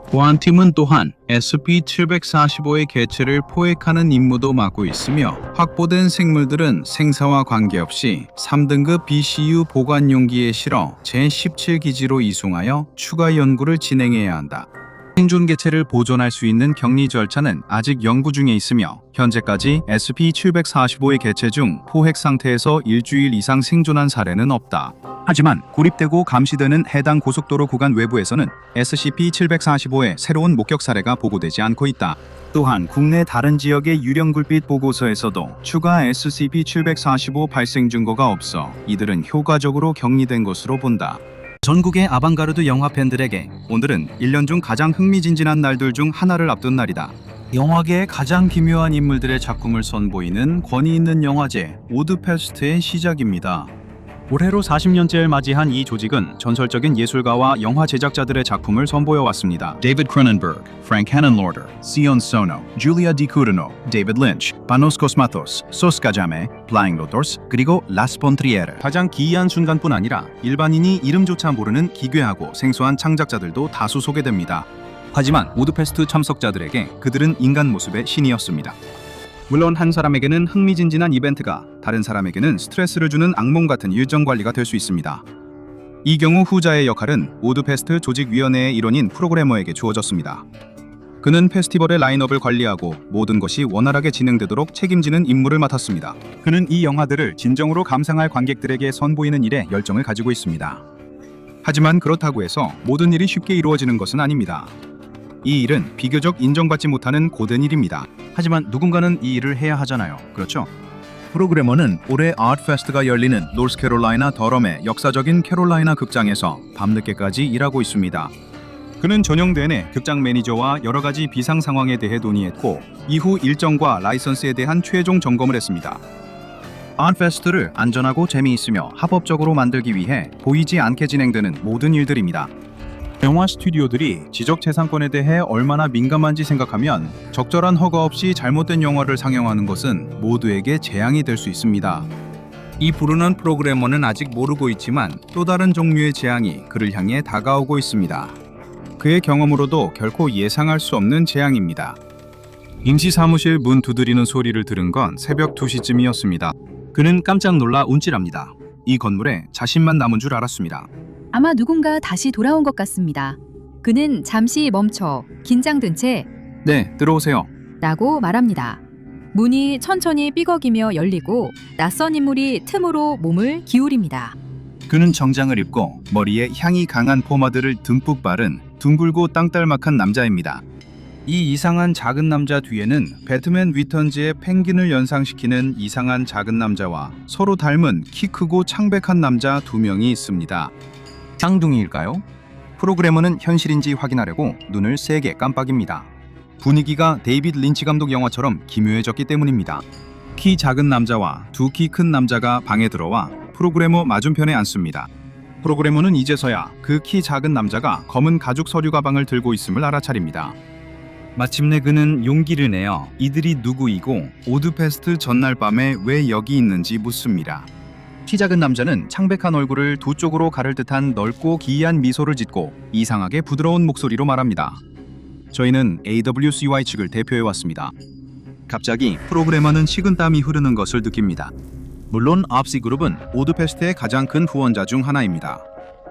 보안팀은 또한 SCP-745의 개체를 포획하는 임무도 맡고 있으며 확보된 생물들은 생사와 관계없이 3등급 BCU 보관 용기에 실어 제17기지로 이송하여 추가 연구를 진행해야 한다. 생존 개체를 보존할 수 있는 격리 절차는 아직 연구 중에 있으며 현재까지 SCP-745의 개체 중 포획 상태에서 일주일 이상 생존한 사례는 없다. 하지만 고립되고 감시되는 해당 고속도로 구간 외부에서는 SCP-745의 새로운 목격 사례가 보고되지 않고 있다. 또한 국내 다른 지역의 유령굴빛 보고서에서도 추가 SCP-745 발생 증거가 없어 이들은 효과적으로 격리된 것으로 본다. 전국의 아방가르드 영화 팬들에게 오늘은 1년 중 가장 흥미진진한 날들 중 하나를 앞둔 날이다. 영화계의 가장 기묘한 인물들의 작품을 선보이는 권위 있는 영화제 오드페스트의 시작입니다. 올해로 40년째를 맞이한 이 조직은 전설적인 예술가와 영화 제작자들의 작품을 선보여왔습니다. 데이비드 크로넨버그, 프랭크 헤넨로더, 시온 소노, 줄리아 디쿠르노, 데이비드 린치, 바노스 코스마토스, 소스카자메, 플라잉 로토스, 그리고 라스 폰 트리에르. 가장 기이한 순간뿐 아니라 일반인이 이름조차 모르는 기괴하고 생소한 창작자들도 다수 소개됩니다. 하지만 오드페스트 참석자들에게 그들은 인간 모습의 신이었습니다. 물론 한 사람에게는 흥미진진한 이벤트가 다른 사람에게는 스트레스를 주는 악몽 같은 일정 관리가 될 수 있습니다. 이 경우 후자의 역할은 오드페스트 조직위원회의 일원인 프로그래머에게 주어졌습니다. 그는 페스티벌의 라인업을 관리하고 모든 것이 원활하게 진행되도록 책임지는 임무를 맡았습니다. 그는 이 영화들을 진정으로 감상할 관객들에게 선보이는 일에 열정을 가지고 있습니다. 하지만 그렇다고 해서 모든 일이 쉽게 이루어지는 것은 아닙니다. 이 일은 비교적 인정받지 못하는 고된 일입니다. 하지만 누군가는 이 일을 해야 하잖아요. 그렇죠? 프로그래머는 올해 아트페스트가 열리는 노스캐롤라이나 더럼의 역사적인 캐롤라이나 극장에서 밤늦게까지 일하고 있습니다. 그는 저녁 내내 극장 매니저와 여러 가지 비상 상황에 대해 논의했고 이후 일정과 라이선스에 대한 최종 점검을 했습니다. 아트페스트를 안전하고 재미있으며 합법적으로 만들기 위해 보이지 않게 진행되는 모든 일들입니다. 영화 스튜디오들이 지적재산권에 대해 얼마나 민감한지 생각하면 적절한 허가 없이 잘못된 영화를 상영하는 것은 모두에게 재앙이 될 수 있습니다. 이 부르는 프로그래머는 아직 모르고 있지만 또 다른 종류의 재앙이 그를 향해 다가오고 있습니다. 그의 경험으로도 결코 예상할 수 없는 재앙입니다. 임시사무실 문 두드리는 소리를 들은 건 새벽 2시쯤이었습니다. 그는 깜짝 놀라 움찔합니다. 이 건물에 자신만 남은 줄 알았습니다. 아마 누군가 다시 돌아온 것 같습니다. 그는 잠시 멈춰 긴장된 채 네, 들어오세요. 라고 말합니다. 문이 천천히 삐걱이며 열리고 낯선 인물이 틈으로 몸을 기울입니다. 그는 정장을 입고 머리에 향이 강한 포마드를 듬뿍 바른 둥글고 땅딸막한 남자입니다. 이 이상한 작은 남자 뒤에는 배트맨 리턴즈의 펭귄을 연상시키는 이상한 작은 남자와 서로 닮은 키 크고 창백한 남자 두 명이 있습니다. 쌍둥이일까요? 프로그래머는 현실인지 확인하려고 눈을 세게 깜빡입니다. 분위기가 데이비드 린치 감독 영화처럼 기묘해졌기 때문입니다. 키 작은 남자와 두 키 큰 남자가 방에 들어와 프로그래머 맞은편에 앉습니다. 프로그래머는 이제서야 그 키 작은 남자가 검은 가죽 서류 가방을 들고 있음을 알아차립니다. 마침내 그는 용기를 내어 이들이 누구이고 오드페스트 전날 밤에 왜 여기 있는지 묻습니다. 키 작은 남자는 창백한 얼굴을 두 쪽으로 가를 듯한 넓고 기이한 미소를 짓고 이상하게 부드러운 목소리로 말합니다. 저희는 AWCY 측을 대표해 왔습니다. 갑자기 프로그래머는 식은땀이 흐르는 것을 느낍니다. 물론 압시그룹은 오드페스트의 가장 큰 후원자 중 하나입니다.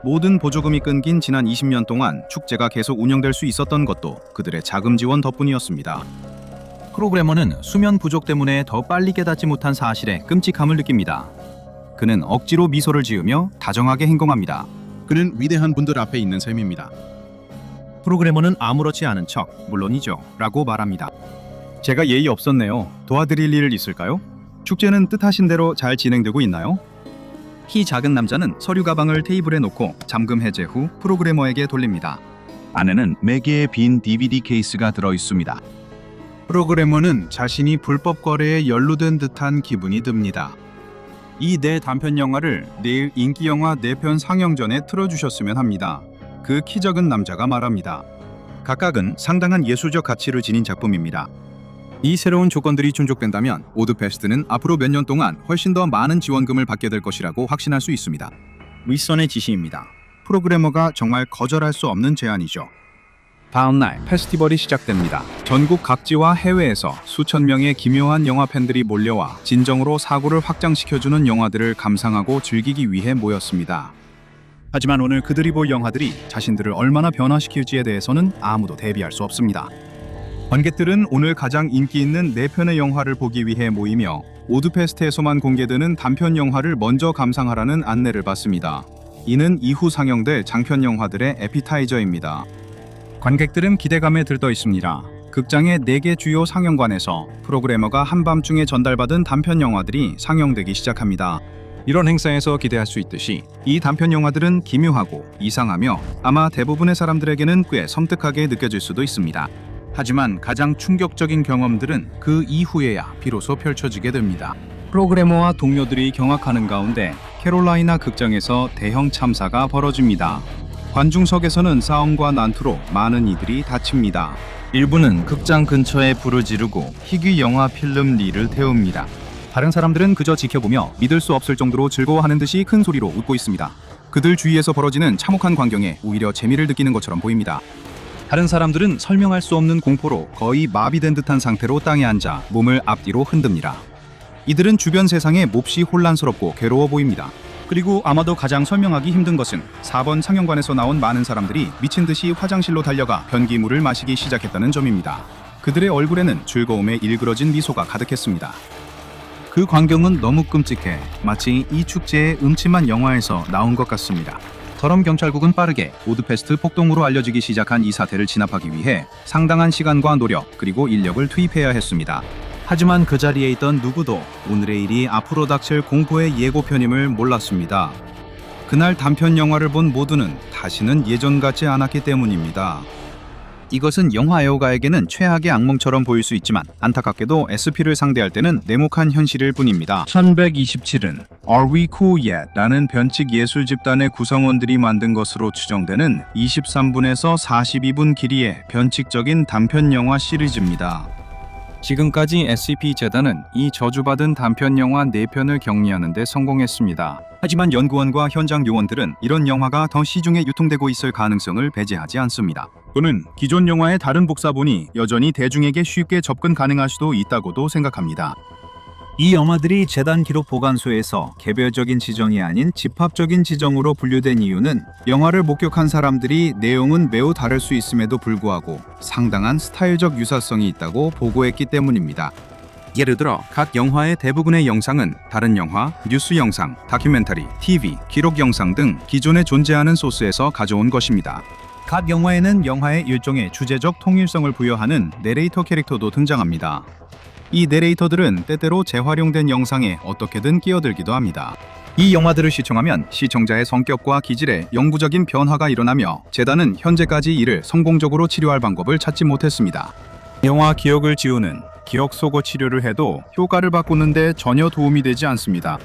모든 보조금이 끊긴 지난 20년 동안 축제가 계속 운영될 수 있었던 것도 그들의 자금 지원 덕분이었습니다. 프로그래머는 수면 부족 때문에 더 빨리 깨닫지 못한 사실에 끔찍함을 느낍니다. 그는 억지로 미소를 지으며 다정하게 행동합니다. 그는 위대한 분들 앞에 있는 셈입니다. 프로그래머는 아무렇지 않은 척 물론이죠 라고 말합니다. 제가 예의 없었네요. 도와드릴 일 있을까요? 축제는 뜻하신 대로 잘 진행되고 있나요? 키 작은 남자는 서류 가방을 테이블에 놓고 잠금 해제 후 프로그래머에게 돌립니다. 안에는 4개의 빈 DVD 케이스가 들어 있습니다. 프로그래머는 자신이 불법 거래에 연루된 듯한 기분이 듭니다. 이 네 단편 영화를 내일 인기 영화 4편 상영 전에 틀어주셨으면 합니다. 그 키 작은 남자가 말합니다. 각각은 상당한 예술적 가치를 지닌 작품입니다. 이 새로운 조건들이 충족된다면 오드페스트는 앞으로 몇 년 동안 훨씬 더 많은 지원금을 받게 될 것이라고 확신할 수 있습니다. 윗선의 지시입니다. 프로그래머가 정말 거절할 수 없는 제안이죠. 다음 날 페스티벌이 시작됩니다. 전국 각지와 해외에서 수천 명의 기묘한 영화 팬들이 몰려와 진정으로 사고를 확장시켜주는 영화들을 감상하고 즐기기 위해 모였습니다. 하지만 오늘 그들이 볼 영화들이 자신들을 얼마나 변화시킬지에 대해서는 아무도 대비할 수 없습니다. 관객들은 오늘 가장 인기 있는 4편의 영화를 보기 위해 모이며 오드페스트에서만 공개되는 단편 영화를 먼저 감상하라는 안내를 받습니다. 이는 이후 상영될 장편 영화들의 에피타이저입니다. 관객들은 기대감에 들떠 있습니다. 극장의 4개 주요 상영관에서 프로그래머가 한밤중에 전달받은 단편 영화들이 상영되기 시작합니다. 이런 행사에서 기대할 수 있듯이 이 단편 영화들은 기묘하고 이상하며 아마 대부분의 사람들에게는 꽤 섬뜩하게 느껴질 수도 있습니다. 하지만 가장 충격적인 경험들은 그 이후에야 비로소 펼쳐지게 됩니다. 프로그래머와 동료들이 경악하는 가운데 캐롤라이나 극장에서 대형 참사가 벌어집니다. 관중석에서는 싸움과 난투로 많은 이들이 다칩니다. 일부는 극장 근처에 불을 지르고 희귀 영화 필름 릴을 태웁니다. 다른 사람들은 그저 지켜보며 믿을 수 없을 정도로 즐거워하는 듯이 큰 소리로 웃고 있습니다. 그들 주위에서 벌어지는 참혹한 광경에 오히려 재미를 느끼는 것처럼 보입니다. 다른 사람들은 설명할 수 없는 공포로 거의 마비된 듯한 상태로 땅에 앉아 몸을 앞뒤로 흔듭니다. 이들은 주변 세상에 몹시 혼란스럽고 괴로워 보입니다. 그리고 아마도 가장 설명하기 힘든 것은 4번 상영관에서 나온 많은 사람들이 미친 듯이 화장실로 달려가 변기물을 마시기 시작했다는 점입니다. 그들의 얼굴에는 즐거움에 일그러진 미소가 가득했습니다. 그 광경은 너무 끔찍해 마치 이 축제의 음침한 영화에서 나온 것 같습니다. 서럼 경찰국은 빠르게 오드페스트 폭동으로 알려지기 시작한 이 사태를 진압하기 위해 상당한 시간과 노력 그리고 인력을 투입해야 했습니다. 하지만 그 자리에 있던 누구도 오늘의 일이 앞으로 닥칠 공포의 예고편임을 몰랐습니다. 그날 단편 영화를 본 모두는 다시는 예전 같지 않았기 때문입니다. 이것은 영화 애호가에게는 최악의 악몽처럼 보일 수 있지만 안타깝게도 SP를 상대할 때는 냉혹한 현실일 뿐입니다. 1127은 Are We Cool Yet? 라는 변칙 예술 집단의 구성원들이 만든 것으로 추정되는 23분에서 42분 길이의 변칙적인 단편 영화 시리즈입니다. 지금까지 SCP-재단은 이 저주받은 단편 영화 4편을 격리하는 데 성공했습니다. 하지만 연구원과 현장 요원들은 이런 영화가 더 시중에 유통되고 있을 가능성을 배제하지 않습니다. 또는 기존 영화의 다른 복사본이 여전히 대중에게 쉽게 접근 가능할 수도 있다고도 생각합니다. 이 영화들이 재단 기록 보관소에서 개별적인 지정이 아닌 집합적인 지정으로 분류된 이유는 영화를 목격한 사람들이 내용은 매우 다를 수 있음에도 불구하고 상당한 스타일적 유사성이 있다고 보고했기 때문입니다. 예를 들어 각 영화의 대부분의 영상은 다른 영화, 뉴스 영상, 다큐멘터리, TV, 기록 영상 등 기존에 존재하는 소스에서 가져온 것입니다. 각 영화에는 영화의 일종의 주제적 통일성을 부여하는 내레이터 캐릭터도 등장합니다. 이 내레이터들은 때때로 재활용된 영상에 어떻게든 끼어들기도 합니다. 이 영화들을 시청하면 시청자의 성격과 기질에 영구적인 변화가 일어나며 재단은 현재까지 이를 성공적으로 치료할 방법을 찾지 못했습니다. 영화 기억을 지우는 기억 속어 치료를 해도 효과를 바꾸는데 전혀 도움이 되지 않습니다.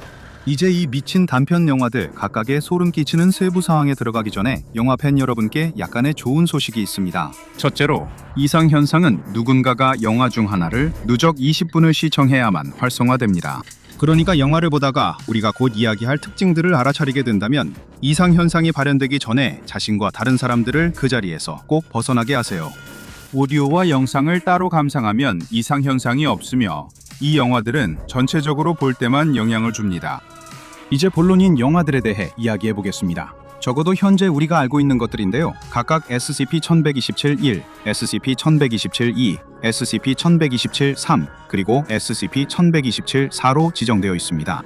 이제 이 미친 단편 영화들 각각의 소름 끼치는 세부 사항에 들어가기 전에 영화 팬 여러분께 약간의 좋은 소식이 있습니다. 첫째로, 이상 현상은 누군가가 영화 중 하나를 누적 20분을 시청해야만 활성화됩니다. 그러니까 영화를 보다가 우리가 곧 이야기할 특징들을 알아차리게 된다면 이상 현상이 발현되기 전에 자신과 다른 사람들을 그 자리에서 꼭 벗어나게 하세요. 오디오와 영상을 따로 감상하면 이상 현상이 없으며 이 영화들은 전체적으로 볼 때만 영향을 줍니다. 이제 본론인 영화들에 대해 이야기해 보겠습니다. 적어도 현재 우리가 알고 있는 것들인데요. 각각 SCP-1127-1, SCP-1127-2, SCP-1127-3, 그리고 SCP-1127-4로 지정되어 있습니다.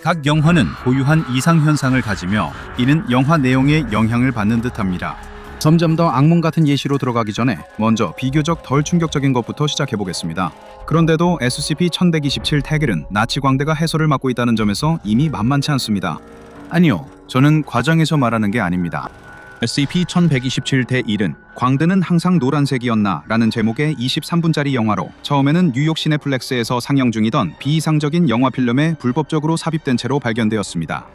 각 영화는 고유한 이상 현상을 가지며 이는 영화 내용에 영향을 받는 듯합니다. 점점 더 악몽 같은 예시로 들어가기 전에 먼저 비교적 덜 충격적인 것부터 시작해 보겠습니다. 그런데도 SCP-1127 태글은 나치 광대가 해설을 맡고 있다는 점에서 이미 만만치 않습니다. 아니요, 저는 과장해서 말하는 게 아닙니다. SCP-1127-1은 광대는 항상 노란색이었나 라는 제목의 23분짜리 영화로 처음에는 뉴욕 시네플렉스에서 상영 중이던 비이상적인 영화 필름에 불법적으로 삽입된 채로 발견되었습니다.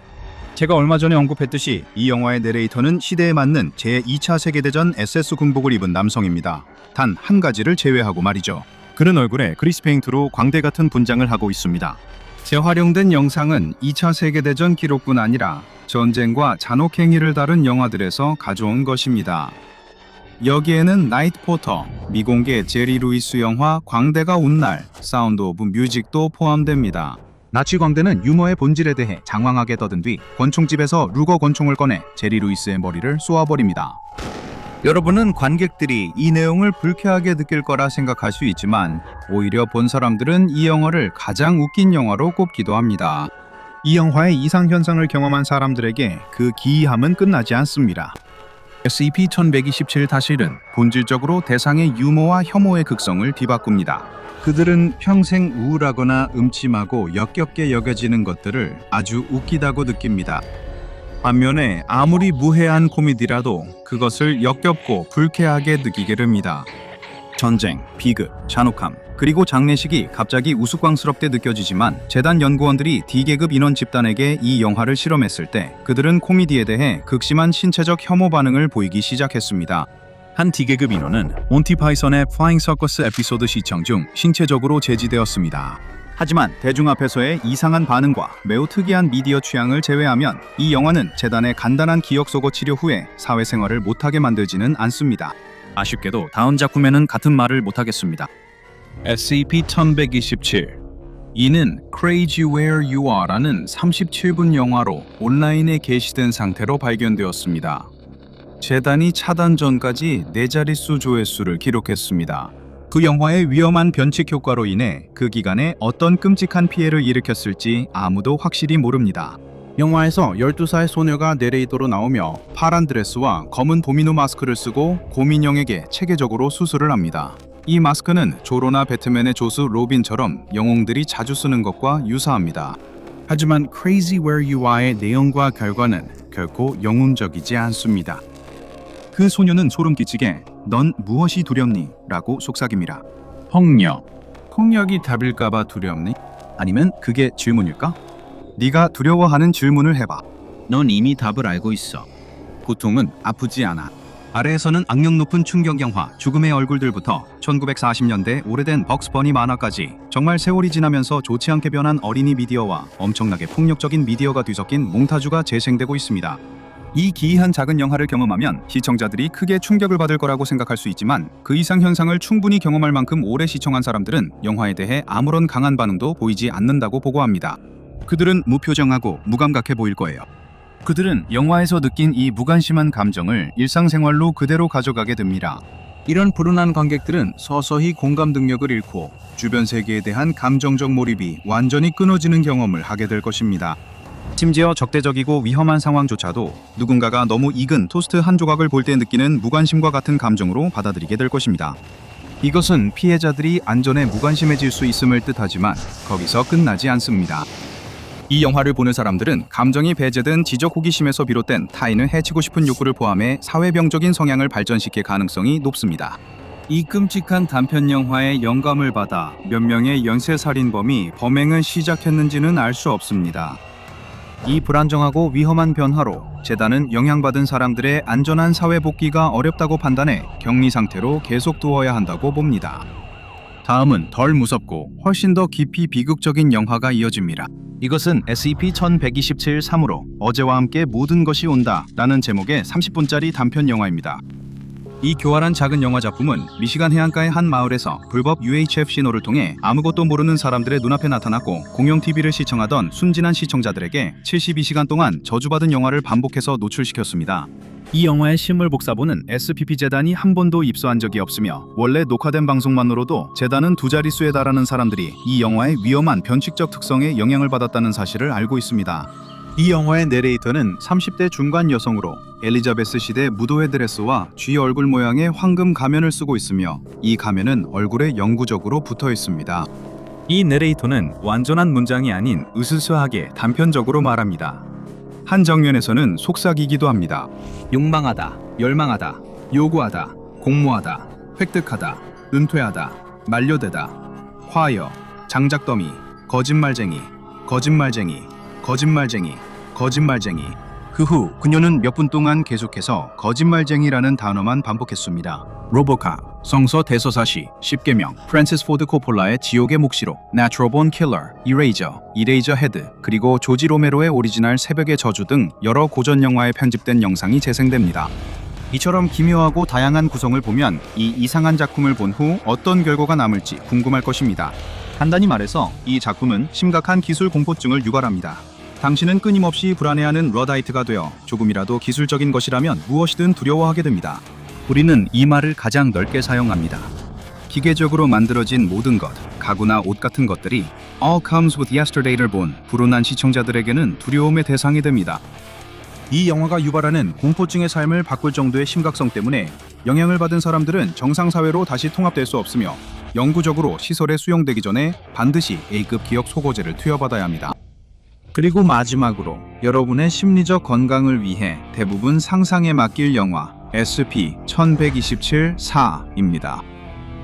제가 얼마 전에 언급했듯이 이 영화의 내레이터는 시대에 맞는 제2차 세계대전 SS 군복을 입은 남성입니다. 단 한 가지를 제외하고 말이죠. 그는 얼굴에 그리스 페인트로 광대 같은 분장을 하고 있습니다. 재활용된 영상은 2차 세계대전 기록뿐 아니라 전쟁과 잔혹행위를 다룬 영화들에서 가져온 것입니다. 여기에는 나이트 포터, 미공개 제리 루이스 영화 광대가 온 날, 사운드 오브 뮤직도 포함됩니다. 나치 광대는 유머의 본질에 대해 장황하게 떠든 뒤 권총집에서 루거 권총을 꺼내 제리 루이스의 머리를 쏘아버립니다. 여러분은 관객들이 이 내용을 불쾌하게 느낄 거라 생각할 수 있지만 오히려 본 사람들은 이 영화를 가장 웃긴 영화로 꼽기도 합니다. 이 영화의 이상 현상을 경험한 사람들에게 그 기이함은 끝나지 않습니다. SCP-1127-1은 본질적으로 대상의 유머와 혐오의 극성을 뒤바꿉니다. 그들은 평생 우울하거나 음침하고 역겹게 여겨지는 것들을 아주 웃기다고 느낍니다. 반면에 아무리 무해한 코미디라도 그것을 역겹고 불쾌하게 느끼게 됩니다. 전쟁, 비극, 잔혹함, 그리고 장례식이 갑자기 우스꽝스럽게 느껴지지만 재단 연구원들이 D계급 인원 집단에게 이 영화를 실험했을 때 그들은 코미디에 대해 극심한 신체적 혐오 반응을 보이기 시작했습니다. 한 D계급 인원은 몬티 파이썬의 플라잉 서커스 에피소드 시청 중 신체적으로 제지되었습니다. 하지만 대중 앞에서의 이상한 반응과 매우 특이한 미디어 취향을 제외하면 이 영화는 재단의 간단한 기억 속어 치료 후에 사회생활을 못하게 만들지는 않습니다. 아쉽게도 다음 작품에는 같은 말을 못하겠습니다. SCP-1127 이는 Crazy Where You Are라는 37분 영화로 온라인에 게시된 상태로 발견되었습니다. 재단이 차단 전까지 4자릿수 조회수를 기록했습니다. 그 영화의 위험한 변칙 효과로 인해 그 기간에 어떤 끔찍한 피해를 일으켰을지 아무도 확실히 모릅니다. 영화에서 12살 소녀가 내레이더로 나오며 파란 드레스와 검은 도미노 마스크를 쓰고 고민형에게 체계적으로 수술을 합니다. 이 마스크는 조로나 배트맨의 조수 로빈처럼 영웅들이 자주 쓰는 것과 유사합니다. 하지만 Crazy Where You Are의 내용과 결과는 결코 영웅적이지 않습니다. 그 소녀는 소름 끼치게 넌 무엇이 두렵니? 라고 속삭입니다. 폭력. 폭력이 답일까봐 두렵니? 아니면 그게 질문일까? 네가 두려워하는 질문을 해봐. 넌 이미 답을 알고 있어. 고통은 아프지 않아. 아래에서는 악명 높은 충격 영화 죽음의 얼굴들부터 1940년대 오래된 벅스버니 만화까지 정말 세월이 지나면서 좋지 않게 변한 어린이 미디어와 엄청나게 폭력적인 미디어가 뒤섞인 몽타주가 재생되고 있습니다. 이 기이한 작은 영화를 경험하면 시청자들이 크게 충격을 받을 거라고 생각할 수 있지만 그 이상 현상을 충분히 경험할 만큼 오래 시청한 사람들은 영화에 대해 아무런 강한 반응도 보이지 않는다고 보고합니다. 그들은 무표정하고 무감각해 보일 거예요. 그들은 영화에서 느낀 이 무관심한 감정을 일상생활로 그대로 가져가게 됩니다. 이런 불운한 관객들은 서서히 공감 능력을 잃고 주변 세계에 대한 감정적 몰입이 완전히 끊어지는 경험을 하게 될 것입니다. 심지어 적대적이고 위험한 상황조차도 누군가가 너무 익은 토스트 한 조각을 볼 때 느끼는 무관심과 같은 감정으로 받아들이게 될 것입니다. 이것은 피해자들이 안전에 무관심해질 수 있음을 뜻하지만 거기서 끝나지 않습니다. 이 영화를 보는 사람들은 감정이 배제된 지적 호기심에서 비롯된 타인을 해치고 싶은 욕구를 포함해 사회병적인 성향을 발전시킬 가능성이 높습니다. 이 끔찍한 단편 영화에 영감을 받아 몇 명의 연쇄살인범이 범행을 시작했는지는 알 수 없습니다. 이 불안정하고 위험한 변화로 재단은 영향받은 사람들의 안전한 사회 복귀가 어렵다고 판단해 격리 상태로 계속 두어야 한다고 봅니다. 다음은 덜 무섭고 훨씬 더 깊이 비극적인 영화가 이어집니다. 이것은 SCP-1127-3으로 어제와 함께 모든 것이 온다 라는 제목의 30분짜리 단편 영화입니다. 이 교활한 작은 영화 작품은 미시간 해안가의 한 마을에서 불법 UHF 신호를 통해 아무것도 모르는 사람들의 눈앞에 나타났고 공영 TV를 시청하던 순진한 시청자들에게 72시간 동안 저주받은 영화를 반복해서 노출시켰습니다. 이 영화의 실물 복사본은 SPP 재단이 한 번도 입수한 적이 없으며 원래 녹화된 방송만으로도 재단은 두 자릿수에 달하는 사람들이 이 영화의 위험한 변칙적 특성에 영향을 받았다는 사실을 알고 있습니다. 이 영화의 내레이터는 30대 중반 여성으로 엘리자베스 시대 무도회 드레스와 쥐 얼굴 모양의 황금 가면을 쓰고 있으며 이 가면은 얼굴에 영구적으로 붙어 있습니다. 이 내레이터는 완전한 문장이 아닌 으스스하게 단편적으로 말합니다. 한 장면에서는 속삭이기도 합니다. 욕망하다, 열망하다, 요구하다, 공모하다, 획득하다, 은퇴하다, 만료되다, 화여, 장작더미, 거짓말쟁이, 거짓말쟁이, 거짓말쟁이, 거짓말쟁이. 그 후 그녀는 몇 분 동안 계속해서 거짓말쟁이라는 단어만 반복했습니다. 로보캅, 성서 대서사시, 10계명, 프랜시스 포드 코폴라의 지옥의 묵시록, Natural Born Killer, 이레이저 헤드, 그리고 조지 로메로의 오리지널 새벽의 저주 등 여러 고전 영화에 편집된 영상이 재생됩니다. 이처럼 기묘하고 다양한 구성을 보면 이 이상한 작품을 본 후 어떤 결과가 남을지 궁금할 것입니다. 간단히 말해서 이 작품은 심각한 기술 공포증을 유발합니다. 당신은 끊임없이 불안해하는 러다이트가 되어 조금이라도 기술적인 것이라면 무엇이든 두려워하게 됩니다. 우리는 이 말을 가장 넓게 사용합니다. 기계적으로 만들어진 모든 것, 가구나 옷 같은 것들이 All Comes With Yesterday를 본 불운한 시청자들에게는 두려움의 대상이 됩니다. 이 영화가 유발하는 공포증의 삶을 바꿀 정도의 심각성 때문에 영향을 받은 사람들은 정상사회로 다시 통합될 수 없으며 영구적으로 시설에 수용되기 전에 반드시 A급 기억 소거제를 투여받아야 합니다. 그리고 마지막으로 여러분의 심리적 건강을 위해 대부분 상상에 맡길 영화 SCP-1127-4입니다.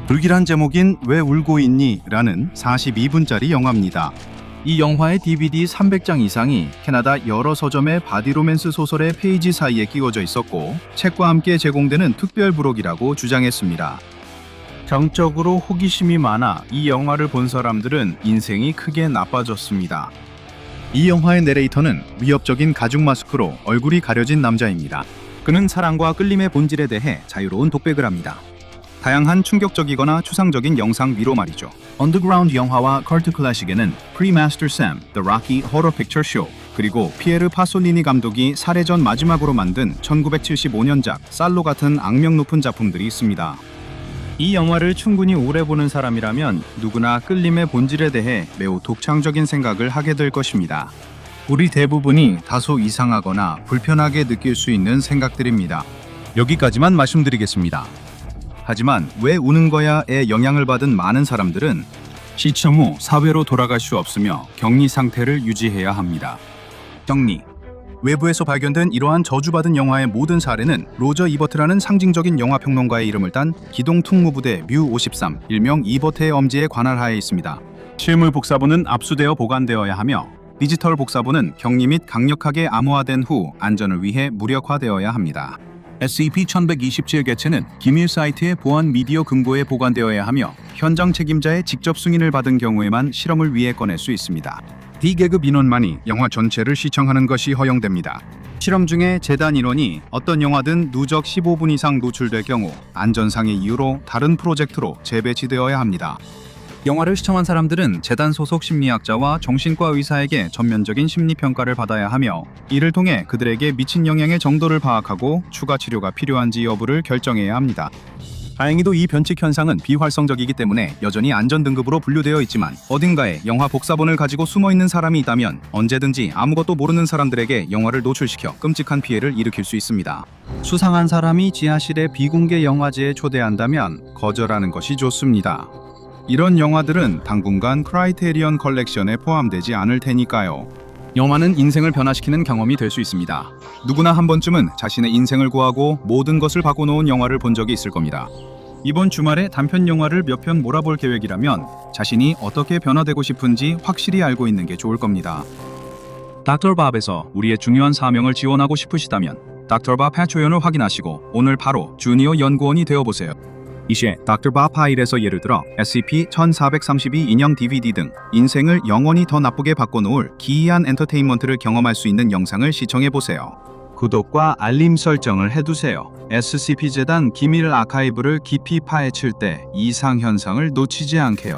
불길한 제목인 왜 울고 있니? 라는 42분짜리 영화입니다. 이 영화의 DVD 300장 이상이 캐나다 여러 서점의 바디로맨스 소설의 페이지 사이에 끼워져 있었고 책과 함께 제공되는 특별 부록이라고 주장했습니다. 정적으로 호기심이 많아 이 영화를 본 사람들은 인생이 크게 나빠졌습니다. 이 영화의 내레이터는 위협적인 가죽 마스크로 얼굴이 가려진 남자입니다. 그는 사랑과 끌림의 본질에 대해 자유로운 독백을 합니다. 다양한 충격적이거나 추상적인 영상 위로 말이죠. 언더그라운드 영화와 컬트 클래식에는 프리마스터 샘, The Rocky Horror Picture Show, 그리고 피에르 파솔리니 감독이 살해 전 마지막으로 만든 1975년작 살로 같은 악명 높은 작품들이 있습니다. 이 영화를 충분히 오래 보는 사람이라면 누구나 끌림의 본질에 대해 매우 독창적인 생각을 하게 될 것입니다. 우리 대부분이 다소 이상하거나 불편하게 느낄 수 있는 생각들입니다. 여기까지만 말씀드리겠습니다. 하지만 왜 우는 거야에 영향을 받은 많은 사람들은 시청 후 사회로 돌아갈 수 없으며 격리 상태를 유지해야 합니다. 격리. 외부에서 발견된 이러한 저주받은 영화의 모든 사례는 로저 이버트라는 상징적인 영화 평론가의 이름을 딴 기동 특무부대 뮤53, 일명 이버트의 엄지에 관할하에 있습니다. 실물 복사본은 압수되어 보관되어야 하며 디지털 복사본은 격리 및 강력하게 암호화된 후 안전을 위해 무력화되어야 합니다. SCP-1127 개체는 기밀 사이트의 보안 미디어 금고에 보관되어야 하며 현장 책임자의 직접 승인을 받은 경우에만 실험을 위해 꺼낼 수 있습니다. D계급 인원만이 영화 전체를 시청하는 것이 허용됩니다. 실험 중에 재단 인원이 어떤 영화든 누적 15분 이상 노출될 경우 안전상의 이유로 다른 프로젝트로 재배치되어야 합니다. 영화를 시청한 사람들은 재단 소속 심리학자와 정신과 의사에게 전면적인 심리평가를 받아야 하며 이를 통해 그들에게 미친 영향의 정도를 파악하고 추가 치료가 필요한지 여부를 결정해야 합니다. 다행히도 이 변칙 현상은 비활성적이기 때문에 여전히 안전등급으로 분류되어 있지만 어딘가에 영화 복사본을 가지고 숨어있는 사람이 있다면 언제든지 아무것도 모르는 사람들에게 영화를 노출시켜 끔찍한 피해를 일으킬 수 있습니다. 수상한 사람이 지하실의 비공개 영화제에 초대한다면 거절하는 것이 좋습니다. 이런 영화들은 당분간 크라이테리언 컬렉션에 포함되지 않을 테니까요. 영화는 인생을 변화시키는 경험이 될 수 있습니다. 누구나 한 번쯤은 자신의 인생을 구하고 모든 것을 바꿔놓은 영화를 본 적이 있을 겁니다. 이번 주말에 단편 영화를 몇 편 몰아볼 계획이라면 자신이 어떻게 변화되고 싶은지 확실히 알고 있는 게 좋을 겁니다. 닥터밥에서 우리의 중요한 사명을 지원하고 싶으시다면 닥터밥 패트리온을 확인하시고 오늘 바로 주니어 연구원이 되어보세요. 이제 닥터밥 파일에서 예를 들어 SCP-1432 인형 DVD 등 인생을 영원히 더 나쁘게 바꿔놓을 기이한 엔터테인먼트를 경험할 수 있는 영상을 시청해보세요. 구독과 알림 설정을 해두세요. SCP 재단 기밀 아카이브를 깊이 파헤칠 때 이상 현상을 놓치지 않게요.